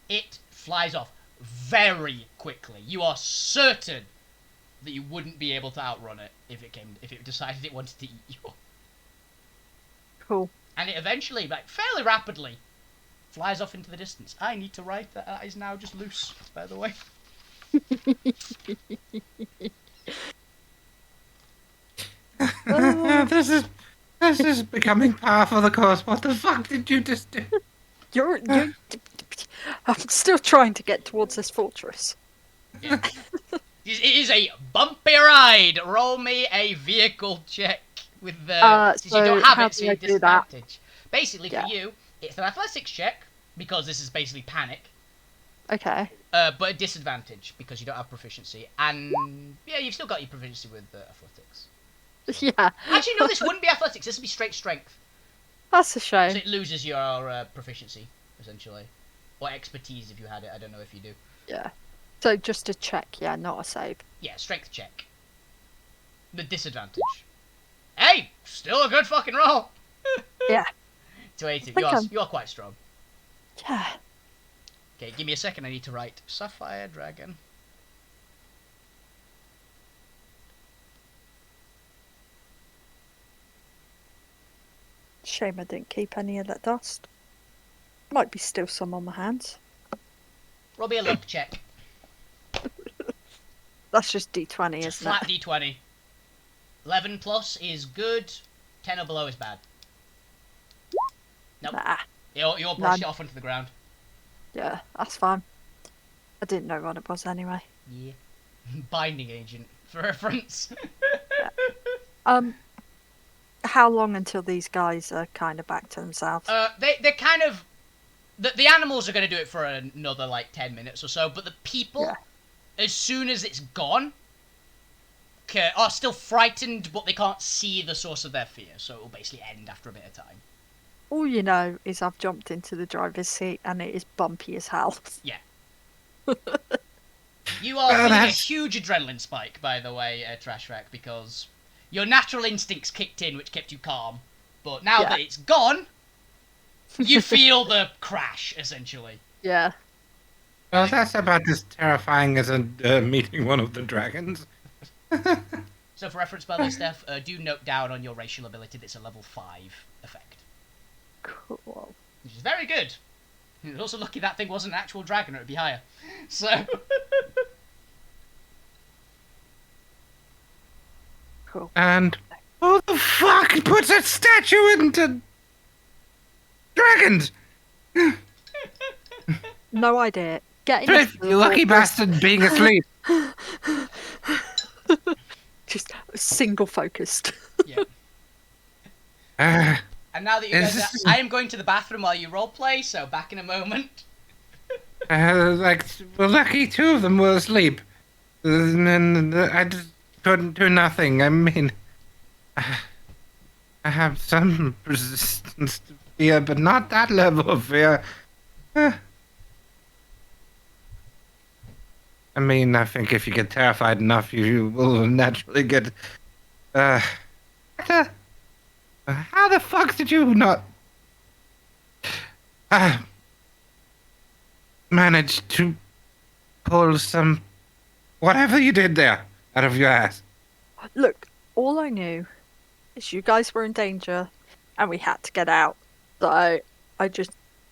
It flies off very quickly. You are certain that you wouldn't be able to outrun it if it decided it wanted to eat you. Cool. And it eventually, like fairly rapidly, flies off into the distance. I need to write that. That is now just loose, by the way. This is becoming par for the course. What the fuck did you just do? You're I'm still trying to get towards this fortress. Yeah. It is a bumpy ride. Roll me a vehicle check with the since you don't have it, so you disadvantage. Basically, for you, it's an athletics check because this is basically panic. Okay. But a disadvantage because you don't have proficiency, and yeah, you've still got your proficiency with athletics. Yeah. Actually, no, this wouldn't be athletics. This would be straight strength. That's a shame. So it loses your proficiency, essentially. Or expertise if you had it. I don't know if you do. Yeah. So just a check, yeah, not a save. Yeah, strength check. The disadvantage. Hey! Still a good fucking roll! Yeah. 280. You are quite strong. Yeah. Okay, give me a second. I need to write Sapphire Dragon. Shame I didn't keep any of that dust. Might be still some on my hands. Roll me a luck check. That's just D20, isn't Flat it? D20. 11 plus is good. 10 or below is bad. Nope. Nah. You'll brush it off onto the ground. Yeah, that's fine. I didn't know what it was anyway. Yeah. Binding agent, for reference. How long until these guys are kind of back to themselves? They're kind of... The animals are going to do it for another, 10 minutes or so, but the people, as soon as it's gone, are still frightened, but they can't see the source of their fear, so it will basically end after a bit of time. All you know is I've jumped into the driver's seat and it is bumpy as hell. Yeah. You are feeling a huge adrenaline spike, by the way, Trash Rack, because your natural instincts kicked in, which kept you calm. But now that it's gone, you feel the crash, essentially. Yeah. Well, that's about as terrifying as meeting one of the dragons. So for reference, by the way, Steph, do note down on your racial ability that it's a level 5 effect. Cool. Which is very good. You're also lucky that thing wasn't an actual dragon, or it would be higher. So... Cool. And who the fuck puts a statue into dragons? No idea. Getting into the You lucky fortress- bastard being asleep. Just single focused. Yeah. Uh, And now that you guys are... I am going to the bathroom while you roleplay, so back in a moment. lucky two of them were asleep. And I just couldn't do nothing. I mean, I have some resistance to fear, but not that level of fear. I mean, I think if you get terrified enough, you will naturally get... how the fuck did you not... manage to pull some... whatever you did there out of your ass? Look, all I knew is you guys were in danger and we had to get out. So I just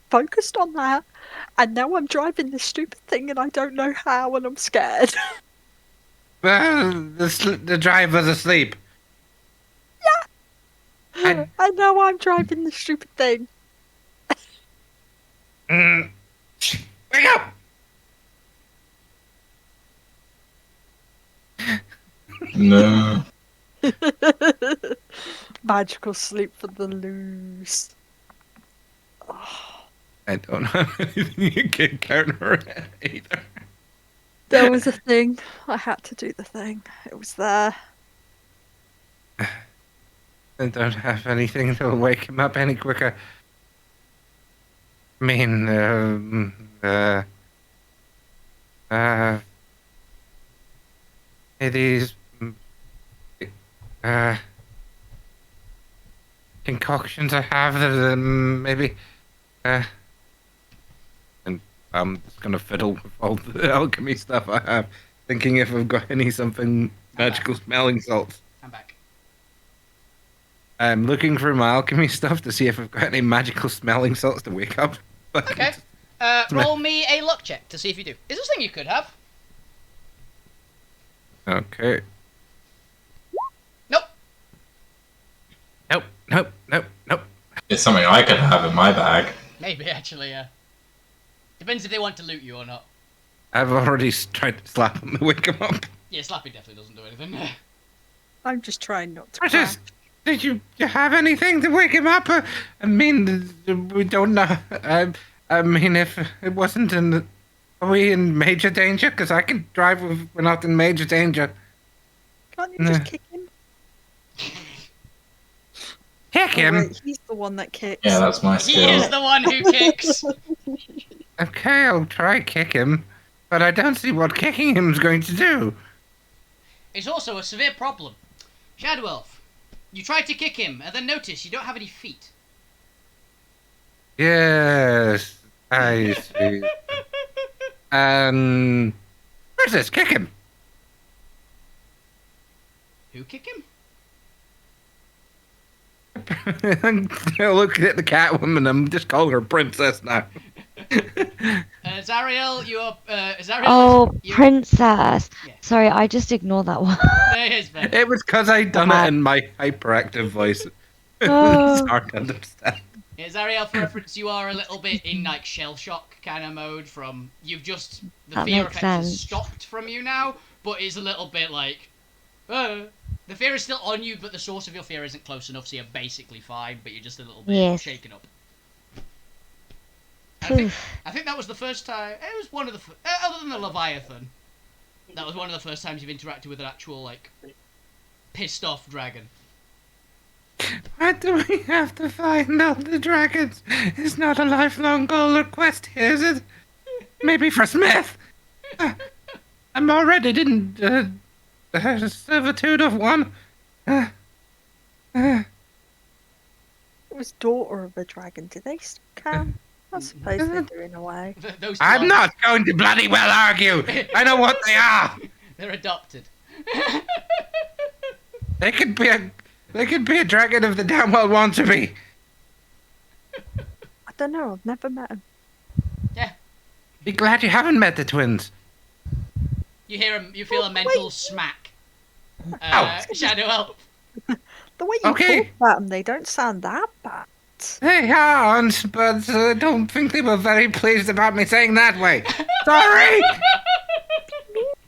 focused on that. And now I'm driving this stupid thing and I don't know how and I'm scared. The driver's asleep. I- I know I'm driving the stupid thing. Wake up! No. Magical sleep for the loose. I don't have anything you can counter it either. There was a thing. I had to do the thing. It was there. I don't have anything that'll wake him up any quicker. I mean, these, concoctions I have that, maybe, and I'm just gonna fiddle with all the alchemy stuff I have, thinking if I've got any something magical smelling salts. I'm back. I'm looking through my alchemy stuff to see if I've got any magical smelling salts to wake up. Okay. Roll me a luck check to see if you do. Is this a thing you could have? Okay. Nope. Nope. It's something I could have in my bag. Maybe, actually, yeah. Depends if they want to loot you or not. I've already tried to slap him to wake him up. Yeah, slapping definitely doesn't do anything. I'm just trying not to I cry. just, did you have anything to wake him up? I mean, we don't know. I mean, if it wasn't in, are we in major danger? Because I can drive if we're not in major danger. Can't you just kick him? Kick Oh, him? wait, he's the one that kicks. Yeah, that's my He skill. is the one who kicks. Okay, I'll try kick him. But I don't see what kicking him's going to do. It's also a severe problem. Shadow Elf, you tried to kick him, and then notice you don't have any feet. Yes, I see. Where's this? Kick him. Who kick him? Look at the Catwoman. I'm just calling her princess now. Zariel, you're... Zariel, Oh, you're... princess. Yeah. Sorry, I just ignored that one. There it is, Ben. It was because I'd done it in my hyperactive voice. Oh. It's hard to understand. Yeah, Zariel, for reference, you are a little bit in, like, shell shock kind of mode from... You've just... The That fear makes effect has sense. stopped from you now, but it's a little bit like... The fear is still on you, but the source of your fear isn't close enough, so you're basically fine, but you're just a little bit Yes. shaken up. Oof. I think that was the first time... It was one of the... Other than the Leviathan, that was one of the first times you've interacted with an actual, like, pissed off dragon. Why do we have to find all the dragons? It's not a lifelong goal or quest, is it? Maybe for Smith. I'm already in servitude of one. It was daughter of a dragon. Do they still count? I suppose they do in a way. Those two I'm are- not going to bloody well argue. I know what they are. They're adopted. They could be a dragon if they damn well want to be. I don't know. I've never met him. Be glad you haven't met the twins. You hear you feel a mental smack. Ow. Shadow Elf. The way you Okay. talk about them, they don't sound that bad. They aren't, but I don't think they were very pleased about me saying that way. Sorry!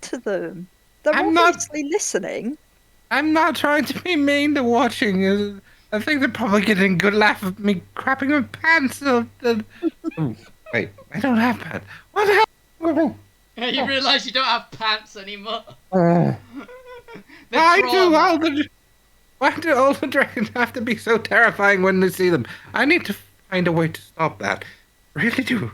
To them, they're I'm not- obviously listening. I'm not trying to be mean to watching. I think they're probably getting a good laugh of me crapping my pants. Oh, wait, I don't have pants. What the hell? You realise you don't have pants anymore. Why The do trauma. why do all the dragons have to be so terrifying when they see them? I need to find a way to stop that. Really do.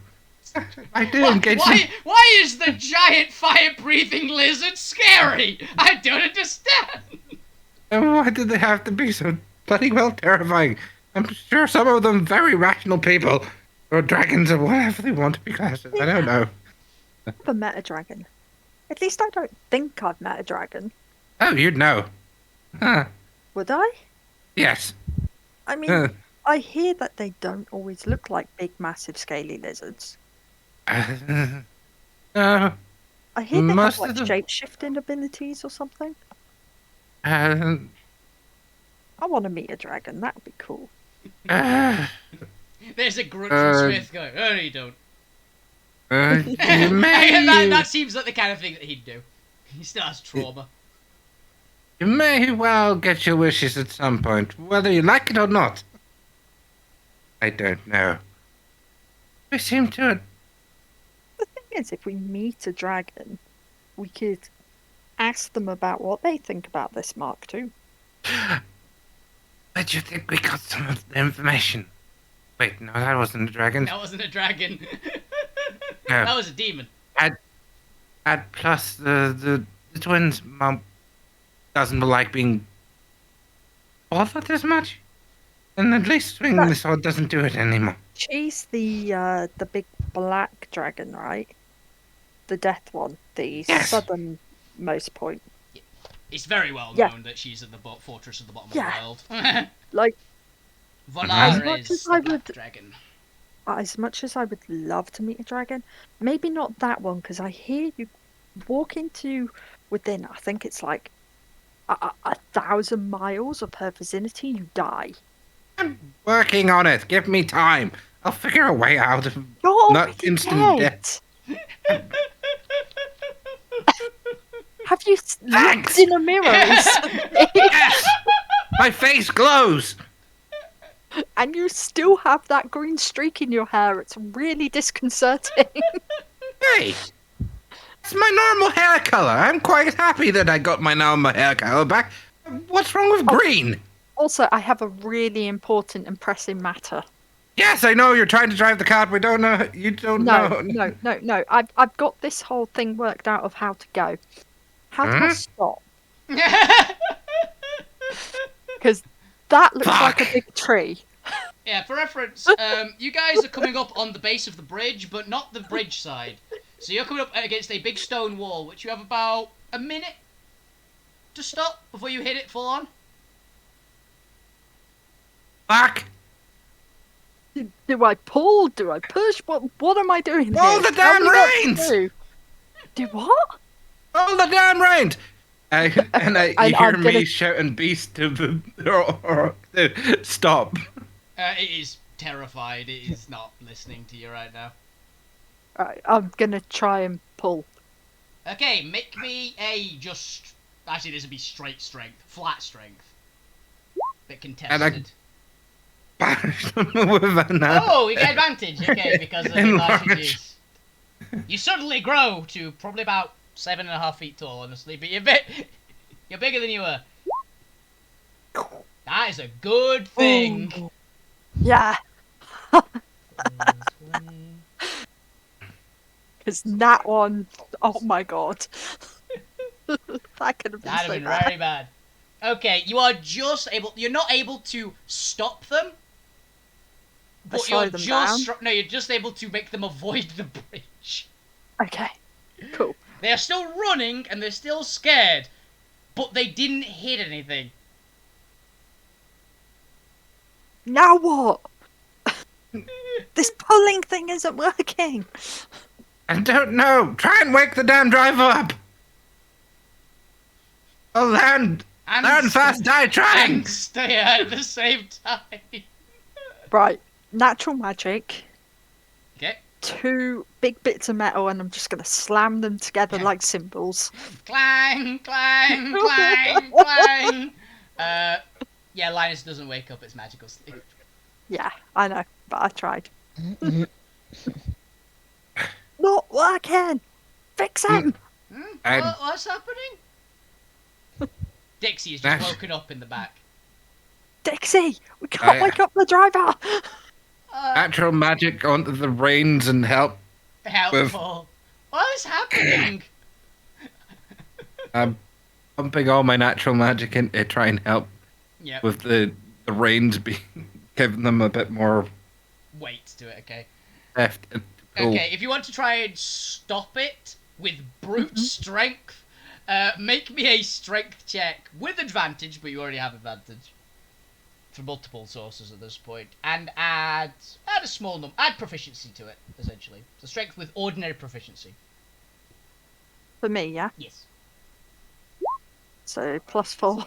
I do engage them. Why is the giant fire-breathing lizard scary? I don't understand. And why do they have to be so bloody well terrifying? I'm sure some of them very rational people, or dragons, or whatever they want to be classed as. I don't know. I've never met a dragon. At least I don't think I've met a dragon. Oh, you'd know. Huh. Would I? Yes. I mean, I hear that they don't always look like big, massive, scaly lizards. No. I hear they have Most like of the shape-shifting abilities or something. uh, I want to meet a dragon. That would be cool. There's a grunt from Smith going, oh, no, you don't. you may that seems like the kind of thing that he'd do. He still has trauma. you may well get your wishes at some point, whether you like it or not. I don't know. We seem to. The thing is, if we meet a dragon, we could ask them about what they think about this Mark II. But you think we got some of the information? Wait, no, that wasn't a dragon. That wasn't a dragon. No. That was a demon. And plus, the twins' mom doesn't like being bothered as much. And at least swinging the sword doesn't do it anymore. She's the big black dragon, right? The death one, the Yes. southernmost point. It's very well Yeah. known that she's at the fortress at the bottom Yeah. of the world. Like, Valar much is as the I black would- dragon. as much as I would love to meet a dragon, maybe not that one, because I hear you walk into within, I think it's like 1,000 miles of her vicinity, you die. I'm working on it. Give me time. I'll figure a way out of You're not already instant dead. death. Have you Thanks. looked in a mirror recently? Yes! My face glows! And you still have that green streak in your hair? It's really disconcerting. Hey! It's my normal hair color. I'm quite happy that I got my normal hair color back. What's wrong with green? Also, I have a really important and pressing matter. Yes, I know you're trying to drive the cart. We don't know. You don't know. No. I've got this whole thing worked out of how to go. How do I stop? Because that looks like a Fuck. big tree. Yeah, for reference, you guys are coming up on the base of the bridge, but not the bridge side. So you're coming up against a big stone wall, which you have about a minute to stop before you hit it full on. Fuck! Do I pull? Do I push? What am I doing Pull here? the Tell damn me what to reins! Do what? All the damn reins! You I'm hear gonna- me shouting beast to the stop. It is terrified. It is not listening to you right now. Right, I'm gonna try and pull. Okay, make me a just... Actually, this would be straight strength. Flat strength. Bit contested. With an Oh, you get advantage. Okay, because of the Enlarge. large use. You suddenly grow to probably about 7.5 feet tall, honestly, but you're bigger than you were. That is a good thing. Ooh. Yeah, because that one, oh my god. That could have been That'd have so been bad. very bad. Okay, you are just able. You're not able to stop them, but slow you're them just down? no. You're just able to make them avoid the bridge. Okay, cool. They are still running and they're still scared, but they didn't hit anything. Now what? This pulling thing isn't working. I don't know. Try and wake the damn driver up. Oh, land fast, die trying. And stay out at the same time. Right, natural magic, Okay. 2 big bits of metal, and I'm just gonna slam them together like cymbals. Clang, clang, clang, clang. Yeah, Linus doesn't wake up. It's magical sleep. Yeah, I know, but I tried. Not working! Fix him! What's happening? Dixie has just That's- woken up in the back. Dixie! We can't wake up the driver! Natural magic onto the reins and help. Helpful. What is happening? I'm pumping all my natural magic in to try and help Yep. with the reins, giving them a bit more Wait to it, okay. heft. And pull. Okay, if you want to try and stop it with brute strength, make me a strength check with advantage, but you already have advantage for multiple sources at this point, and add a small number, add proficiency to it, essentially. So strength with ordinary proficiency. For me, yeah. Yes. So +4.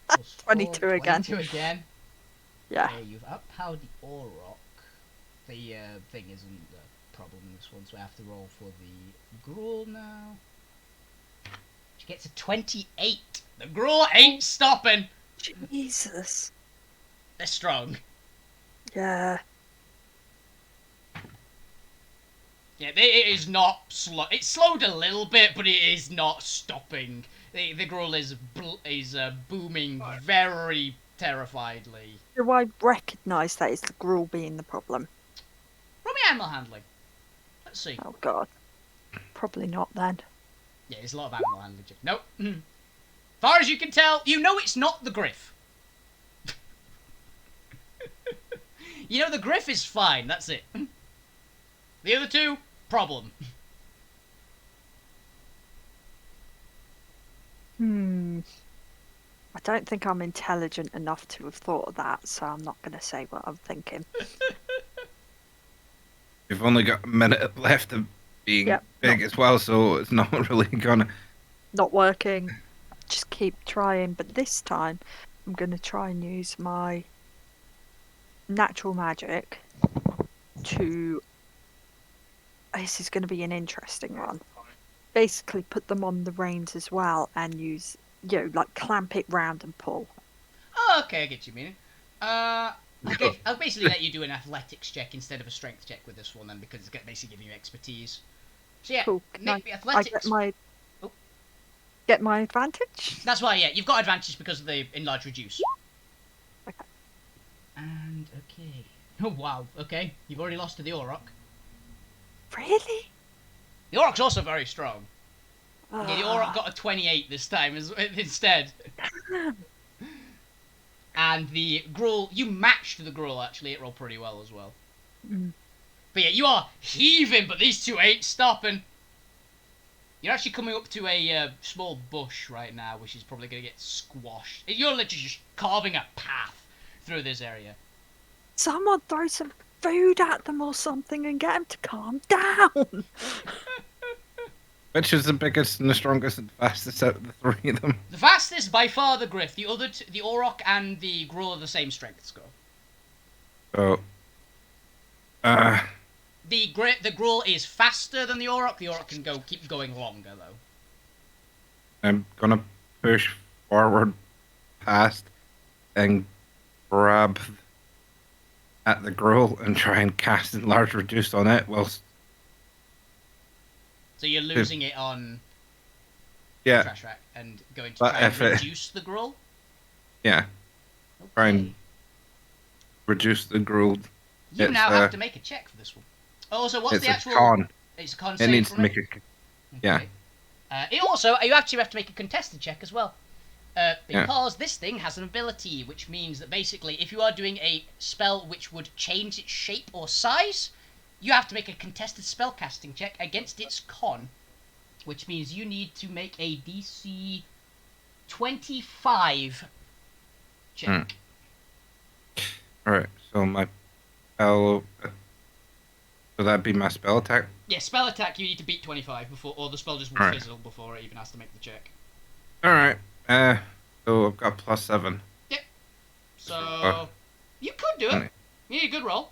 Plus 22 4, again. 22 again. Yeah. Okay, you've outpowered the Auroch. The thing isn't the problem in this one, so I have to roll for the Gruul now. She gets a 28. The Gruul ain't stopping. Jesus. They're strong. Yeah. Yeah, it is not slow. It's slowed a little bit, but it is not stopping. The Gruul is booming very terrifiedly. Do I recognise that it's the gruel being the problem? Roll me animal handling. Let's see. Oh god. Probably not then. Yeah, there's a lot of animal handling. Nope. Far as you can tell, you know it's not the Griff. You know the Griff is fine, that's it. The other two, problem. I don't think I'm intelligent enough to have thought of that, so I'm not going to say what I'm thinking. We've only got a minute left of being Yep, big as well, so it's not really gonna. Not working. Just keep trying, but this time I'm going to try and use my natural magic to... This is going to be an interesting one. Basically put them on the reins as well and use, like clamp it round and pull. Oh, okay, I get you meaning. I'll basically let you do an athletics check instead of a strength check with this one then, because it's basically giving you expertise. So yeah, Cool. make me I athletics. get my advantage? That's why, yeah, you've got advantage because of the enlarge reduce. Okay. And, okay. Oh, wow, okay. You've already lost to the Auroch. Really? The Auroch's also very strong. Yeah, the Ah. Auroch got a 28 this time instead. And the Gruul, you matched the Gruul actually, it rolled pretty well as well. Mm. But yeah, you are heaving, but these two ain't stopping. You're actually coming up to a small bush right now, which is probably going to get squashed. You're literally just carving a path through this area. Someone throw some food at them or something and get them to calm down. Which is the biggest and the strongest and fastest out of the three of them? The fastest, by far, the Griff. The other, the Auroch and the Gruul are the same strength score. So, The Gruul is faster than the Auroch. The Auroch can keep going longer though. I'm gonna push forward past and grab at the Gruul and try and cast enlarge reduce on it whilst So you're losing it on yeah, Trash Rack and going to But try and if it- reduce the Gruul? yeah, try and reduce the Gruul. You it's, now have to make a check for this one. Also, what's It's the a actual... con. It's a con It save needs from to make a yeah. Okay. It also, you actually have to make a contested check as well. Because this thing has an ability, which means that basically, if you are doing a spell which would change its shape or size, you have to make a contested spellcasting check against its con, which means you need to make a DC 25 check. Alright, so my spell. So that'd be my spell attack. Yeah, spell attack you need to beat 25 before, or the spell just will Right. fizzle before it even has to make the check. Alright, so I've got +7. So, you could do it. 20. Yeah, good roll.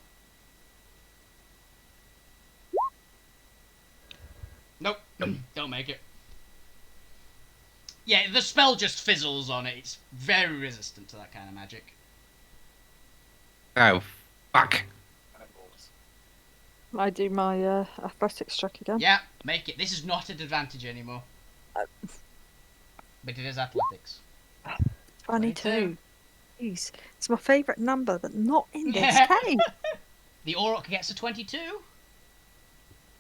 Nope, don't make it. Yeah, the spell just fizzles on it. It's very resistant to that kind of magic. Oh, fuck. I do my athletics check again. Yeah, make it. This is not an advantage anymore. But it is athletics. 22. Jeez, it's my favourite number, but not in this Yeah. game. The Auroch gets a 22.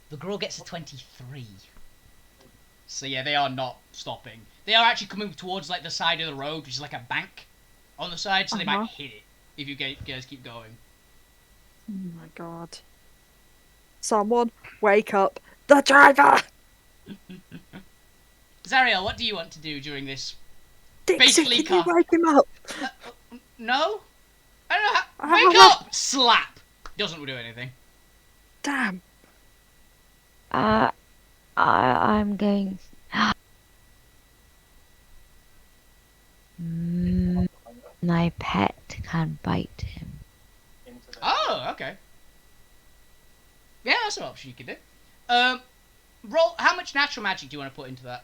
The Gruul gets a 23. So yeah, they are not stopping. They are actually coming towards like the side of the road, which is like a bank on the side, so they might hit it if you guys keep going. Oh my god. Someone wake up the driver! Zariel, what do you want to do during this? Dixie, Basically can you wake him up? No? I don't know. I Wake don't up! Slap! Doesn't do anything. Damn. I'm going. My pet can bite him. Into the Oh, okay. Yeah, that's an option you could do. Roll. How much natural magic do you want to put into that?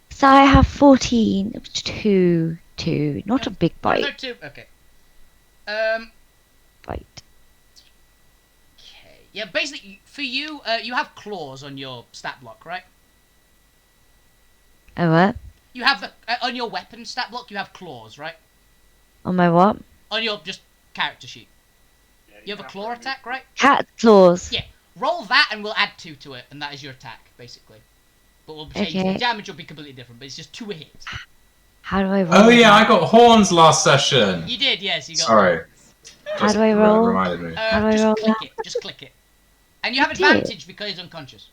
So I have 14. Two. Not a big No, bite. two. Okay. Bite. Okay. Yeah, basically, for you, you have claws on your stat block, right? Oh, what? You have the on your weapon stat block. You have claws, right? On my what? On your just character sheet. yeah, You have a to claw remove- attack, right? Cat claws. Yeah. Roll that, and we'll add 2 to it, and that is your attack, basically. But we'll change Okay. the damage. Will be completely different, but it's just 2 hits. How do I roll? Oh yeah, that? I got horns last session. You did, yes. You got. Sorry. How do I roll? Reminded me. How do I Just roll click that? it. Just click it. And you have I did. advantage because he's unconscious.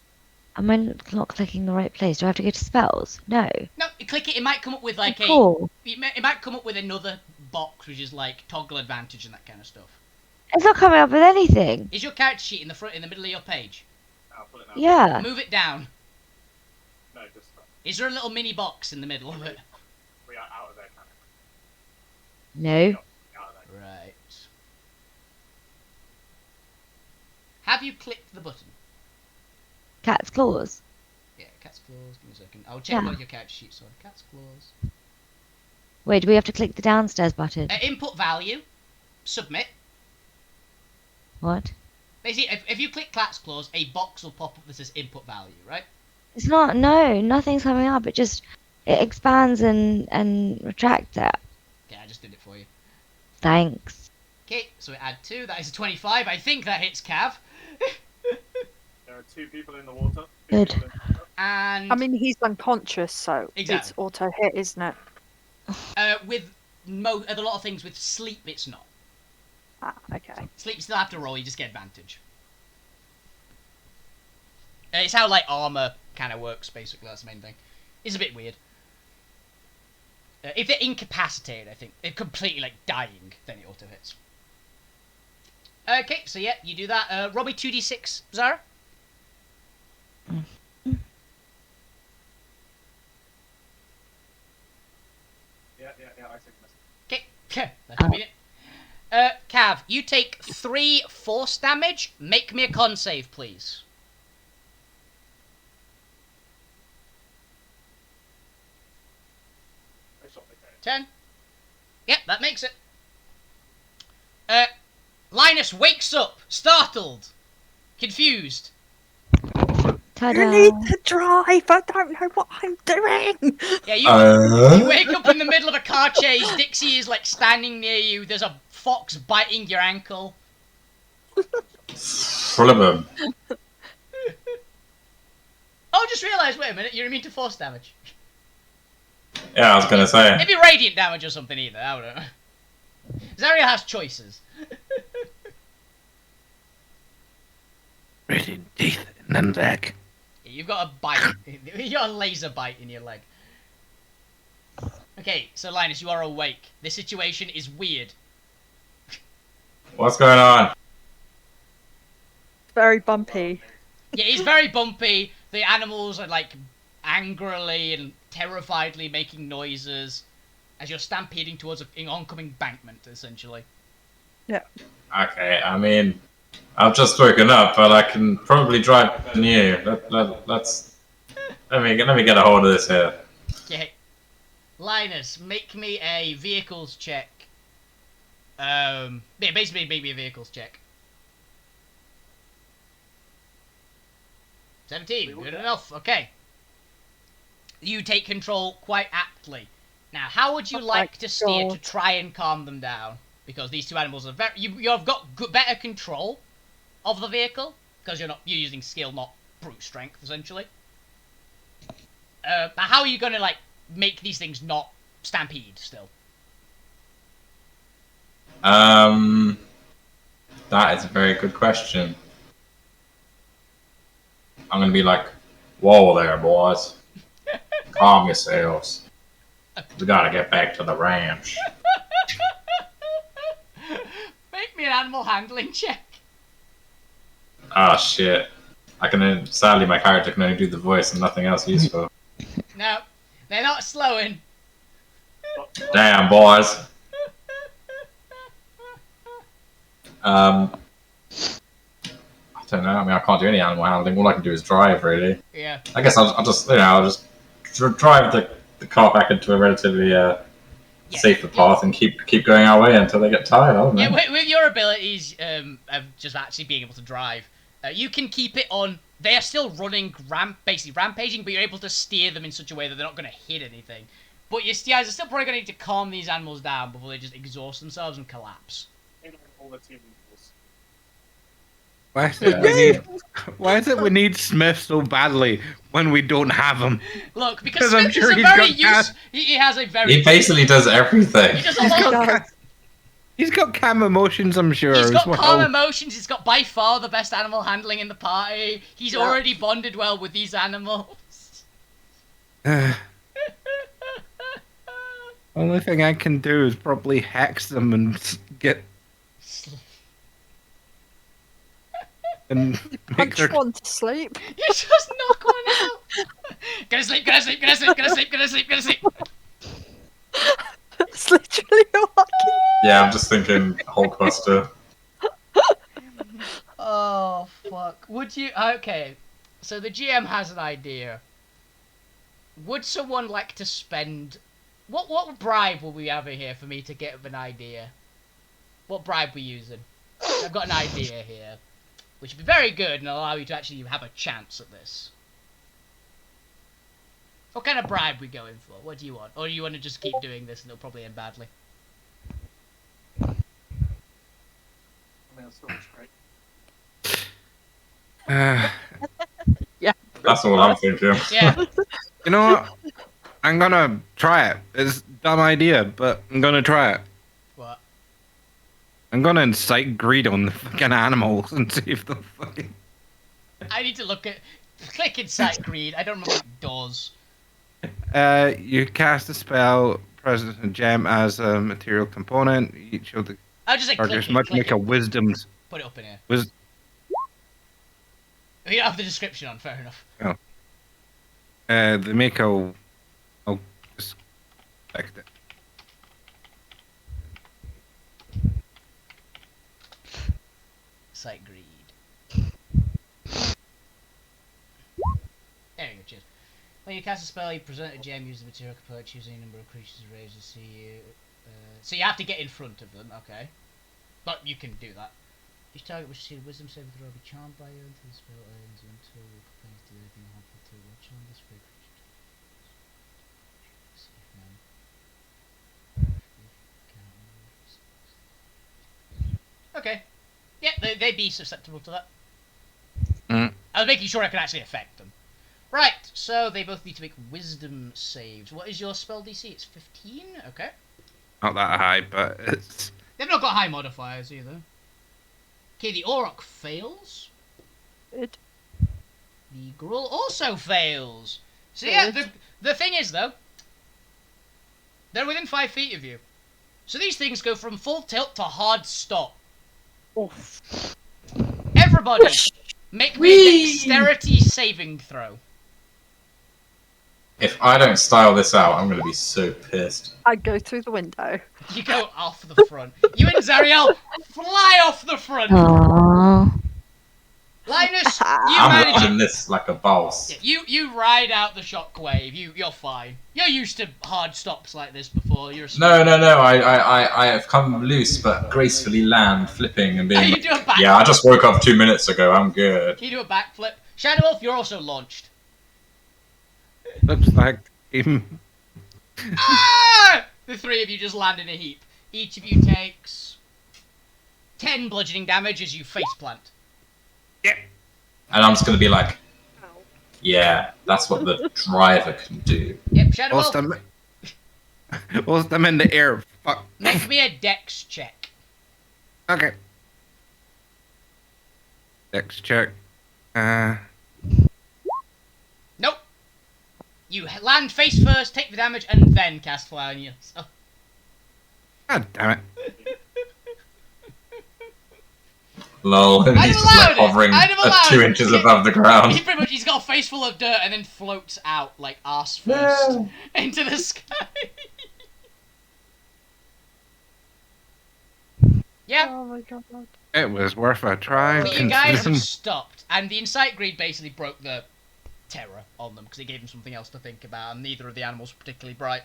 Am I not clicking the right place? Do I have to go to spells? No. No, you click it. It might come up with like Cool. it might come up with another box which is like toggle advantage and that kind of stuff. It's not coming up with anything. Is your character sheet in the front, in the middle of your page? I'll pull it now. Yeah. Move it down. No, just Is there a little mini box in the middle of it? we are out of there, kind No. of. Out of there. Right. Have you clicked the button? Cat's claws. Yeah, cat's claws. Give me a second. I'll check Yeah. what your character sheet's on. Cat's claws. Wait, do we have to click the downstairs button? Input value. Submit. What? Basically, if you click cat's claws, a box will pop up that says input value, right? It's not. No, nothing's coming up. It expands and retracts it. Okay, I just did it for you. Thanks. Okay, so we add 2. That is a 25. I think that hits Cav. There are 2 people in the water. Good. People in the water. And I mean, he's unconscious, so Exactly. it's auto hit, isn't it? with a lot of things with sleep, it's not. Ah, okay. Sleep, you still have to roll. You just get advantage. It's how like armor kind of works. Basically, that's the main thing. It's a bit weird. If they're incapacitated, I think they're completely like dying, then it auto hits. Okay, so yeah, you do that. Robbie 2d6, Zara. Yeah, I take this. Okay, that's convenient. Cav, you take 3 force damage. Make me a con save, please. I shot the guy. 10. Yep, that makes it. Linus wakes up, startled, confused. Ta-da. You need to drive. I don't know what I'm doing. Yeah, you wake up in the middle of a car chase. Dixie is like standing near you. There's a fox biting your ankle. Full of them. Oh, just realised. Wait a minute, you're immune to force damage. Yeah, I was gonna say. It'd be radiant damage or something either. I don't know. Zaria has choices. Radiant teeth and then back. You've got a bite. You got a laser bite in your leg. Okay, so Linus, you are awake. This situation is weird. What's going on? Very bumpy. Yeah, it's very bumpy. The animals are like angrily and terrifiedly making noises as you're stampeding towards an oncoming embankment, essentially. Okay, I mean, I've just woken up, but I can probably drive better than you. Let me get a hold of this here. Okay. Linus, make me a vehicles check. Yeah, basically make me a vehicles check. 17, good enough, okay. You take control quite aptly. Now, how would you Oh my like to steer to God. try and calm them down? Because these two animals are very... You've got better control of the vehicle, because you're using skill, not brute strength, essentially. But how are you going to, like, make these things not stampede still? That is a very good question. I'm gonna be like, whoa there, boys. Calm yourselves. We gotta get back to the ranch. Make me an animal handling check. Ah, shit. Sadly, my character can only do the voice and nothing else useful. No, they're not slowing. Damn, boys. I don't know. I mean, I can't do any animal handling. All I can do is drive, really. Yeah. I guess I'll just drive the car back into a relatively safer path and keep going our way until they get tired. I don't know. Yeah, with your abilities of just actually being able to drive, you can keep it on. They are still running, basically rampaging, but you're able to steer them in such a way that they're not going to hit anything. But your guys are still probably going to need to calm these animals down before they just exhaust themselves and collapse. All the team equals. Why is it we need Smith so badly when we don't have him? Look, because I'm Smith sure is a he's very got he has a very. He basically does everything. He does a lot. He's got calm emotions, I'm sure. He's got as well. calm emotions. He's got by far the best animal handling in the party. He's already bonded well with these animals. Only thing I can do is probably hex them and get and make Punch their one to sleep. You just knock one out. Go to sleep. Go to sleep. Go to sleep. Go to sleep. Go to sleep. Go to sleep. That's literally all I can. Yeah, I'm just thinking Hulkbuster. Oh fuck! Would you? Okay, so the GM has an idea. Would someone like to spend? What bribe will we have in here for me to get an idea? What bribe we using? I've got an idea here, which would be very good and allow you to actually have a chance at this. What kind of bribe we going for? What do you want? Or do you want to just keep doing this and it'll probably end badly? I mean, that's not great. That's all I'm thinking. Yeah. You know what? I'm gonna try it. It's a dumb idea, but I'm gonna try it. What? I'm gonna incite greed on the fucking animals and see if they'll fucking. I need to look at. Click Incite Greed. I don't remember what it does. You cast a spell, present a gem as a material component. Each of the I'll just say click targets it. must Click make it. a wisdom. Put it up in here. Wis- You don't have the description on. Fair enough. they make a. I'll just select it. Incite Greed. There you go. Cheers. When you cast a spell, you present a gem, use the material component, choosing a number of creatures raised to see you. So you have to get in front of them, okay? But you can do that. Each target which succeeds a wisdom saving throw will be charmed by you until the spell ends, until it complains to anything harmful to will charm this for a creature. See if none. Okay. Yeah, they'd be susceptible to that. Mm. I was making sure I could actually affect them. Right, so they both need to make wisdom saves. What is your spell DC? It's 15? Okay. Not that high, but it's. They've not got high modifiers either. Okay, the Auroch fails. Good. The Gruul also fails. So yeah, the thing is though, they're within 5 feet of you. So these things go from full tilt to hard stop. Oof. Everybody, make me a dexterity saving throw. If I don't style this out, I'm going to be so pissed. I go through the window. You go off the front. You and Zariel fly off the front. Aww. Linus, you I'm manage riding it. this like a boss. Yeah, you ride out the shockwave. You're fine. You're used to hard stops like this before. You're a No. I have come loose, but gracefully land, flipping and being. You do a backflip. Yeah, I just woke up 2 minutes ago. I'm good. You do a backflip. Shadow Wolf, you're also launched. Looks like him. Ah! The three of you just land in a heap. Each of you takes 10 bludgeoning damage as you faceplant. And I'm just going to be like, yeah, that's what the driver can do. Yep, Shadow Whilst Wolf, I'm in the air. Fuck. make me a dex check. Okay. Dex check. Nope. You land face first, take the damage, and then cast fire on yourself. God damn it. Lol. And I'd he's have just like allowed it. hovering I'd have allowed 2 it. inches above the ground. He's pretty much, he's got a face full of dirt and then floats out, like, arse first, into the sky. Yeah, Oh my god. It was worth a try. but you guys considering- stopped, and the Insight Greed basically broke the terror on them, because it gave them something else to think about, and neither of the animals were particularly bright.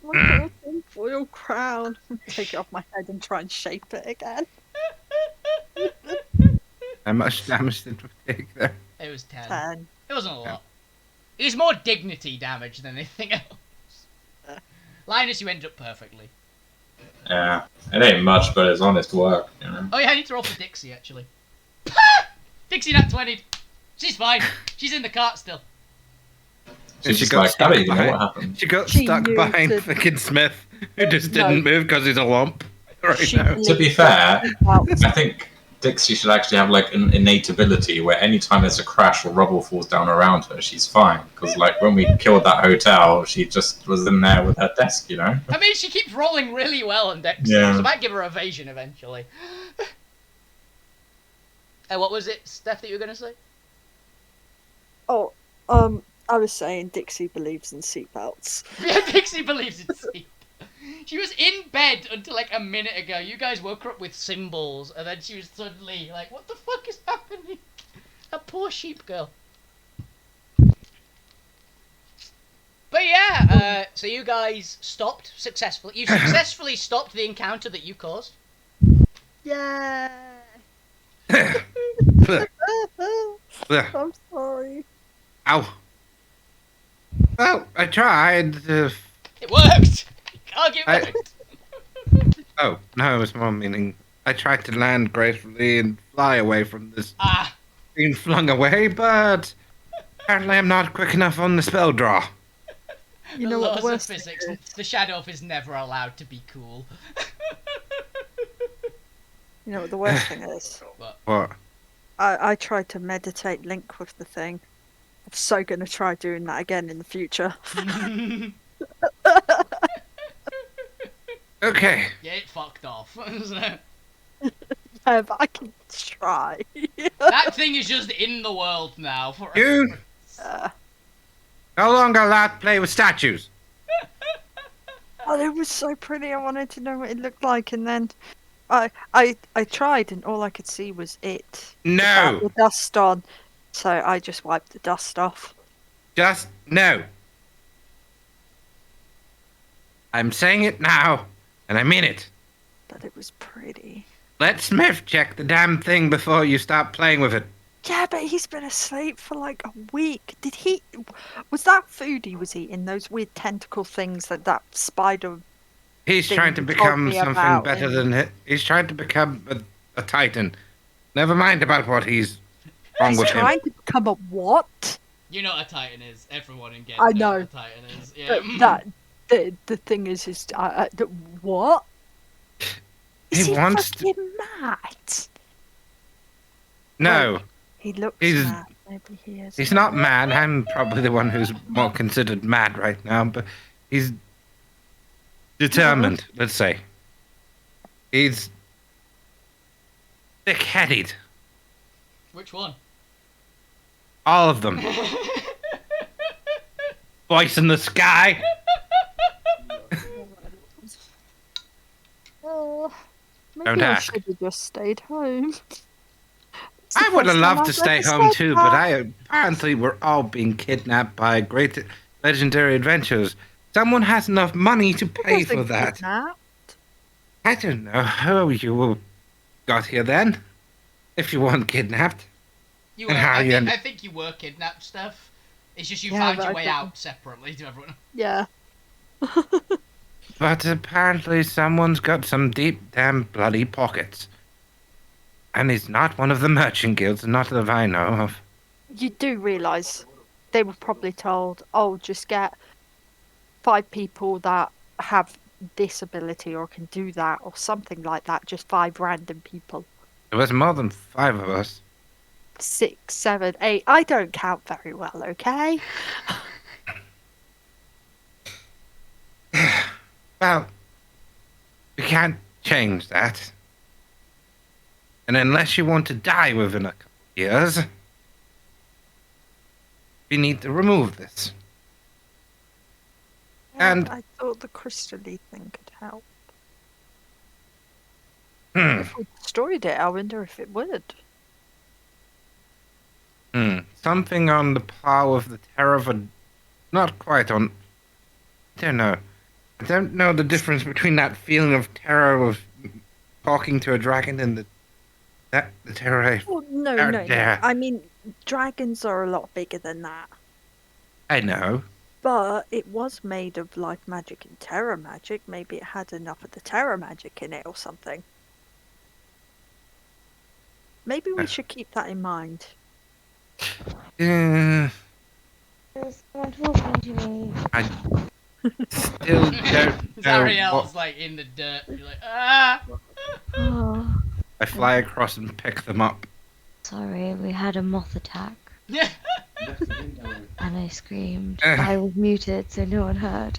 My golden foil crown. Take it off my head and try and shape it again. How much damage did we take there? It was 10. 10. It wasn't a lot. It was more dignity damage than anything else. Linus, you ended up perfectly. Yeah, it ain't much, but it's honest work, you know. Oh yeah, I need to roll for Dixie, actually. Dixie nat 20. She's fine. She's in the cart still. She's she just got like, stuck Abby, you know behind- what happened? She got She stuck knew behind to- fucking Smith, who just No. didn't move because he's a lump right She now. To be believed fair, about- I think Dixie should actually have like an innate ability where anytime there's a crash or rubble falls down around her, she's fine. Because like when we killed that hotel, she just was in there with her desk, you know. I mean, she keeps rolling really well on Dexter, Yeah. so I might give her evasion eventually. What was it, Steph, that you were going to say? Oh, I was saying Dixie believes in seatbelts. Yeah, Dixie believes in sleep. She was in bed until like a minute ago. You guys woke her up with symbols, and then she was suddenly like, what the fuck is happening? That poor sheep girl. But yeah, so you guys stopped successfully. You successfully stopped the encounter that you caused. Yeah. Ugh. I'm sorry. Ow. Well, I tried. It worked! You can't get I- worked. Oh, no, it was more meaning. I tried to land gracefully and fly away from this Ah, being flung away, but apparently I'm not quick enough on the spell draw. You the know what laws the of worst thing physics. is? The shadow elf is never allowed to be cool. You know what the worst thing is? What? I tried to meditate link with the thing. I'm so gonna try doing that again in the future. Okay. Yeah, it fucked off. Yeah, but I can try. That thing is just in the world now. For You no longer allowed to play with statues. Oh, it was so pretty. I wanted to know what it looked like, and then I tried, and all I could see was it. No. Without the dust on, so I just wiped the dust off. Just no. I'm saying it now, and I mean it. But it was pretty. Let Smith check the damn thing before you start playing with it. Yeah, but he's been asleep for like a week. Did he? Was that food he was eating? Those weird tentacle things that spider. He's thing trying to you told become me something about better in- than it. He's trying to become a titan. Never mind about what he's wrong He's with him. trying to become a what? You know what a titan is. Everyone in Geddon I knows know. what a titan is. Yeah. But the thing is what? Is He wants to. fucking mad? No, He looks He's- mad. Maybe he is. he's not mad. I'm probably the one who's more considered mad right now, but he's determined, let's say. He's thick-headed. Which one? All of them. Voice in the sky. Oh, maybe Don't I ask. should have just stayed home. It's I the would have first time loved to I've stay ever home said too, that. but apparently we're all being kidnapped by great legendary adventures. Someone has enough money to I pay wasn't for that. kidnapped. I don't know how you got here then. If you weren't kidnapped. You were, And how you I think you were kidnapped, Steph. It's just you Yeah, found but your I way didn't. out separately to everyone. Yeah. But apparently someone's got some deep damn bloody pockets. And he's not one of the merchant guilds, not that I know of. You do realise they were probably told, oh, just get 5 people that have this ability or can do that or something like that. Just 5 random people. There was more than 5 of us. 6, 7, 8. I don't count very well, okay? Well, we can't change that. And unless you want to die within a couple of years, we need to remove this. And I thought the crystally thing could help. hmm, If we destroyed it, I wonder if it would. something on the par of the terror of a, not quite on. I don't know. I don't know the difference between that feeling of terror of talking to a dragon and the terror. Oh, no, out no, no. there. I mean, dragons are a lot bigger than that. I know. But it was made of life magic and terror magic. Maybe it had enough of the terror magic in it or something. Maybe we should keep that in mind. Uh, There's someone talking to me. I still don't know Zariel's what. like in the dirt. You're like, ah! Oh, I fly across and pick them up. sorry, we had a moth attack. And I screamed. Uh. I was muted, so no one heard.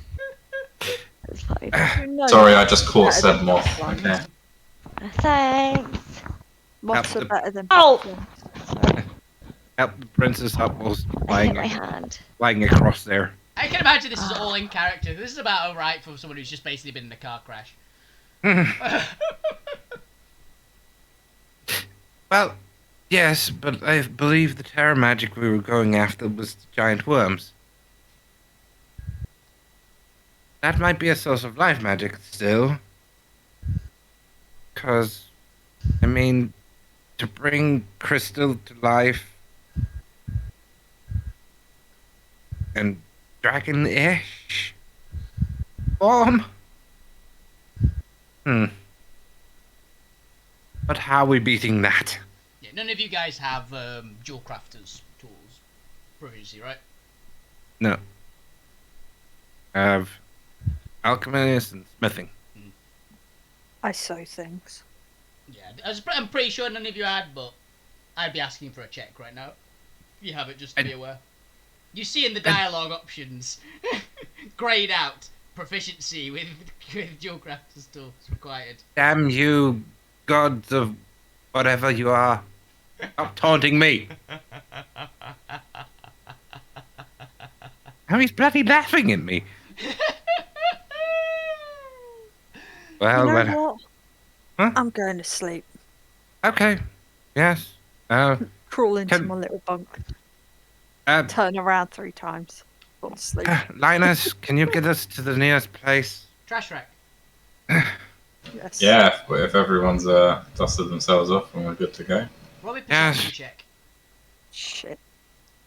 It's fine. No, Sorry, I just caught better than said moth. butterflies. Okay. Thanks. Moths Help are the- better than Oh! butterflies. Sorry, Help the princess up whilst I hit my hand. flying across there. I can imagine this is all in character. This is about alright for someone who's just basically been in a car crash. Well, yes, but I believe the terror magic we were going after was the giant worms. That might be a source of life magic still. Because, I mean, to bring Crystal to life and dragon-ish form? But how are we beating that? Yeah, none of you guys have dual crafters tools previously, right? No. I have alchemist and smithing. I sew things. Yeah, I'm pretty sure none of you had, but I'd be asking for a check right now. You have it just to be aware. You see in the dialogue options, grayed out, proficiency with dual crafters tools required. Damn you, gods of whatever you are. Stop taunting me. How he's bloody laughing at me. Well, You know well, what? Huh? I'm going to sleep. okay. Yes. Crawl into Can- my little bunk. Uh, Turn around 3 times. Fall asleep. Linus, can you get us to the nearest place? Trash rack. Yes. Yeah, if everyone's dusted themselves off and we're good to go. Roll me Yes. perception check. Shit.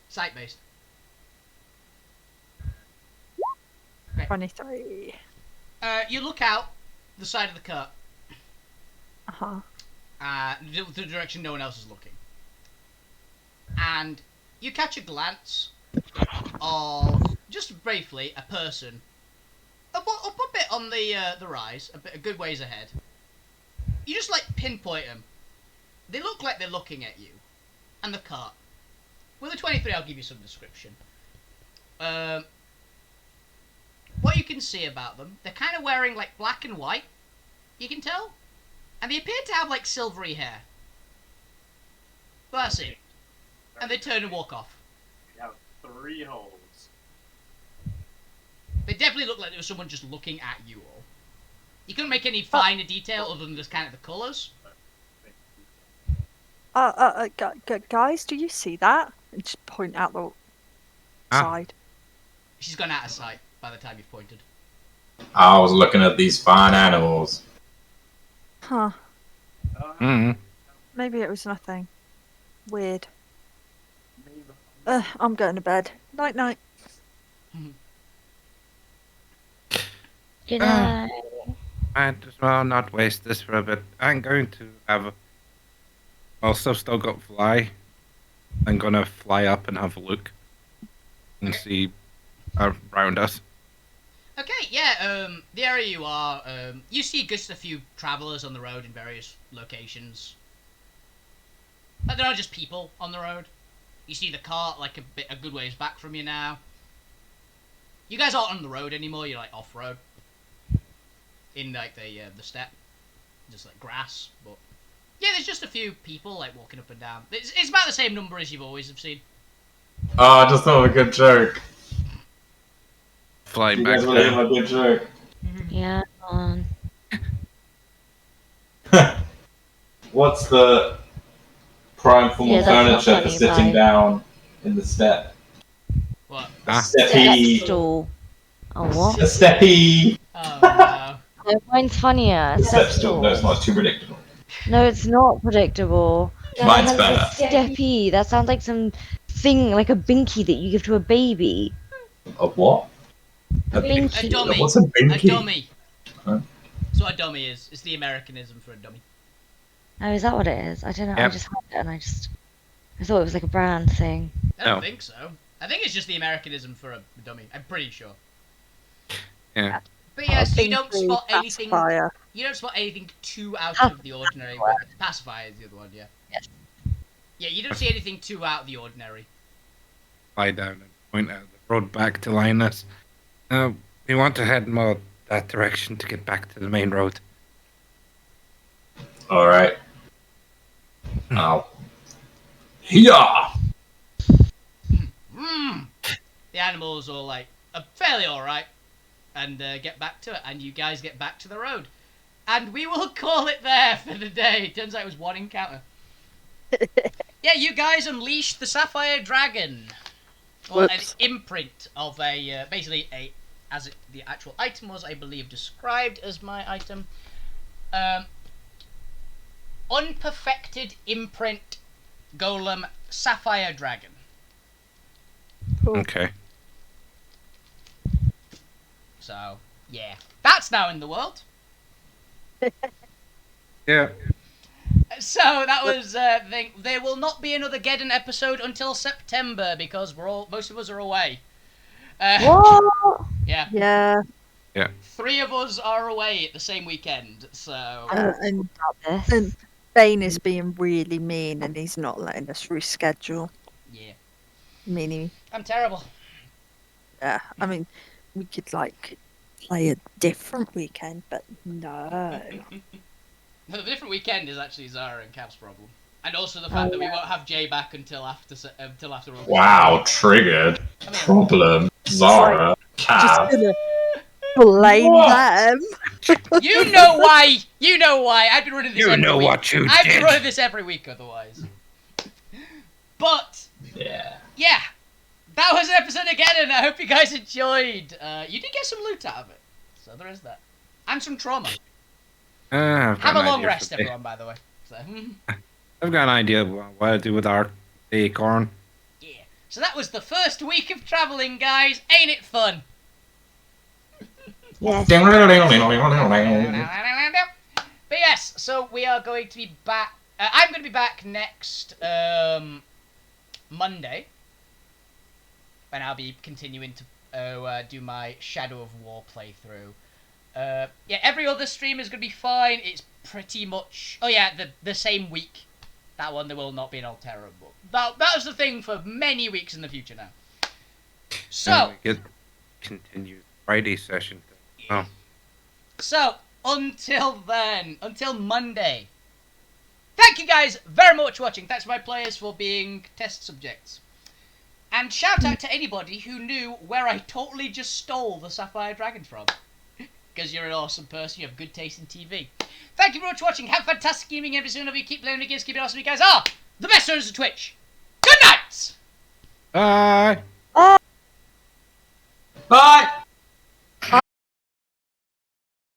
Sight based. 23. You look out the side of the cart, Uh-huh. the direction no one else is looking, and you catch a glance of, just briefly, a person up a bit on the rise, a good ways ahead. You just like pinpoint them. They look like they're looking at you, and the cart. With a 23, I'll give you some description. What you can see about them, they're kind of wearing like black and white, you can tell, and they appear to have like silvery hair. But that's it. And they turn and walk off. We have 3 holes. They definitely look like there was someone just looking at you all. You couldn't make any finer detail other than just kind of the colours. Guys, do you see that? And just point out the side. She's gone out of sight by the time you've pointed. I was looking at these fine animals. Huh. Mm. Maybe it was nothing. Weird. I'm going to bed. Night night. Good Ah. night. Might as well not waste this for a bit. I'm going to have a... Also, still got fly. I'm gonna fly up and have a look. And see around us. Okay, yeah, the area you are, you see just a few travellers on the road in various locations. But there are just people on the road. You see the cart like a good ways back from you now. You guys aren't on the road anymore, you're like off-road. In like the steppe. Just like grass, but... Yeah, there's just a few people like walking up and down. It's about the same number as you've always have seen. Oh, I just thought of a good joke. Fly You back guys want to hear down. my good joke? Yeah, go on. What's the prime form Yeah, of that's not furniture for funny, sitting bye. down in the step? What? A Ah. steppy. Stool. Oh, what? A steppy. Oh no. No, mine's funnier. A Step step stool. No, it's not. It's too predictable. No, it's not predictable. Mine's That better. Steppy. That sounds like some thing, like a binky that you give to a baby. A what? A A binky. dummy. What's a binky? A dummy. Huh? That's what a dummy is. It's the Americanism for a dummy. Oh, is that what it is? I don't know. I Yep. just had it and I thought it was like a brand thing. I don't No. think so. I think it's just the Americanism for a dummy. I'm pretty sure. Yeah. But yes, you Binky, don't spot anything. pacifier. You don't spot anything too out of the ordinary. Pacifier is the other one, yeah. Yes. Yeah, you don't see anything too out of the ordinary. Lie down and point out the road back to Linus. We want to head more that direction to get back to the main road. All right. Ow. Yeah. The animals are like fairly all right, and get back to it, and you guys get back to the road, and we will call it there for the day. Turns out it was one encounter. Yeah, you guys unleashed the Sapphire Dragon, or an Whoops. imprint of a basically the actual item was, I believe, described as my item. Unperfected imprint golem Sapphire Dragon. Cool. Okay. So yeah, that's now in the world. Yeah. So that was the thing. There will not be another Geddon episode until September because most of us are away. What? Yeah, Yeah, 3 of us are away at the same weekend. So and About this. and Bane is being really mean, and he's not letting us reschedule. yeah, Meaning, I'm terrible. yeah, I mean, we could like play a different weekend, but no. The different weekend is actually Zara and Cav's problem, and also the fact that we won't have Jay back until after August. Wow. Triggered. I mean, Problem. Zara. Just Cav. gonna blame them. you know why. You know why. I've been running this. You every know week. what you I've been did. running this every week otherwise. But Yeah. yeah, that was an episode of Geddon. I hope you guys enjoyed. You did get some loot out of it, so there is that, and some trauma. I've got Have a an long idea rest, for the- everyone. By the way. So, I've got an idea of what to do with our acorn. yeah. So that was the first week of traveling, guys. Ain't it fun? Yes. But yes, so we are going to be back. I'm going to be back next Monday, and I'll be continuing to do my Shadow of War playthrough. Yeah, every other stream is going to be fine. It's pretty much... Oh yeah, the same week. That one, there will not be an Altera book. That was the thing for many weeks in the future now. So... And we get continued Friday session. Oh. So, until then, until Monday, thank you guys very much for watching. Thanks to my players for being test subjects. And shout out to anybody who knew where I totally just stole the Sapphire Dragon from. Because you're an awesome person, you have good taste in TV. Thank you very much for watching. Have a fantastic evening, every single of you. Keep playing the games, keep it awesome. You guys are the best owners of Twitch. Good night! Bye. Bye.